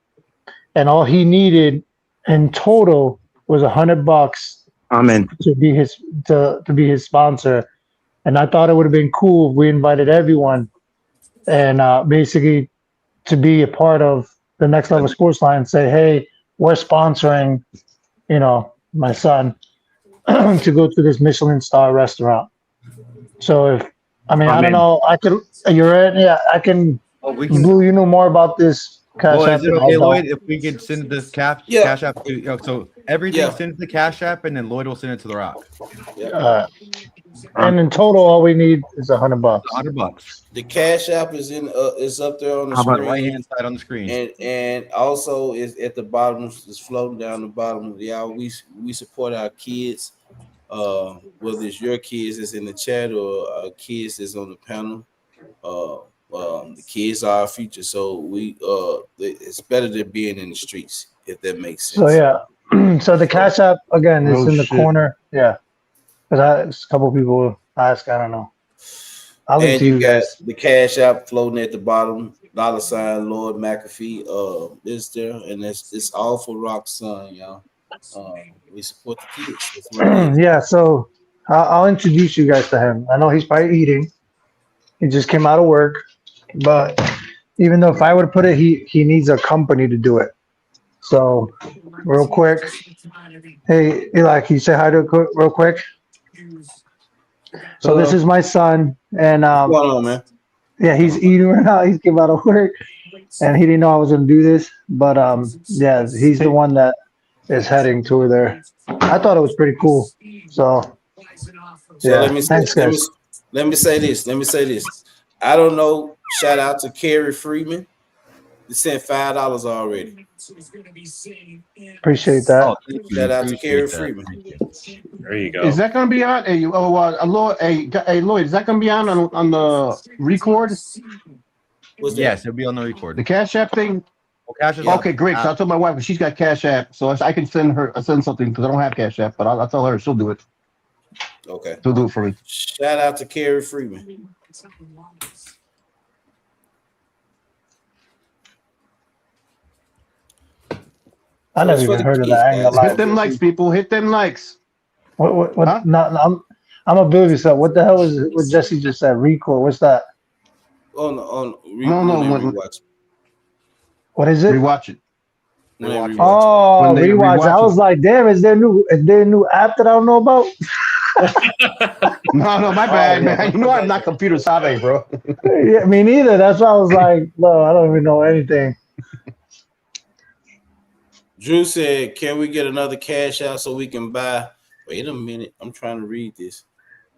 And all he needed in total was $100 I'm in. to be his sponsor. And I thought it would have been cool if we invited everyone and basically to be a part of the Next Level Sports Line and say, hey, we're sponsoring, my son to go to this Michelin star restaurant. So I I'm don't in. know, you're in, yeah, I can, Oh, we can. Blue, you know more about this Cash Well, App is it than I okay, don't. Lloyd, if we could send this Yeah. cash app to so everything Yeah. sends the cash app and then Lloyd will send it to the Rock. And in total, all we need is $100. $100. The Cash App is up there on the How about screen. Right hand side on the screen. And also is at the bottom, it's floating down the bottom. Y'all, we support our kids, whether it's your kids that's in the chat or our kids that's on the panel. The kids are our future, so it's better than being in the streets, if that makes sense. So yeah, so the Cash App again is No in the shit. corner. Yeah, because a couple people ask. I don't know. I'll leave And to you you got guys. the Cash App floating at the bottom, $ Lord McAfee. Is there, and it's all for Rock's son, y'all. We support the kids. That's what it is. Yeah, so I'll introduce you guys to him. I know he's probably eating. He just came out of work, but even though if I would put it, he needs a company to do it. So real quick, hey Eli, can you say hi to real quick? So this is my son, and What's going on, man? yeah, he's eating right now. He's came out of work, and he didn't know I was gonna do this, but yeah, he's the one that is heading to there. I thought it was pretty cool. So So yeah, thanks guys. let me say this. I don't know. Shout out to Kerry Freeman. They sent $5 already. Appreciate that. Oh, thank you. Shout out to Appreciate Kerry that. Freeman. Thank you. There you go. Is that gonna be on? Hey, Lloyd, Lloyd, is that gonna be on the record? What's that? Yes, it'll be on the The record. Cash App thing? Well, Cash is Okay, great. So I told my wife, 'cause she's got Cash App, so I can send something because I don't have Cash App, but I'll tell her she'll do it. Okay. She'll do it for me. Shout out to Kerry Freeman. I never even heard of that. I ain't gonna lie. Hit them likes, people. Hit them likes. What? Huh? No, I'm a Billy. So what the hell was what Jesse just said? Record. What's that? On No, rewatch. What is it? Rewatch it. Rewatch. Oh, When they rewatch. rewatch I was it. like, damn, is there a new app that I don't know about? No, my bad, yeah. man. You know I'm not computer savvy, bro. Yeah, me neither. That's why I was like, no, I don't even know anything. Drew said, "Can we get another cash out so we can buy?" Wait a minute, I'm trying to read this.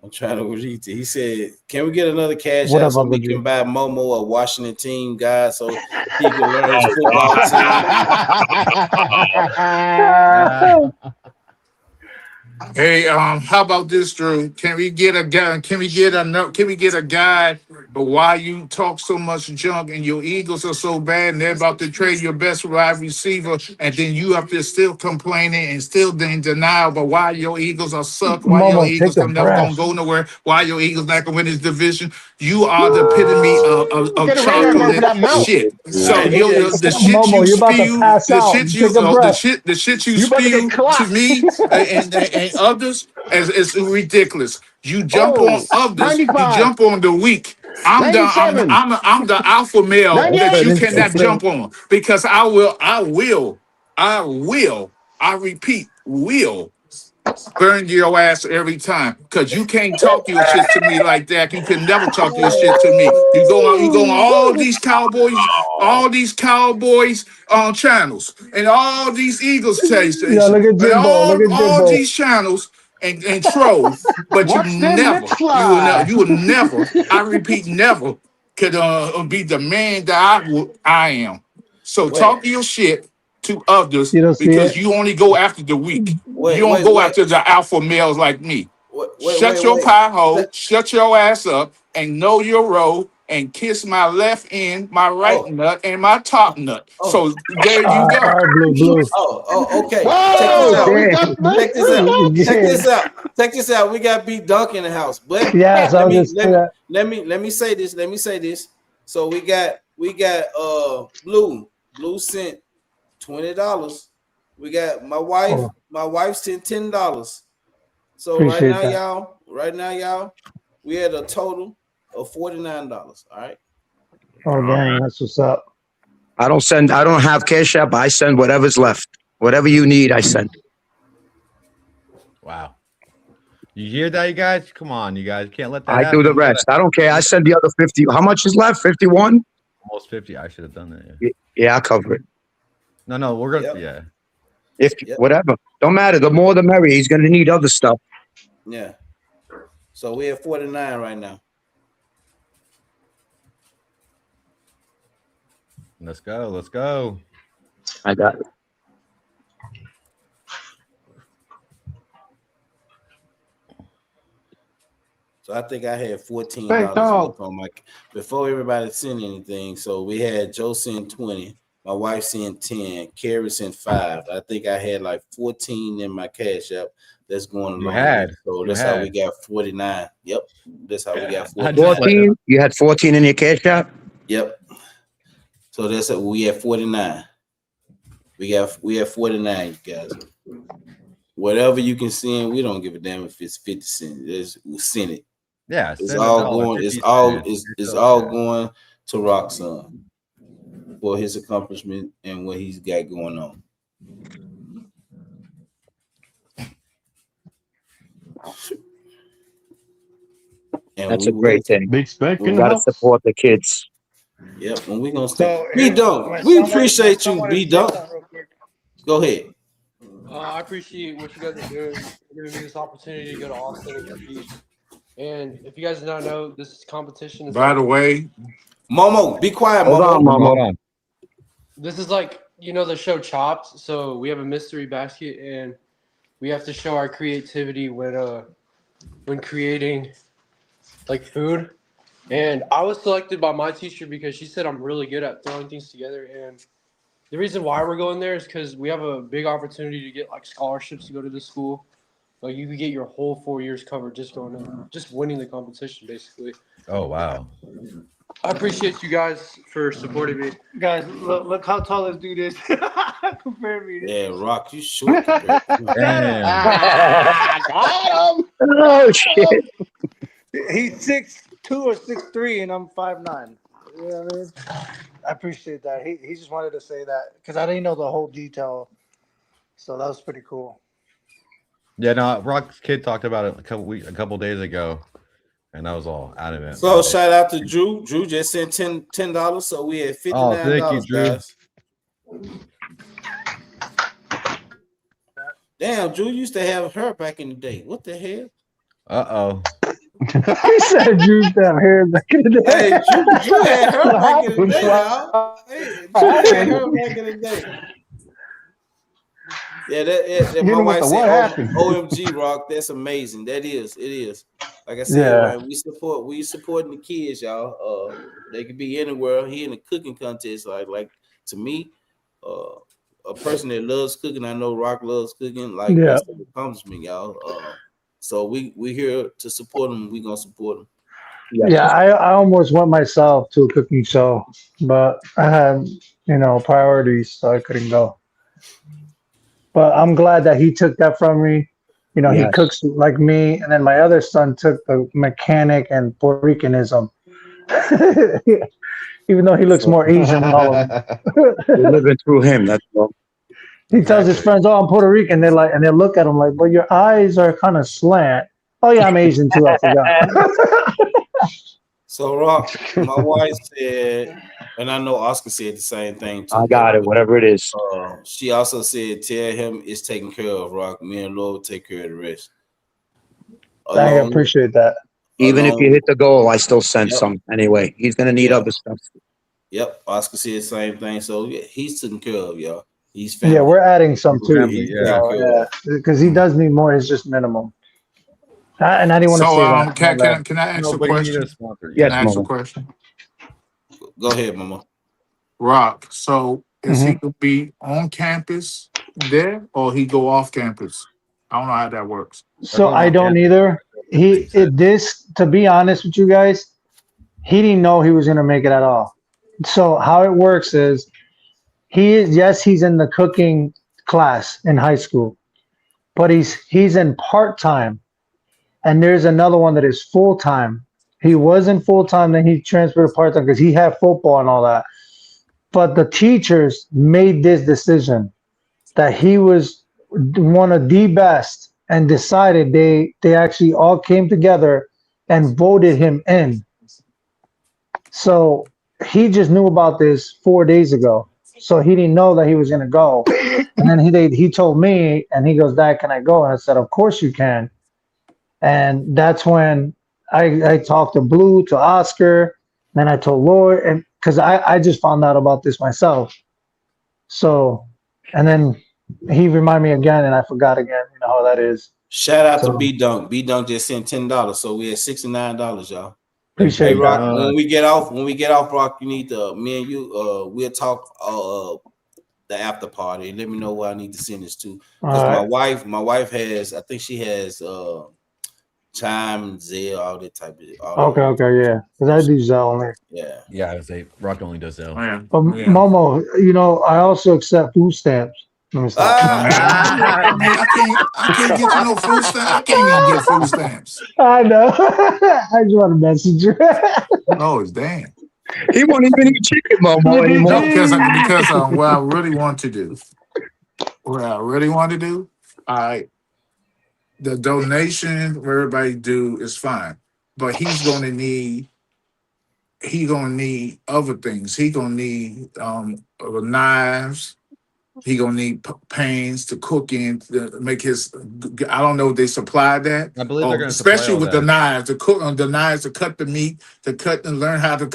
He said, "Can we get another cash What out up, so Uncle we Drew? can buy Momo a Washington team guy so he can learn his football team?" Hey, how about this, Drew? Can we get a guy? Can we get a guide? But why you talk so much junk and your Eagles are so bad and they're about to trade your best wide receiver, and then you up there still complaining and still in denial. But why your Eagles are suck? Why your Momo, Eagles take a are never gonna breath. go nowhere? Why your Eagles not gonna win this division? You are the epitome of Get a radar gun for chocolate that mouth. shit. So Right, okay. the shit Momo, you you're about to spew, pass out. Take a breath. the shit you You about to get spew to clocked. me and others as ridiculous. You jump on Oh, others. You 95, jump on the weak. I'm 97, the alpha male that you 98. cannot jump on because I repeat, will burn your ass every time because you can't talk your shit to me like that. You can never talk your shit to me. You go on all these Cowboys on channels and all these Eagles Yeah, stations look at and Jimbo. Look at all Jimbo. these channels and troll, but Watch them lips fly. you will never, I repeat, never could be the man that I am. So Wait, talk your shit to others You don't see because it? you only go after the weak. You wait, don't wait, go wait, after the alpha males like me. Shut your wait. pie hole, shut your ass up, and know your role, and kiss my left end, my right Oh, nut, and my top nut. oh, So there you All go. right, blue. okay. Check this Whoa, out. we Okay. got this. Check this out. Check Yeah. this out. Check this out. We got B Dunk in the house. But Yes, I let was me just say that. let me say this. Let me say this. So we got Blue. Blue sent $20. We got my wife. Oh, My wife sent $10. So Appreciate that. right now, y'all, we had a total of $49. All right. Oh, dang, that's what's up. I don't have Cash App. I send whatever's left. Whatever you need, I send. Wow. You hear that, you guys? Come on, you guys. Can't let that I happen. do the rest. I don't care. I send the other 50. How much is left? 51? Almost 50. I should have done that. Yeah. Yeah, I'll cover it. No, we're going to, Yep. If whatever. Don't matter. The more the merrier. He's gonna need other stuff. Yeah. So we're at 49 right now. Let's go. Let's go. I got it. So I think I had $14 Hey, dog. left on my before everybody sent anything. So we had Joe sent 20, my wife sent 10, Carrie sent 5. I think I had like 14 in my Cash App. That's going You along. had. So You that's how had. we got 49. Yep. That's how we got I 49. just- 14? You had 14 in your Cash App? Yep. So that's how we had 49. We have 49, you guys. Whatever you can send, we don't give a damn if it's 50 cents. We'll send it. Yeah. It's send all $1, going. 50 It's all. cents. It's all going to Roxanne for his accomplishment and what he's got going on. And That's a great thing. Big spec We in the gotta house. support the kids. Yep, and we're gonna start. So, B Dunk, we appreciate you, B Dunk. Go ahead. I appreciate what you guys are doing, giving me this opportunity to go to Austin and compete. And if you guys do not know, this competition is By the way, Momo, be quiet, Hold on, Momo. Hold Momo. on. this is like the show Chopped. So we have a mystery basket, and we have to show our creativity when creating like food. And I was selected by my teacher because she said I'm really good at throwing things together. And the reason why we're going there is because we have a big opportunity to get like scholarships to go to the school. Like you could get your whole 4 years covered just winning the competition, basically. Oh, wow. I appreciate you guys for supporting me. Guys, look how tall this dude is. Compare me. Yeah, Rock, you short. compared to him. Damn. Got him. Oh shit. He's 6'2" or 6'3", and I'm 5'9". You know what I mean? I appreciate that. He just wanted to say that because I didn't know the whole detail. So that was pretty cool. Yeah, no, Rock's kid talked about it a couple days ago, and I was all adamant. So shout out to Drew. Drew just sent $10, so we had $59. Oh, thank you, Drew. Guys. Damn, Drew used to have her back in the day. What the hell? Uh-oh. He said Drew's damn hair back in the day. Hey, Drew had her back in the day, y'all. Hey, Drew had her back in the day. Yeah, that Hit my him with wife the said, what happened? OMG, Rock, that's amazing. It is. Like I said, Yeah. man, we supporting the kids, y'all. They could be anywhere. He in a cooking contest, like to me, a person that loves cooking. I know Rock loves cooking. Like Yeah. that's an accomplishment, y'all. So we here to support them. We gonna support them. Yeah, I almost went myself to a cooking show, but I had, priorities, so I couldn't go. But I'm glad that he took that from me. He Yes. cooks like me, and then my other son took the mechanic and Puerto Ricanism. Even though he looks more Asian than all of them. We're living through him. That's all. He tells his friends, "Oh, I'm Puerto Rican." They're like, and they look at him like, "But your eyes are kind of slant." Oh yeah, I'm Asian too. I forgot. So Rock, my wife said, and I know Oscar said the same thing too. I got it, whatever it is. She also said, "Tell him it's taken care of, Rock. Me and Lord will take care of the rest." I appreciate that. Even if you hit the goal, I still send Yep. some anyway. He's gonna need other stuff. Yep, Oscar said the same thing. So yeah, he's taken care of, y'all. He's family. Yeah, we're adding some too. Family, yeah. Because he does need more. It's just minimum. And I didn't want to so say that. can I ask a Nobody need question? a sponsor. Yes, Can I ask a Momo. question? Go ahead, Mama. Rock. So is he gonna be on campus there, or he go off campus? I don't know how that works. So I don't either. To be honest with you guys, he didn't know he was gonna make it at all. So how it works is he's in the cooking class in high school, but he's in part-time and there's another one that is full time. He wasn't full time, then he transferred to part time because he had football and all that. But the teachers made this decision that he was one of the best and decided they actually all came together and voted him in. So he just knew about this 4 days ago. So he didn't know that he was gonna go. And then he told me and he goes, Dad, can I go? And I said, of course you can. And that's when I talked to Blue, to Oscar, then I told Lloyd, and because I just found out about this myself. So, and then he reminded me again, and I forgot again. You know how that is. Shout out to So B Dunk. B Dunk just sent $10, so we at $69, y'all. Hey appreciate Rock, that. when we get off, Rock, you need to me and you we'll talk the after party and let me know where I need to send this to. Because All my wife has, I think she has Chime, Zelle, all that type of Okay, yeah. Because I do Zelle only. yeah. Yeah, I would say Rock only does Zelle. Yeah. But Momo, you know, I also accept food stamps. Let me stop. I can't get you no food stamps. I can't even get food stamps. I know. I just want to message you. Oh, it's damn. He won't even eat chicken Momo anymore. No, because what I really want to do. All right. The donation for everybody do is fine, but he's gonna need other things. He gonna need knives. He gonna need pans to cook in to make his. I don't know if they supply that. I believe they're going to supply especially all with that. the knives to cook on the knives to cut the meat, to cut and learn how to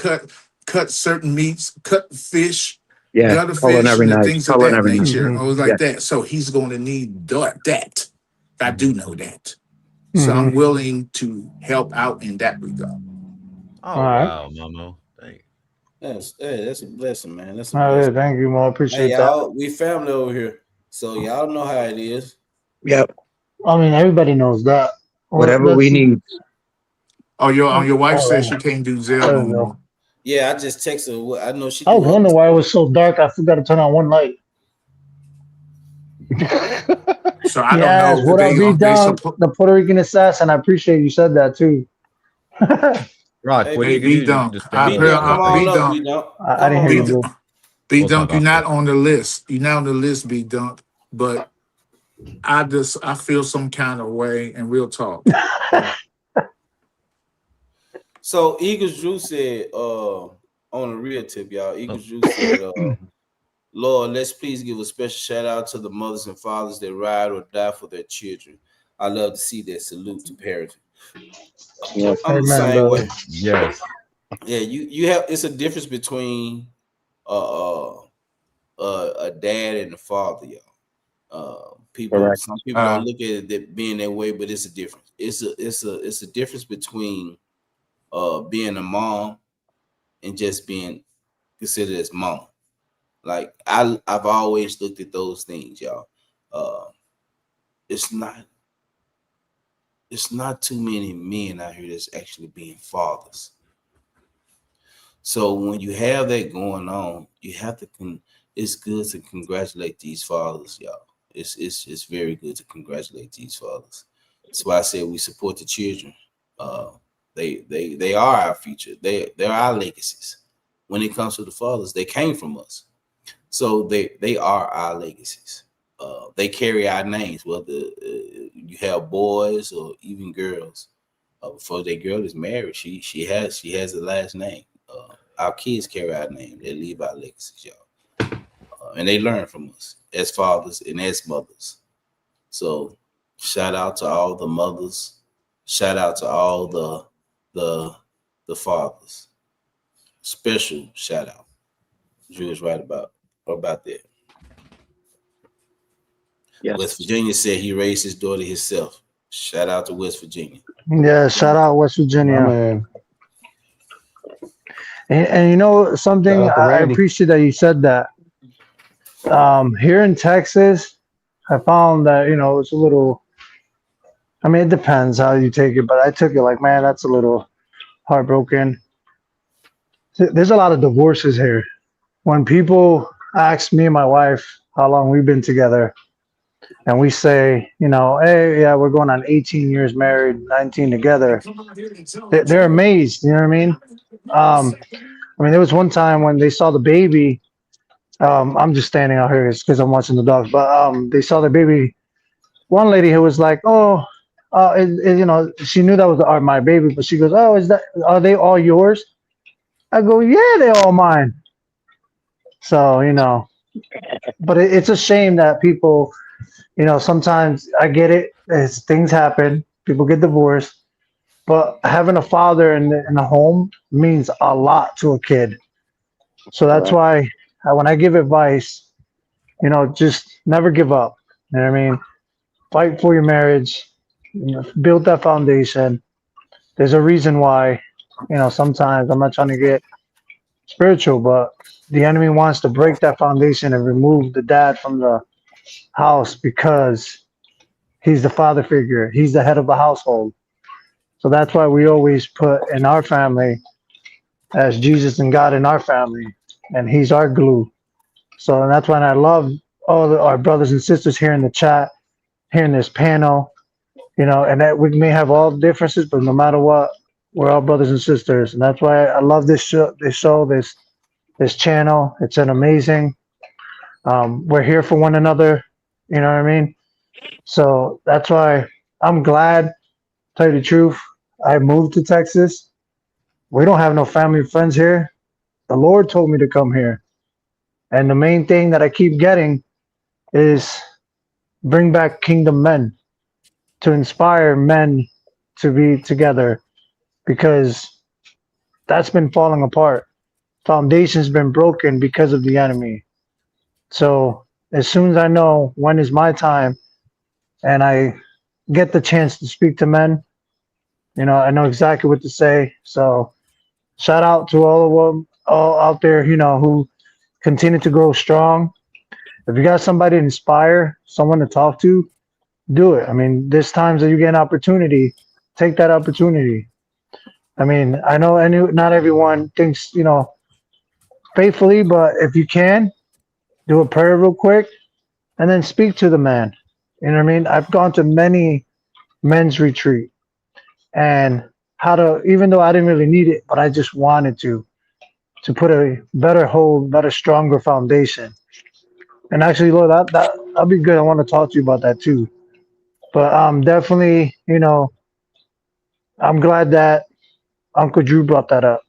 cut certain meats, cut fish, Yeah, gutter color fish, every and the night. things of Color that every night. nature. Mhm. I was like Yeah. that. So he's going to need that. I do know that. So Mhm. I'm willing to help out in that regard. Oh, All right. wow, Momo. Thank you. That's a blessing, man. That's a Oh, yeah, blessing. thank you, Mo. Hey, Appreciate that. y'all, we family over here. So y'all know how it is. Yep. I mean, everybody knows that. Well, Whatever we need. Oh, your wife says she Oh, can't do Zelle there no we go. more. Yeah, I just texted her. I know she I was do wondering why it was so dark. I forgot to turn on one light. So I don't Yes, know if what up, B Dunk, support. the Puerto Rican assassin. I appreciate you said that too. Rock, Hey, what Hey, you can B do, Dunk. just stand I B on it. Dunk, We'll come heard take on B it. up, B Dunk. Dunk. I Come didn't hear on you, B up. Blue. Dunk. B We'll talk Dunk, you're after. not on the list. You're not on the list, B Dunk. But I feel some kind of way, and we'll talk. So Eagles Drew said, on a real tip, y'all. Eagles Drew said, Lord, let's please give a special shout out to the mothers and fathers that ride or die for their children. I love to see that. Salute to parenting. Yes. I'm the Amen, same brother. way. Yes. Yeah, you have. It's a difference between uh, a dad and a father, y'all. Correct. Some people don't look at it that being that way, but it's a difference. It's a difference between being a mom and just being considered as mom. Like I've always looked at those things, y'all. Uh, it's not too many men out here that's actually being fathers. So when you have that going on, you have to it's good to congratulate these fathers, y'all. It's very good to congratulate these fathers. That's why I said we support the children. Uh, they are our future. They're our legacies. When it comes to the fathers, they came from us. So they are our legacies. They carry our names, whether you have boys or even girls. Before that girl is married, she has the last name. Our kids carry our name. They leave our legacies, y'all, and they learn from us as fathers and as mothers. So shout out to all the mothers. Shout out to all the fathers. Special shout out. Drew is right about that. Yes. West Virginia said he raised his daughter himself. Shout out to West Virginia. Yeah, shout out West My Virginia. man. And you know Shout something, out to I Randy. appreciate that you said that. Here in Texas, I found that, you know, it's a little, I mean, it depends how you take it, but I took it like, man, that's a little heartbroken. There's a lot of divorces here. When people ask me and my wife how long we've been together, and we say, hey, yeah, we're going on 18 years married, 19 together, they're amazed. You know what I mean? There was one time when they saw the baby. I'm just standing out here because I'm watching the dogs, but they saw the baby. One lady who was like, "Oh, she knew that was my baby, but she goes, "Oh, are they all yours?" I go, "Yeah, they're all mine." So but it's a shame that people, sometimes I get it. As things happen, people get divorced, but having a father in the home means a lot to a kid. So that's Correct. why when I give advice, just never give up. You know what I mean? Fight for your marriage, build that foundation. There's a reason why, sometimes I'm not trying to get spiritual, but the enemy wants to break that foundation and remove the dad from the house because he's the father figure, he's the head of the household. So that's why we always put in our family as Jesus and God in our family, and he's our glue. So and that's why I love our brothers and sisters here in the chat, here in this panel, and that we may have all differences, but no matter what, we're all brothers and sisters, and that's why I love this channel. It's an amazing. We're here for one another. You know what I mean? So that's why I'm glad. Tell you the truth, I moved to Texas. We don't have no family and friends here. The Lord told me to come here, and the main thing that I keep getting is bring back kingdom men to inspire men to be together because that's been falling apart. Foundation's been broken because of the enemy. So as soon as I know when is my time and I get the chance to speak to men, I know exactly what to say. So shout out to all of them all out there, who continue to grow strong. If you got somebody to inspire, someone to talk to, do it. There's times that you get an opportunity, take that opportunity. I know not everyone thinks, faithfully, but if you can, do a prayer real quick and then speak to the man. You know what I mean? I've gone to many men's retreat and even though I didn't really need it, but I just wanted to put a better hold, better, stronger foundation. And actually, Lord, that'll be good. I want to talk to you about that too. But definitely, I'm glad that Uncle Drew brought that up.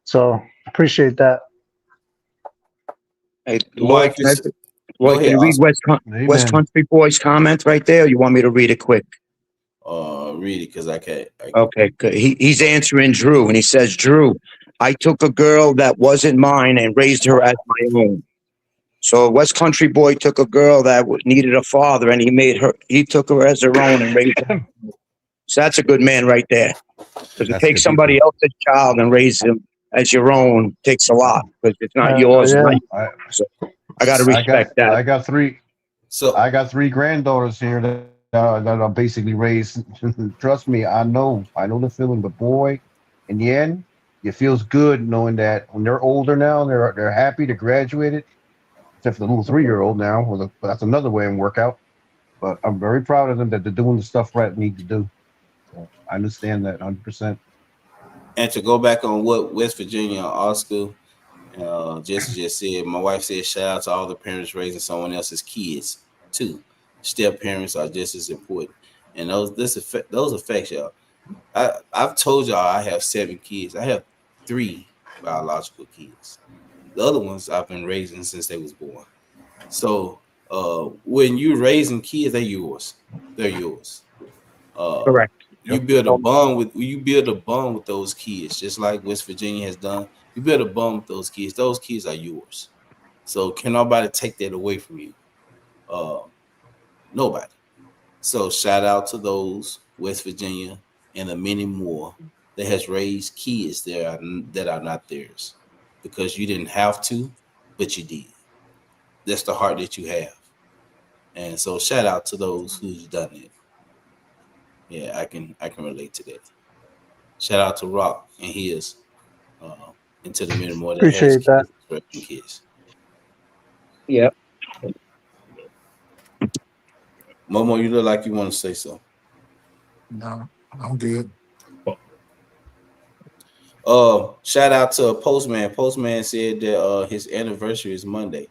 So appreciate that. Hey, The wife Lloyd, is. Go Lloyd, can ahead, you read Oscar. West Amen. Country Boy's comment right there? Or you want me to read it quick? Read it because I can't. Okay, good. He's answering Drew, and he says, Drew, I took a girl that wasn't mine and raised her as my own. So West Country Boy took a girl that needed a father, and he took her as her own and raised her. So that's a good man right there. Because to That's take good people. somebody else's child and raise him as your own takes a lot. Because it's not yours. Yeah. So I got to respect that. I got three So granddaughters here that are basically raised. Trust me, I know the feeling. But boy, in the end, it feels good knowing that when they're older now, they're happy to graduated. Except for the little 3-year-old now. But that's another way and work out. But I'm very proud of them that they're doing the stuff right they need to do. So I understand that 100%. and to go back on what West Virginia Oscar Jesse just said, my wife said, shout out to all the parents raising someone else's kids too. Step parents are just as important, and those affects y'all. I've told y'all I have 7 kids. I have 3 biological kids. The other ones I've been raising since they was born. So when you're raising kids, they're yours. They're yours. Uh, Correct. you build a bond with those kids, just like West Virginia has done. You build a bond with those kids. Those kids are yours. So can nobody take that away from you? Uh, Nobody. So shout out to those West Virginia and the many more that has raised kids that are not theirs because you didn't have to, but you did. That's the heart that you have. And so shout out to those who's done it. Yeah, I can relate to that. Shout out to Rock and his uh, and to the many more that has Appreciate that. kids, raising kids. Yeah. Momo, you look like you want to say something. No, I'm good. Shout out to Postman. Postman said that his anniversary is Monday.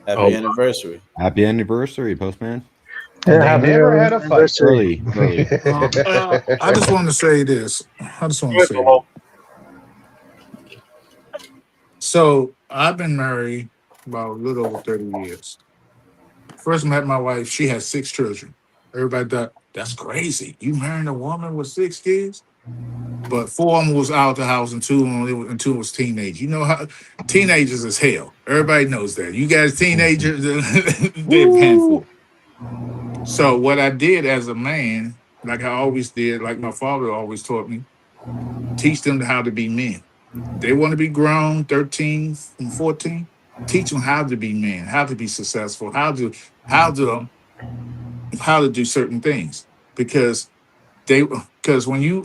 Happy Oh, anniversary. Happy anniversary, Postman. And Yeah, they happy never had a fight. anniversary. Early. I just want to say this. I just want to good, say this. Momo. So I've been married about a little over 30 years. First met my wife, she had 6 children. Everybody thought, that's crazy. You marrying a woman with 6 kids? But 4 of them was out the house and two was teenage. You know how teenagers is hell. Everybody knows that. You guys teenagers, they're a handful. So what I did as a man, like I always did, like my father always taught me, teach them how to be men. They want to be grown, 13 and 14. Teach them how to be men, how to be successful, how to how to do certain things. Because when you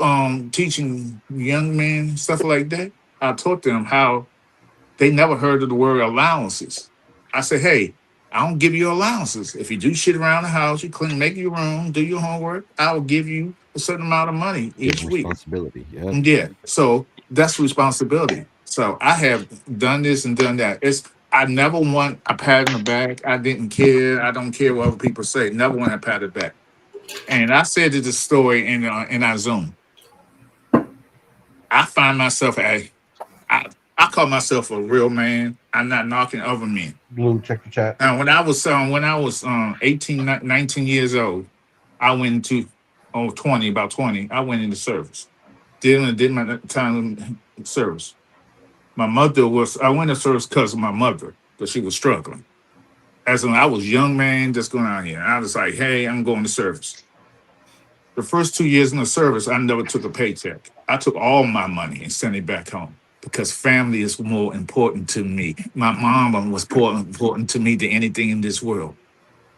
teaching young men stuff like that, I taught them how they never heard of the word allowances. I said, hey, I don't give you allowances. If you do shit around the house, you clean, make your room, do your homework, I'll give you a certain amount of money Gives each week. responsibility. Yeah. Yeah. So that's responsibility. So I have done this and done that. I never want a pat in the back. I didn't care. I don't care what other people say. Never want a pat in the back. And I said to the story in our Zoom. I find myself I call myself a real man. I'm not knocking other men. Blue, check the chat. Now, when I was 18, 19 years old, I went into 20, about 20. I went into service. Did my time in service. I went to service because of my mother, because she was struggling. As when I was a young man just going out here. I was like, hey, I'm going to service. The first 2 years in the service, I never took a paycheck. I took all my money and sent it back home because family is more important to me. My mom was more important to me than anything in this world.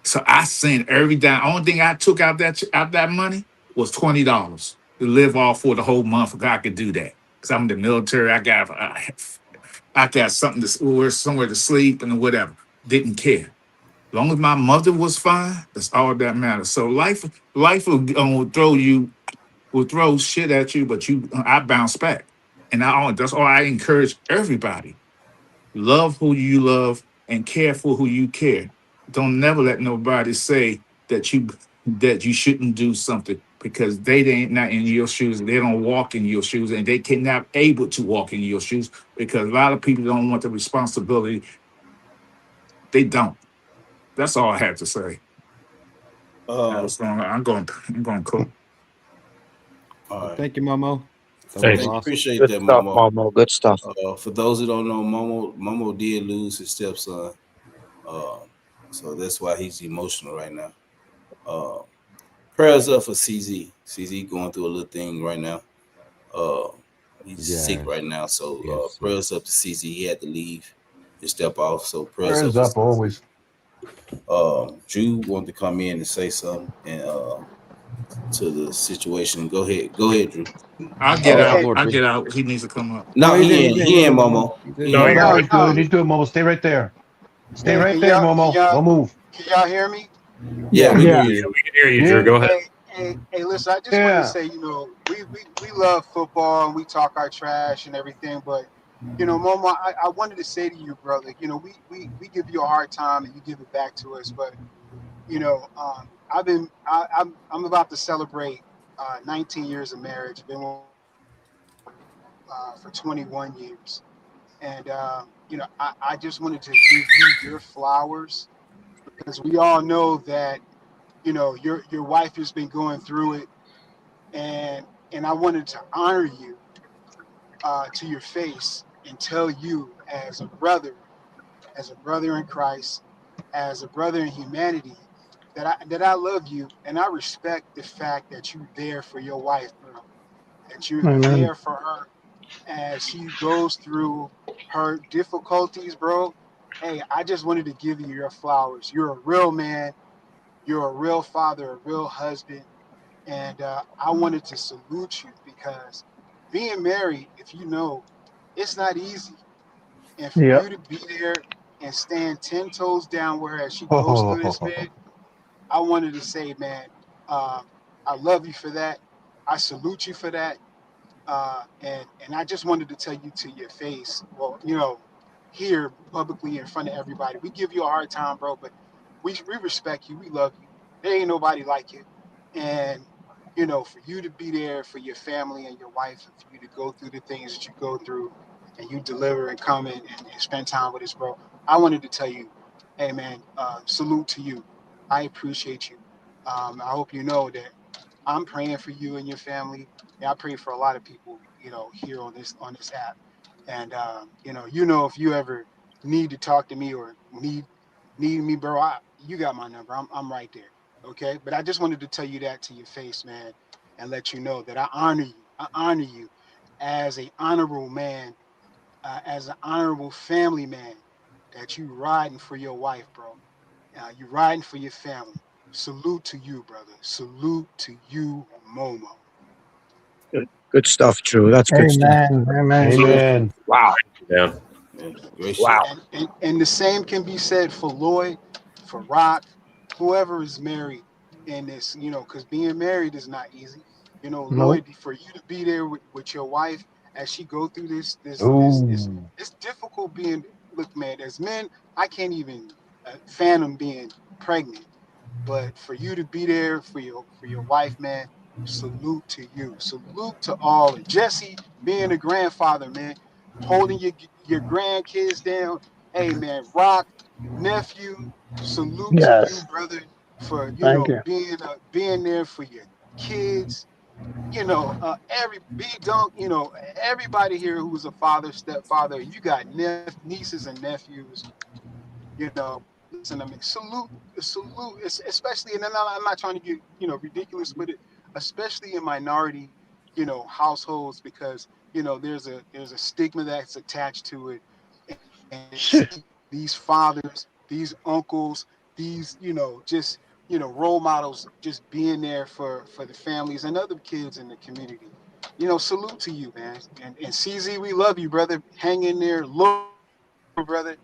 So I sent every dime. Only thing I took out that money was $20 to live off for the whole month. If I could do that, because I'm in the military, I got something somewhere to sleep and whatever. Didn't care. As long as my mother was fine, that's all that matters. So life will throw shit at you, but I bounce back, and that's all I encourage everybody. Love who you love and care for who you care. Don't never let nobody say that you shouldn't do something because they ain't not in your shoes. They don't walk in your shoes, and they cannot able to walk in your shoes because a lot of people don't want the responsibility. They don't. That's all I have to say. I'm going. I'm going to cook. All right. Thank you, Momo. That Thanks. was awesome. Appreciate Good that, stuff, Momo. Momo. Good stuff. For those who don't know, Momo did lose his stepson. So that's why he's emotional right now. Prayers up for CZ. CZ going through a little thing right now. He's sick right now. So Yes. prayers up to CZ. He had to leave and step off. So prayers Prayers up up always. Drew wanted to come in and say something and to the situation. Go ahead, Drew. I'll get Praise the out. Lord, I'll bro. get out. He needs to come up. No, No, he's in. he in Momo. He's in. No, you're No, good. he's good. He's good, Momo. Stay right there. Stay right there, Momo. Don't move. Can y'all hear me? Yeah, we Yeah. hear Yeah, you. we can hear you, Drew. Yeah. Go ahead. Hey, listen, I just wanted Yeah. to say, we love football and we talk our trash and everything, but Momo, I wanted to say to you, brother, we give you a hard time and you give it back to us, but I'm about to celebrate 19 years of marriage. I've been for 21 years, and I just wanted to give you your flowers because we all know that your wife has been going through it, and I wanted to honor you to your face and tell you as a brother in Christ, as a brother in humanity, that I love you and I respect the fact that you're there for your wife, bro. That you're Amen. there for her as she goes through her difficulties, bro. Hey, I just wanted to give you your flowers. You're a real man. You're a real father, a real husband. And I wanted to salute you because being married, if you know, it's not easy. And for Yep. you to be there and stand 10 toes down, whereas she goes through this, Oh, man, I wanted to say, man, I love you for that. I salute you for that. And I just wanted to tell you to your face, well, here publicly in front of everybody, we give you a hard time, bro, but we respect you, we love you. There ain't nobody like you, and for you to be there for your family and your wife, and for you to go through the things that you go through, and you deliver and come in and spend time with us, bro. I wanted to tell you, hey man, salute to you. I appreciate you. I hope you know that I'm praying for you and your family. Yeah, I pray for a lot of people, here on this app. And if you ever need to talk to me or need me, bro, you got my number. I'm right there. Okay. But I just wanted to tell you that to your face, man, and let you know that I honor you. I honor you as a honorable man, as an honorable family man, that you riding for your wife, bro. You riding for your family. Salute to you, brother. Salute to you, Momo. Good stuff, Drew. That's good stuff. Amen. Amen, So, Drew. Amen. Wow. Yeah. Great shit. Wow. and the same can be said for Lloyd, for Rock, whoever is married in this, because being married is not easy. Nope. Lloyd, for you to be there with your wife as she go through this, Ooh. it's difficult being. Look, man, as men, I can't even fathom being pregnant. But for you to be there for your wife, man, salute to you. Salute to all. And Jesse, being a grandfather, man, holding your grandkids down. Hey, man, Rock, nephew, salute to you, Yes. brother, for Thank you. being there for your kids. Every B Dunk, everybody here who's a father, stepfather. You got nieces and nephews. Listen, I mean, salute, especially, and I'm not trying to get, ridiculous with it, especially in minority, households, because, there's a stigma that's attached to it. And to see these fathers, these uncles, these, just, role models just being there for the families and other kids in the community. Salute to you, man. And CZ, we love you, brother. Hang in there, look, brother.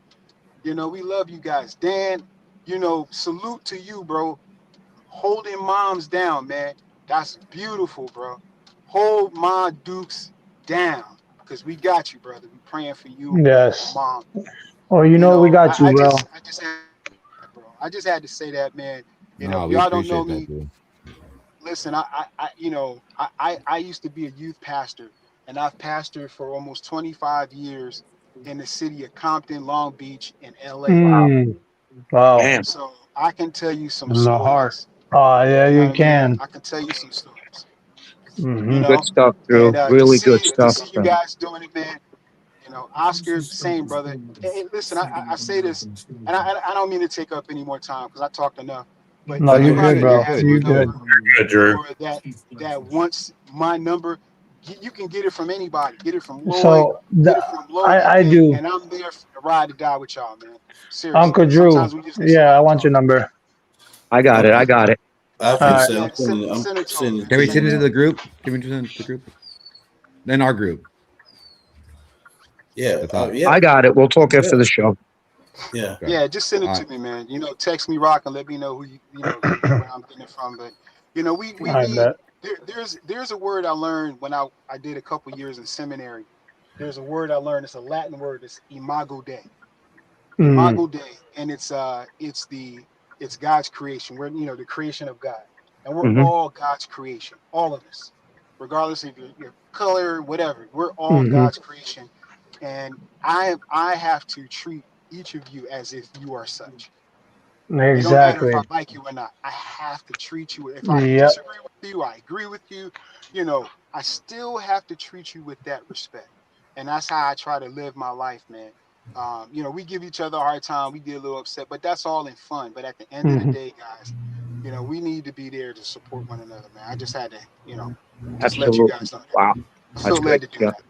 We love you guys. Dan, salute to you, bro. Holding moms down, man. That's beautiful, bro. Hold my Dukes down. Because we got you, brother. We praying for you and your Yes. mom. Oh, we got you, bro. I just had to say that, bro. I just had to say that, man. No, we Y'all don't know appreciate that, me. dude. Listen, I used to be a youth pastor, and I've pastored for almost 25 years in the city of Compton, Long Beach, and LA. Mm. Wow. Damn. So I can tell you some In the heart. stories. Oh, yeah, You know you what I mean? can. I can tell you some stories. You Hmm. Good know, stuff, and Drew. Really good to stuff, see you bro. guys doing it, man. Oscar, same brother. And listen, I say this, and I don't mean to take up any more time because I talked enough. But No, No, no, you're you're good, anybody good. that You're bro. has good. my You're You're good. good. number Good, Drew. or that wants my number, you can get it from anybody. Get it from Lloyd. So Get it from Logan, I do. and I'm there to ride to die with y'all, man. Seriously. Uncle Drew. Sometimes we just need Yeah, I somebody to want your talk to. number. I got it. Okay. I got it. I All right. appreciate it. Yeah, send it to him, Sending it man. Can we to you, Send send it it to to him. the group? Can we send it to the group? Then our group. Yeah. That's all. Yeah. I got it. We'll talk Yeah. after the show. Yeah. Okay. Yeah, just send it All to right. me, man. Text me Rock and let me know who where I'm getting it from. But we I need bet. there's a word I learned when I did a couple years in seminary. There's a word I learned. It's a Latin word. It's imago Dei. Mm. Imago Dei, and it's God's creation. We're the creation of God, and we're Hmm. all God's creation. All of us, regardless of your color, whatever. We're all Hmm. God's creation, and I have to treat each of you as if you are such. It don't matter if I Exactly. like you or not. I have to treat you. If I Yep. disagree with you, I agree with you. I still have to treat you with that respect, and that's how I try to live my life, man. We give each other a hard time. We get a little upset, but that's all in fun. But at the end of the Hmm. day, guys, we need to be there to support one another, man. I just had to, just let you Absolutely. guys know that. Wow. I That's feel good. led to do Yeah. that.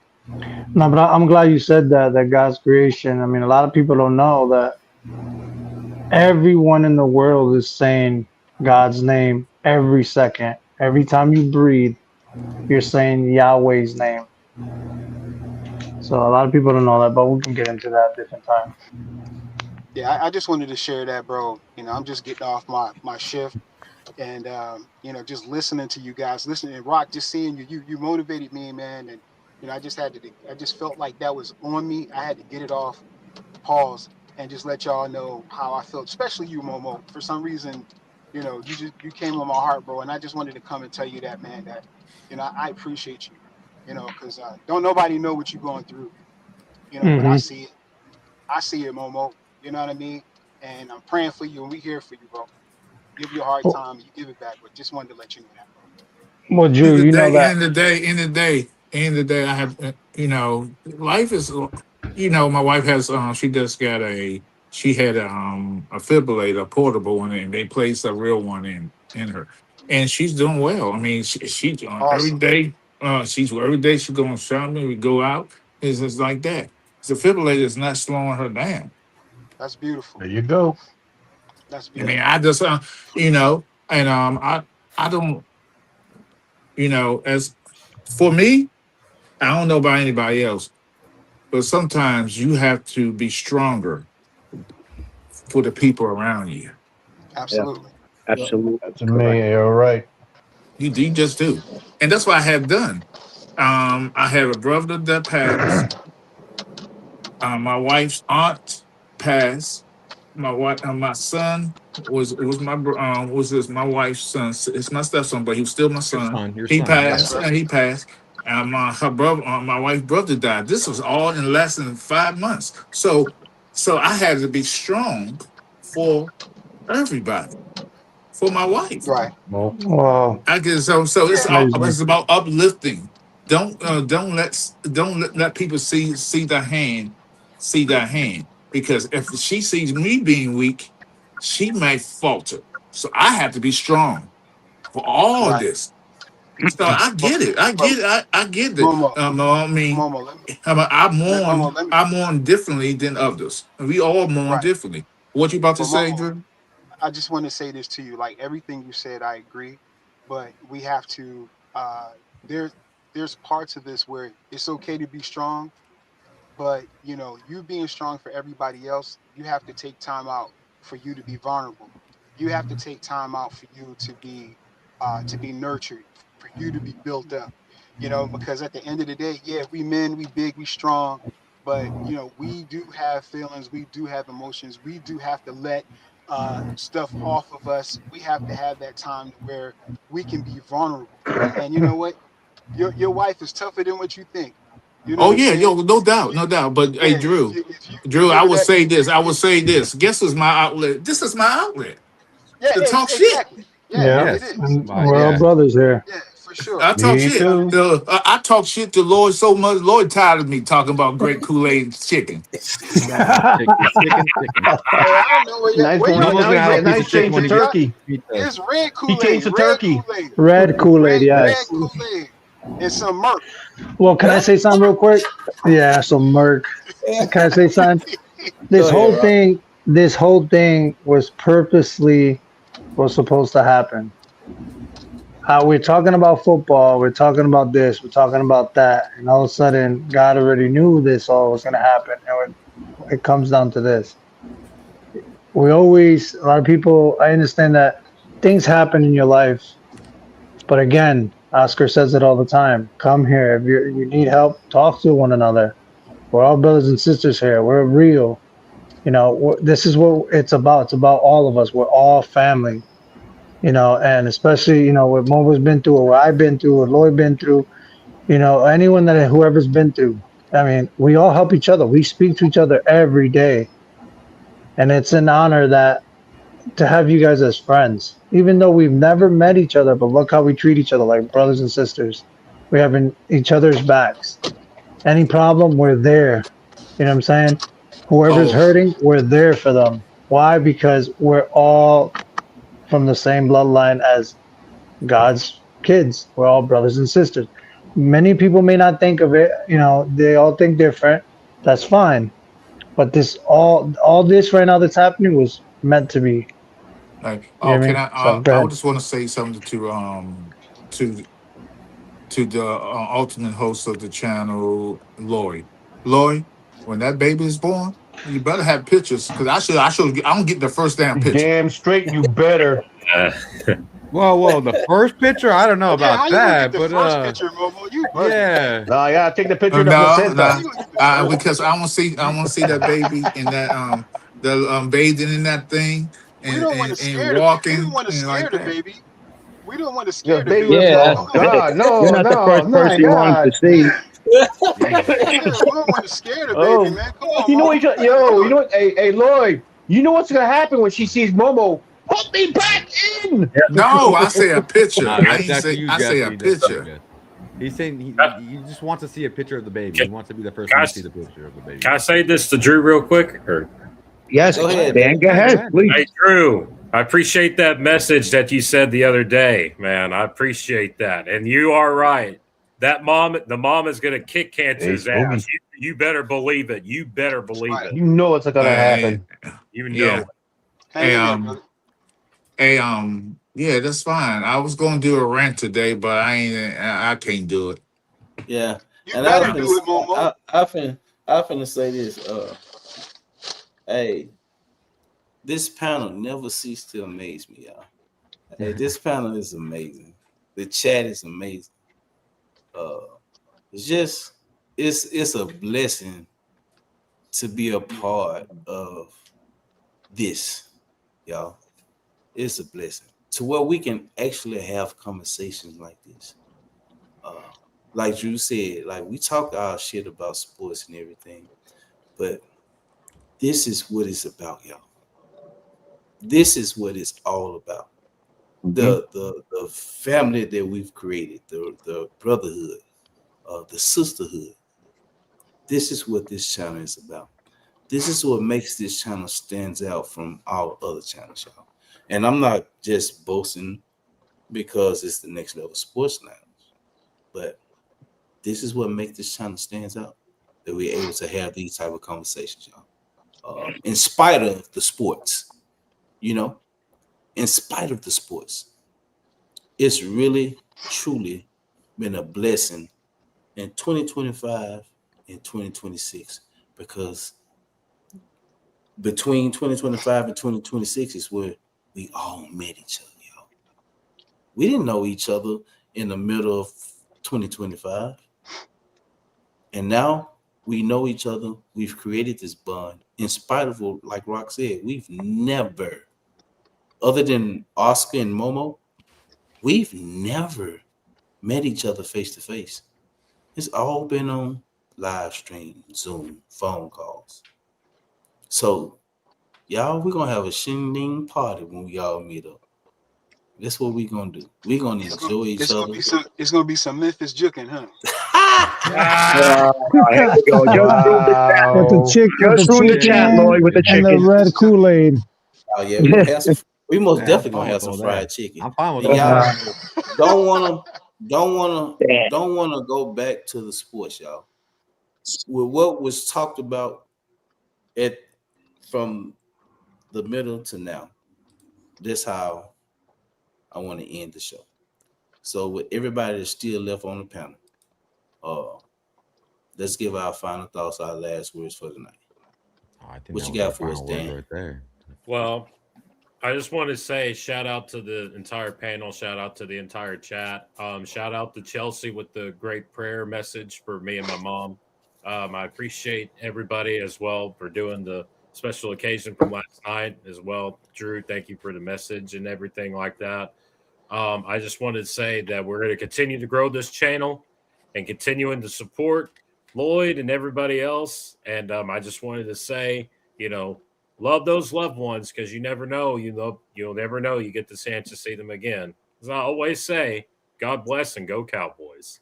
No, but I'm glad you said that God's creation. I mean, a lot of people don't know that everyone in the world is saying God's name every second. Every time you breathe, you're saying Yahweh's name. So a lot of people don't know that, but we can get into that different time. Yeah, I just wanted to share that, bro. I'm just getting off my shift. And just listening to you guys, listening and Rock, just seeing you motivated me, man. And I just felt like that was on me. I had to get it off, pause, and just let y'all know how I felt, especially you, Momo. For some reason, you came on my heart, bro. And I just wanted to come and tell you that, man, that I appreciate you, because don't nobody know what you're going through, but I Hmm. see it. I see it, Momo. You know what I mean? And I'm praying for you, and we here for you, bro. Give you a hard Well, time, you give it back, but just wanted to let you know that, bro. well, End Drew, of the you know day, that. end of the day, end of the day, end of the day. I have, life is, my wife has, she just got she had a fibrillator, a portable one, and they placed a real one in her, and she's doing well. I mean, she every Awesome. day, every day she's going shopping. We go out. It's just like that. The fibrillator is not slowing her down. That's beautiful. There you go. That's I mean, beautiful. I just, and I don't, as for me, I don't know about anybody else, but sometimes you have to be stronger for the people around you. Yeah, Absolutely. absolutely That's a correct. man. All right. You just do, and that's what I have done. I have a brother that passed. My wife's aunt passed. My son was this my wife's son. It's my stepson, but he was still my son. Your He son, yeah. That's passed. right. He passed. And her brother, my wife's brother died. This was all in less than 5 months. So I had to be strong for everybody, for my wife. Right. Well, Well, I guess so. Yeah. amazing. It's about uplifting. Don't let people see the hand, because if she sees me being weak, she might falter. So I have to be strong for all Right. this. So I But get it. I but get it. I get it. Momo, I mean, Momo, let me I Momo, mourn. let me I mourn differently than others. We all mourn right. differently. What you about to But say, Momo, Drew? I just want to say this to you. Like everything you said, I agree. But we have to there there's parts of this where it's okay to be strong, but you being strong for everybody else, you have to take time out for you to be vulnerable. You have to take time out for you to be nurtured, for you to be built up. Because at the end of the day, yeah, we men, we big, we strong, but we do have feelings, we do have emotions, we do have to let stuff off of us. We have to have that time where we can be vulnerable. And you know what? Your wife is tougher than what you think. You know Oh what I'm yeah, saying? yo, no doubt, You, no doubt. But hey, yeah, Drew, if you Drew, give I her will that, say this. I will say this. Guess what's my outlet? This is my outlet yeah, to talk shit. exactly. Yeah, Yeah, it Yes. is. and It we're all Yeah. is. brothers here. Yeah, for sure. I talk me shit. You know what I too. mean? I talk shit to Lloyd so much. Lloyd tired of me talking about great Kool Aid chicken. Chicken. Hey, I don't know Nice, where y'all Momo's now get gonna he's have a Kool piece Aid nice of chicken change chicken to when he from? gets turkey. pizza. It's red He Kool changed Aid, to red turkey. Kool Aid, Red Kool-Aid, red yes. Kool Aid, and some Merc. Well, can I Yeah. say something real quick? Yeah, so Merc. Can I say something? Go ahead, Rob. This whole thing was supposed to happen. We're talking about football, we're talking about this, we're talking about that, and all of a sudden, God already knew this all was going to happen. And it comes down to this. A lot of people, I understand that things happen in your life, but again, Oscar says it all the time. Come here. If you need help, talk to one another. We're all brothers and sisters here. We're real. This is what it's about. It's about all of us. We're all family. And especially, what Mo's been through, or what I've been through, or Lloyd been through, anyone whoever's been through. I mean, we all help each other. We speak to each other every day. And it's an honor that to have you guys as friends, even though we've never met each other, but look how we treat each other like brothers and sisters. We have each other's backs. Any problem, we're there. You know what I'm saying? Whoever's Oh, hurting, we're there for them. Why? Because we're all from the same bloodline as God's kids. We're all brothers and sisters. Many people may not think of it, they all think different. That's fine. But all this right now that's happening was meant to be. You hear can me? I? So go I ahead. just want to say something to the ultimate host of the channel, Lloyd. Lloyd, when that baby is born, you better have pictures because I don't get the first damn picture. Damn straight, you better. Whoa! The first picture, I don't know Yeah, about how you look that, at the but first picture, Momo? You bugging. yeah. No, I gotta take the picture of the No, placenta. How no, you look at the first because picture? I want to see that baby in that the bathing in that thing We and, don't want to and and scare the. We don't walking want to and scare like the that. baby. We don't want to Yeah, scare the baby baby. with Yeah, So that's, oh don't go. God, you're no, not the no, first my person you wanted to God. see. Yeah, we don't want to scare the baby, Oh, man. Come on, you know what? Momo. How you You doing? know what? Hey, Lloyd, you know what's gonna happen when she sees Momo? Put me back in. No, I say a picture. Nah, I ain't that's say you, I say a Jesse. That's you, picture. Jesse. He's saying Can, he just wants to see a picture of the baby. He can, wants to be the first can one I, to see the picture of the baby. can I say this to Drew real quick? Or Yes, Go ahead, Dan, Dan. go Yeah, go ahead, ahead. please. hey, Drew, I appreciate that message that you said the other day, man. I appreciate that, and you are right. The mom is going to kick Hey, cancer's ass. Boogie, You better believe it. You better That's believe right. it. you know what's gonna Uh, happen. You know yeah. it. Hang Hey, in there, brother. yeah, that's fine. I was gonna do a rant today, but I can't do it. Yeah, You and better do it, Momo. I finna say this. Hey, this panel never ceased to amaze me, y'all. Hey, this panel is amazing. The chat is amazing. Uh, it's just it's a blessing to be a part of this, y'all. It's a blessing to where we can actually have conversations like this. Uh, like Drew said, like we talk our shit about sports and everything, but this is what it's about, y'all. This is what it's all about. Mhm. The family that we've created, the brotherhood, the sisterhood. This is what this channel is about. This is what makes this channel stands out from all other channels, y'all. And I'm not just boasting because it's the next level sports lounge, but this is what makes this channel stands out. That we're able to have these type of conversations, y'all. In spite of the sports, you know, in spite of the sports, it's really truly been a blessing in 2025 and 2026 because between 2025 and 2026 is where we all met each other, y'all. We didn't know each other in the middle of 2025. And now we know each other. We've created this bond. In spite of what, like Rock said, we've never, other than Oscar and Momo, we've never met each other face to face. It's all been on live stream, Zoom, phone calls. So y'all, we're gonna have a shindig party when we all meet up. That's what we're gonna do. We're gonna enjoy each other. It's gonna be some Memphis juking, huh? Uh, here we go. Just ruined the chat. with the Wow. chick with the Just ruined the chat, chicken Lloyd, with the and the chicken. red Kool-Aid. Oh yeah, we're gonna have some. We most Yeah, I'm definitely fine gonna have with some all that. fried chicken. I'm fine with And all y'all that. don't wanna, don't wanna, Damn. don't wanna go back to the sports, y'all. With what was talked about at from the middle to now, this how I want to end the show. So with everybody that's still left on the panel, uh, let's give our final thoughts, our last words for the night. Oh, I think What that you was our got for us, final words Dan? right there. Well, I just want to say shout out to the entire panel, shout out to the entire chat. Shout out to Chelsea with the great prayer message for me and my mom. I appreciate everybody as well for doing the special occasion from last night as well. Drew, thank you for the message and everything like that. I just wanted to say that we're going to continue to grow this channel and continuing to support Lloyd and everybody else. And I just wanted to say, you know, love those loved ones because you never know. You'll never know. You get the chance to see them again. As I always say, God bless and go Cowboys.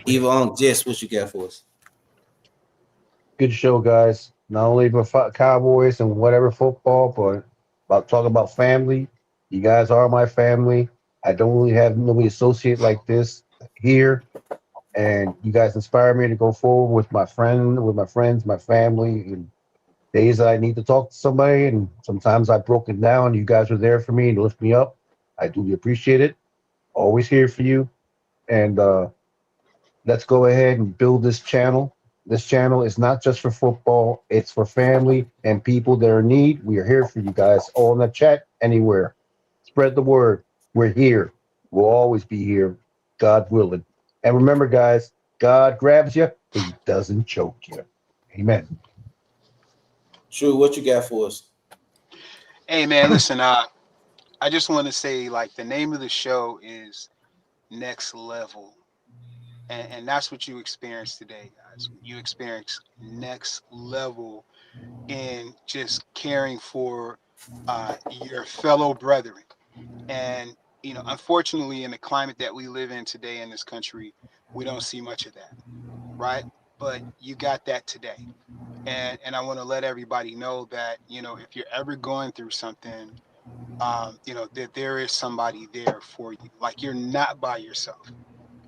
Yvonne, Jess, what you got for us? Good show, guys. Not only for Cowboys and whatever football, but about talking about family. You guys are my family. I don't really have nobody associate like this here, and you guys inspire me to go forward with my friends, my family. And days that I need to talk to somebody, and sometimes I've broken down. You guys are there for me and lift me up. I do appreciate it. Always here for you, and let's go ahead and build this channel. This channel is not just for football, it's for family and people that are in need. We are here for you guys, all in the chat, anywhere. Spread the word. We're here. We'll always be here, God willing. And remember, guys, God grabs you, but he doesn't choke you. Amen. True, what you got for us? Hey man, listen, I just want to say like the name of the show is Next Level. And that's what you experienced today, guys. You experienced next level in just caring for your fellow brethren. And unfortunately, in the climate that we live in today in this country, we don't see much of that, right? But you got that today. And I want to let everybody know that, if you're ever going through something, that there is somebody there for you. Like you're not by yourself.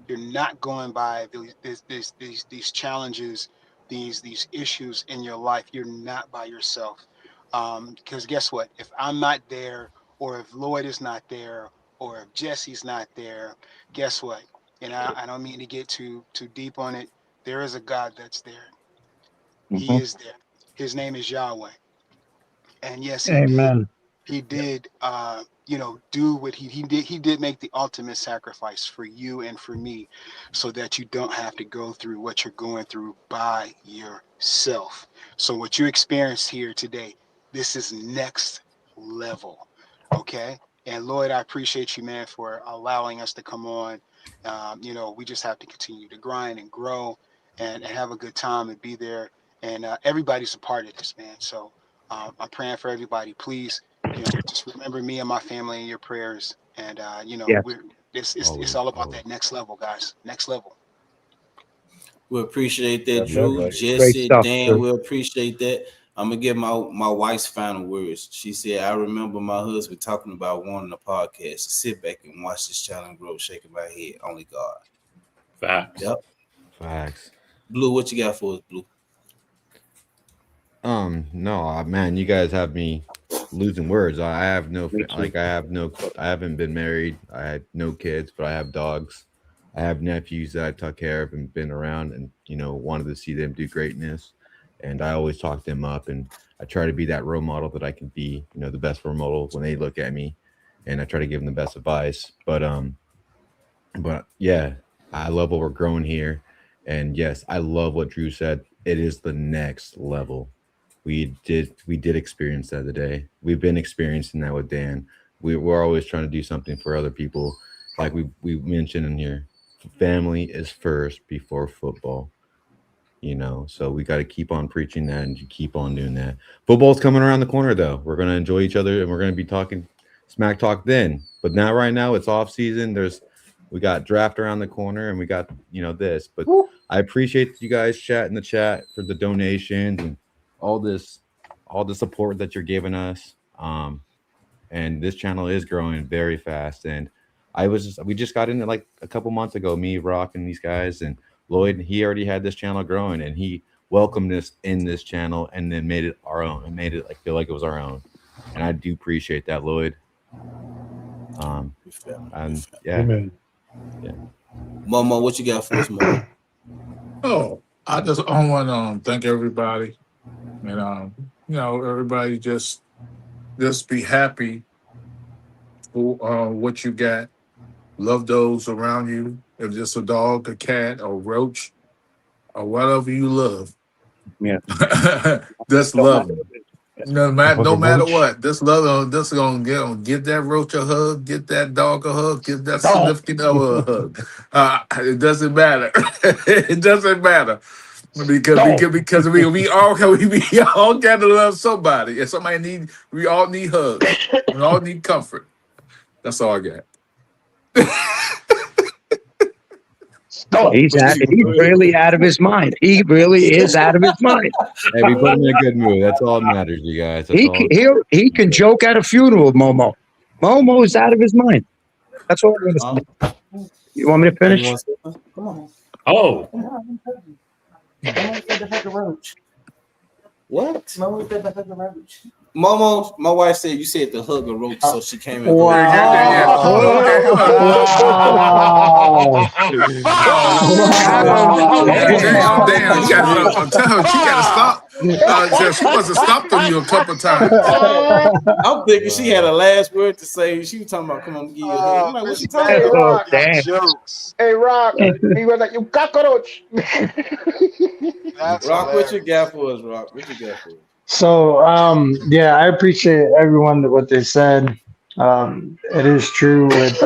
You're not going by these challenges, these issues in your life. You're not by yourself. Because guess what? If I'm not there, or if Lloyd is not there, or if Jesse's not there, guess what? And I don't mean to get too deep on it. There is a God that's there. He is there. His name is Yahweh. And yes, Amen. he did do what he did make the ultimate sacrifice for you and for me, so that you don't have to go through what you're going through by yourself. So what you experienced here today, this is next level. Okay. And Lloyd, I appreciate you, man, for allowing us to come on. We just have to continue to grind and grow and have a good time and be there. And everybody's a part of this, man. So I'm praying for everybody. Please, just remember me and my family in your prayers. And Yes. it's all about that next level, guys. Next level. We appreciate that, That's Drew. right. Great Jesse, stuff, Dan, Drew. we appreciate that. I'm gonna give my wife's final words. She said, "I remember my husband talking about wanting a podcast. Sit back and watch this challenge grow, shaking my head. Only God." Facts. Yep. Facts. Blue, what you got for us, Blue? No, man, you guys have me losing words. I have no, Me too. I haven't been married. I have no kids, but I have dogs. I have nephews that I took care of and been around and, wanted to see them do greatness. And I always talk them up and I try to be that role model that I can be, the best role model when they look at me and I try to give them the best advice. But yeah, I love what we're growing here. And yes, I love what Drew said. It is the next level. We did experience that today. We've been experiencing that with Dan. We're always trying to do something for other people. Like we mentioned in here, family is first before football. So we got to keep on preaching that and keep on doing that. Football's coming around the corner though. We're gonna enjoy each other and we're gonna be talking smack talk then. But now right now it's off season. We got draft around the corner and we got this. But I appreciate you guys chat in the chat for the donations and all the support that you're giving us. And this channel is growing very fast. And we just got in it like a couple months ago, me, Rock, and these guys, and Lloyd. He already had this channel growing, and he welcomed us in this channel, and then made it our own, and made it feel like it was our own. And I do appreciate that, Lloyd. And yeah, Amen. yeah. Momo, what you got for us, Momo? Oh, I want to thank everybody, and everybody just be happy for what you got. Love those around you. If it's a dog, a cat, or roach, or whatever you love, Yeah. just love them. No Fucking matter roach. what, just love them. Just gonna get that roach a hug, get that dog a hug, get that Dog. significant other a hug. It doesn't matter. It doesn't matter because we all gotta love somebody, and we all need hugs. We all need comfort. That's all I got. Stop. He's really out of his mind. He really is out of his mind. Hey, we put him in a good mood. That's all that matters, you guys. That's all. He can joke at a funeral, Momo. Momo is out of his mind. That's all I'm going to say. You want me to finish? Come on. Oh, Momo said to hug a roach. What? Momo said to hug a roach. Momo, my wife said you said to hug a roach, so she came in. Damn, I'm telling you, you gotta stop. So she must have stopped on you a couple times. I'm thinking she had a last word to say. She was talking about, come on, give you a hug. I'm like, what she Miss talking May, about? Oh, your damn. jokes. Hey, Rock. He was like, you cockroach. That's Rock, what you hilarious. got for us, Rock? What you got for us? So, yeah, I appreciate everyone what they said. It is true with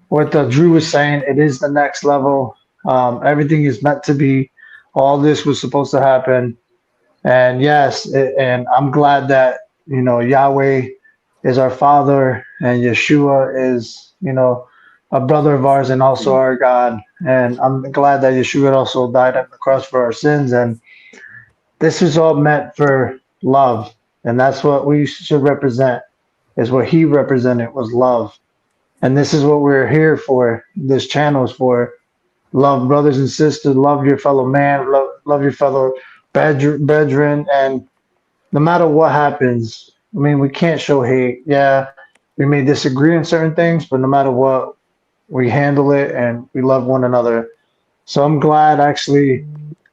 what Drew was saying. It is the next level. Everything is meant to be. All this was supposed to happen. And yes, and I'm glad that, Yahweh is our father and Yeshua is, a brother of ours and also our God. And I'm glad that Yeshua also died on the cross for our sins. And this is all meant for love. And that's what we should represent, is what he represented was love. And this is what we're here for. This channel is for love brothers and sisters, love your fellow man, love your fellow brethren, and no matter what happens, I mean, we can't show hate. Yeah, we may disagree on certain things, but no matter what, we handle it and we love one another. So I'm glad actually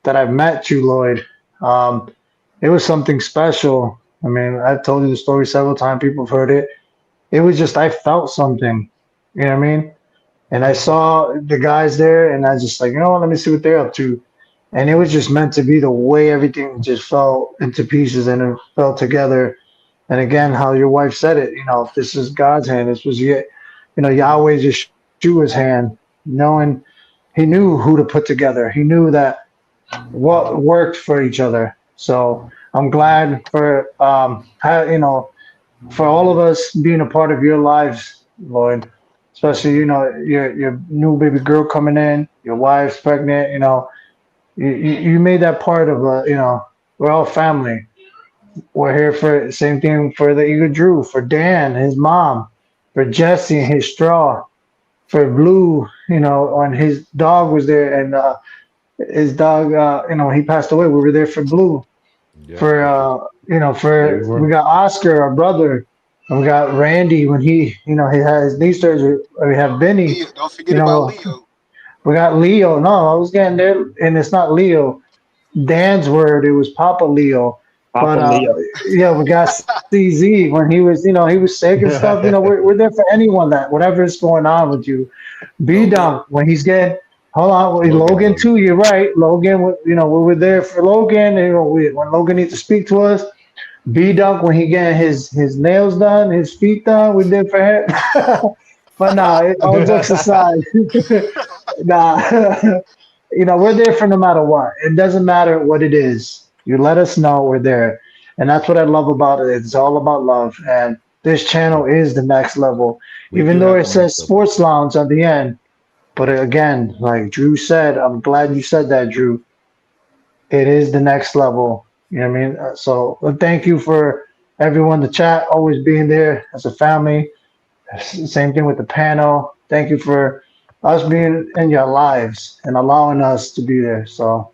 that I met you, Lloyd. Um, it was something special. I mean, I've told you the story several times. People have heard it. It was just I felt something. You know what I mean? And I saw the guys there, and I just like, let me see what they're up to. And it was just meant to be the way everything just fell into pieces and it fell together. And again, how your wife said it, if this is God's hand, this was Yahweh's Yeshua's hand, knowing he knew who to put together. He knew that what worked for each other. So I'm glad for for all of us being a part of your lives, Lloyd. Especially, your new baby girl coming in, your wife's pregnant. You made that part of we're all family. We're here for same thing for the Eagle Drew, for Dan, his mom, for Jesse and his straw, for Blue, when his dog was there and his dog, he passed away. We were there for Blue. Yeah. For we got Oscar, our brother, and we got Randy when he had his knee surgery. We have Benny, Leo, don't forget about Leo. we got Leo. No, I was getting there, and it's not Leo. Dan's word, it was Papa Leo. Papa But Leo. yeah, we got CZ when he was, he was sick and stuff. We're there for anyone that whatever is going on with you. B Dunk when he's getting. Hold on, Logan too. You're right, Logan. We were there for Logan. When Logan needs to speak to us. B Dunk when he getting his nails done, his feet done. We did for him. But nah, all jokes aside, nah. We're there for no matter what. It doesn't matter what it is. You let us know we're there. And that's what I love about it. It's all about love. And this channel is the next level. Even though it says sports lounge at the end. But again, like Drew said, I'm glad you said that, Drew. It is the next level. You know what I mean? So thank you for everyone, the chat, always being there as a family. Same thing with the panel. Thank you for us being in your lives and allowing us to be there. So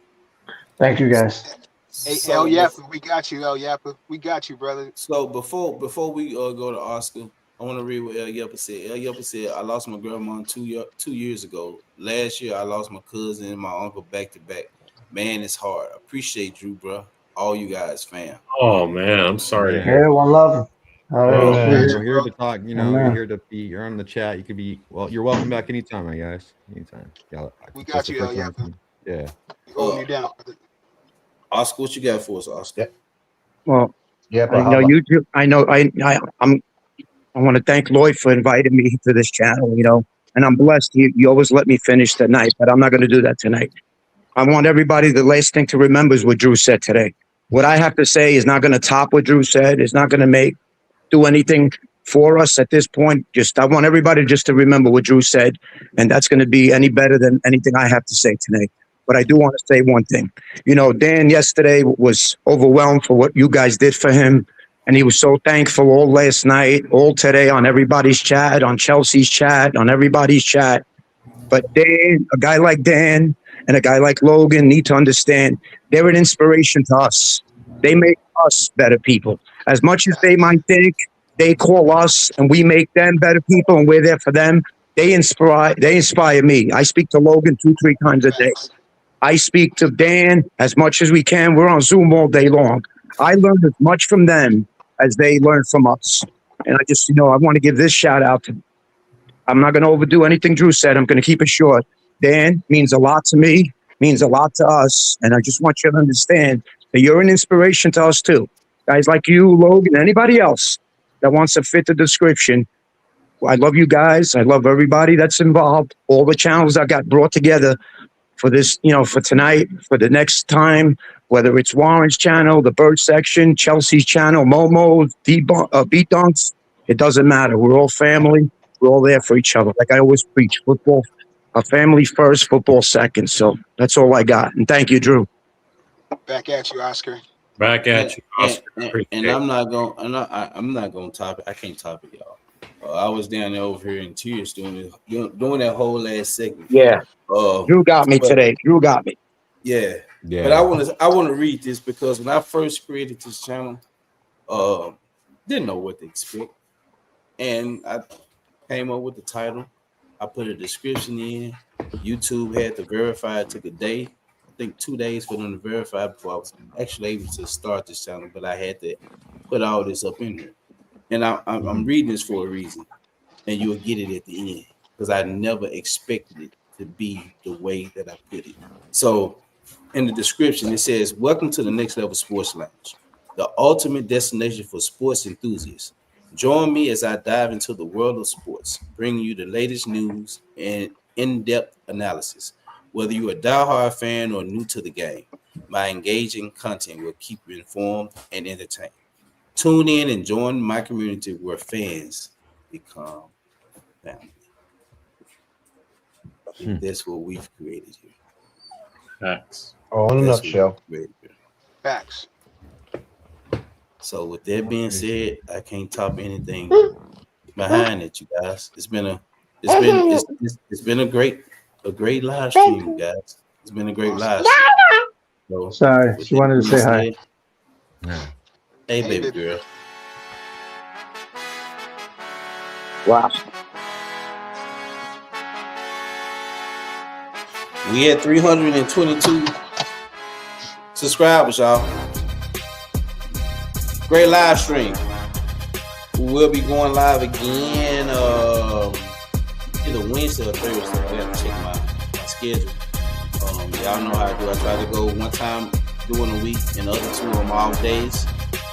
thank you guys. Hey, So, El Yappa, we got you, El Yappa. We got you, brother. so before we go to Oscar, I want to read what El Yappa said. El Yappa said, I lost my grandma 2 years ago. Last year, I lost my cousin and my uncle back to back. Man, it's hard. Appreciate Drew, bro. All you guys, fam. Oh man, I'm sorry to Yeah. hear. Yeah, one love. Oh, We're here to talk. Amen. You're here to be. You're on the chat. You could be. Well, you're welcome back anytime, I guess. Anytime. Yeah, We that's got the you, El first time. Yappa. Yeah. We holding you down, brother. Oscar, what you got for us, Oscar? Yeah. Well, Yeah, I but know you do. I know. I want to thank Lloyd for inviting me to this channel. And I'm blessed. You always let me finish the night, but I'm not going to do that tonight. I want everybody. The last thing to remember is what Drew said today. What I have to say is not going to top what Drew said. It's not going to do anything for us at this point. I want everybody just to remember what Drew said, and that's going to be any better than anything I have to say today. But I do want to say one thing. Dan yesterday was overwhelmed for what you guys did for him, and he was so thankful all last night, all today on everybody's chat, on Chelsea's chat, on everybody's chat. But Dan, a guy like Dan and a guy like Logan need to understand they're an inspiration to us. They make us better people. As much as they might think they call us and we make them better people and we're there for them, they inspire me. I speak to Logan 2-3 times a day. I speak to Dan as much as we can. We're on Zoom all day long. I learned as much from them as they learned from us. And I just, I want to give this shout out to, I'm not going to overdo anything Drew said. I'm going to keep it short. Dan means a lot to me, means a lot to us. And I just want you to understand that you're an inspiration to us too. Guys like you, Logan, anybody else that wants to fit the description. I love you guys. I love everybody that's involved. All the channels that got brought together for this, for tonight, for the next time, whether it's Warren's channel, the Bird section, Chelsea's channel, Momo, B Dunks, it doesn't matter. We're all family. We're all there for each other. Like I always preach, football, a family first, football second. So that's all I got. And thank you, Drew. Back at you, Oscar. Back at you, Oscar. And I'm not gonna top it. I can't top it, y'all. I was down there over here in tears doing that whole last segment. Yeah. Drew got me today. Drew got me. Yeah. But I want to read this because when I first created this channel, didn't know what to expect, and I came up with the title. I put a description in. YouTube had to verify. It took a day, I think 2 days for them to verify before I was actually able to start this channel. But I had to put all this up in here. And I'm reading this for a reason, and you'll get it at the end because I never expected it to be the way that I put it. So in the description, it says, "Welcome to the Next Level Sports Lounge, the ultimate destination for sports enthusiasts. Join me as I dive into the world of sports, bringing you the latest news and in-depth analysis. Whether you're a diehard fan or new to the game, my engaging content will keep you informed and entertained. Tune in and join my community where fans become family." That's what we've created here. Facts. Oh, in a nutshell. Facts. So with that being said, I can't top anything behind it, you guys. It's been a great live stream, you guys. It's been a great live stream. So, Sorry, she wanted to say hi. Hey, baby girl. Wow. We had 322 subscribers, y'all. Great live stream. We will be going live again either Wednesday or Thursday. I got to check my schedule. Y'all know how I do. I try to go one time during the week and the other two on off days.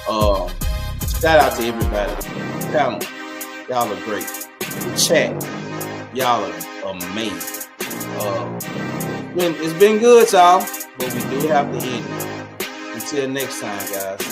Shout out to everybody. Panel, y'all are great. Chat, y'all are amazing. It's been good, y'all, but we do have to end it. Until next time, guys.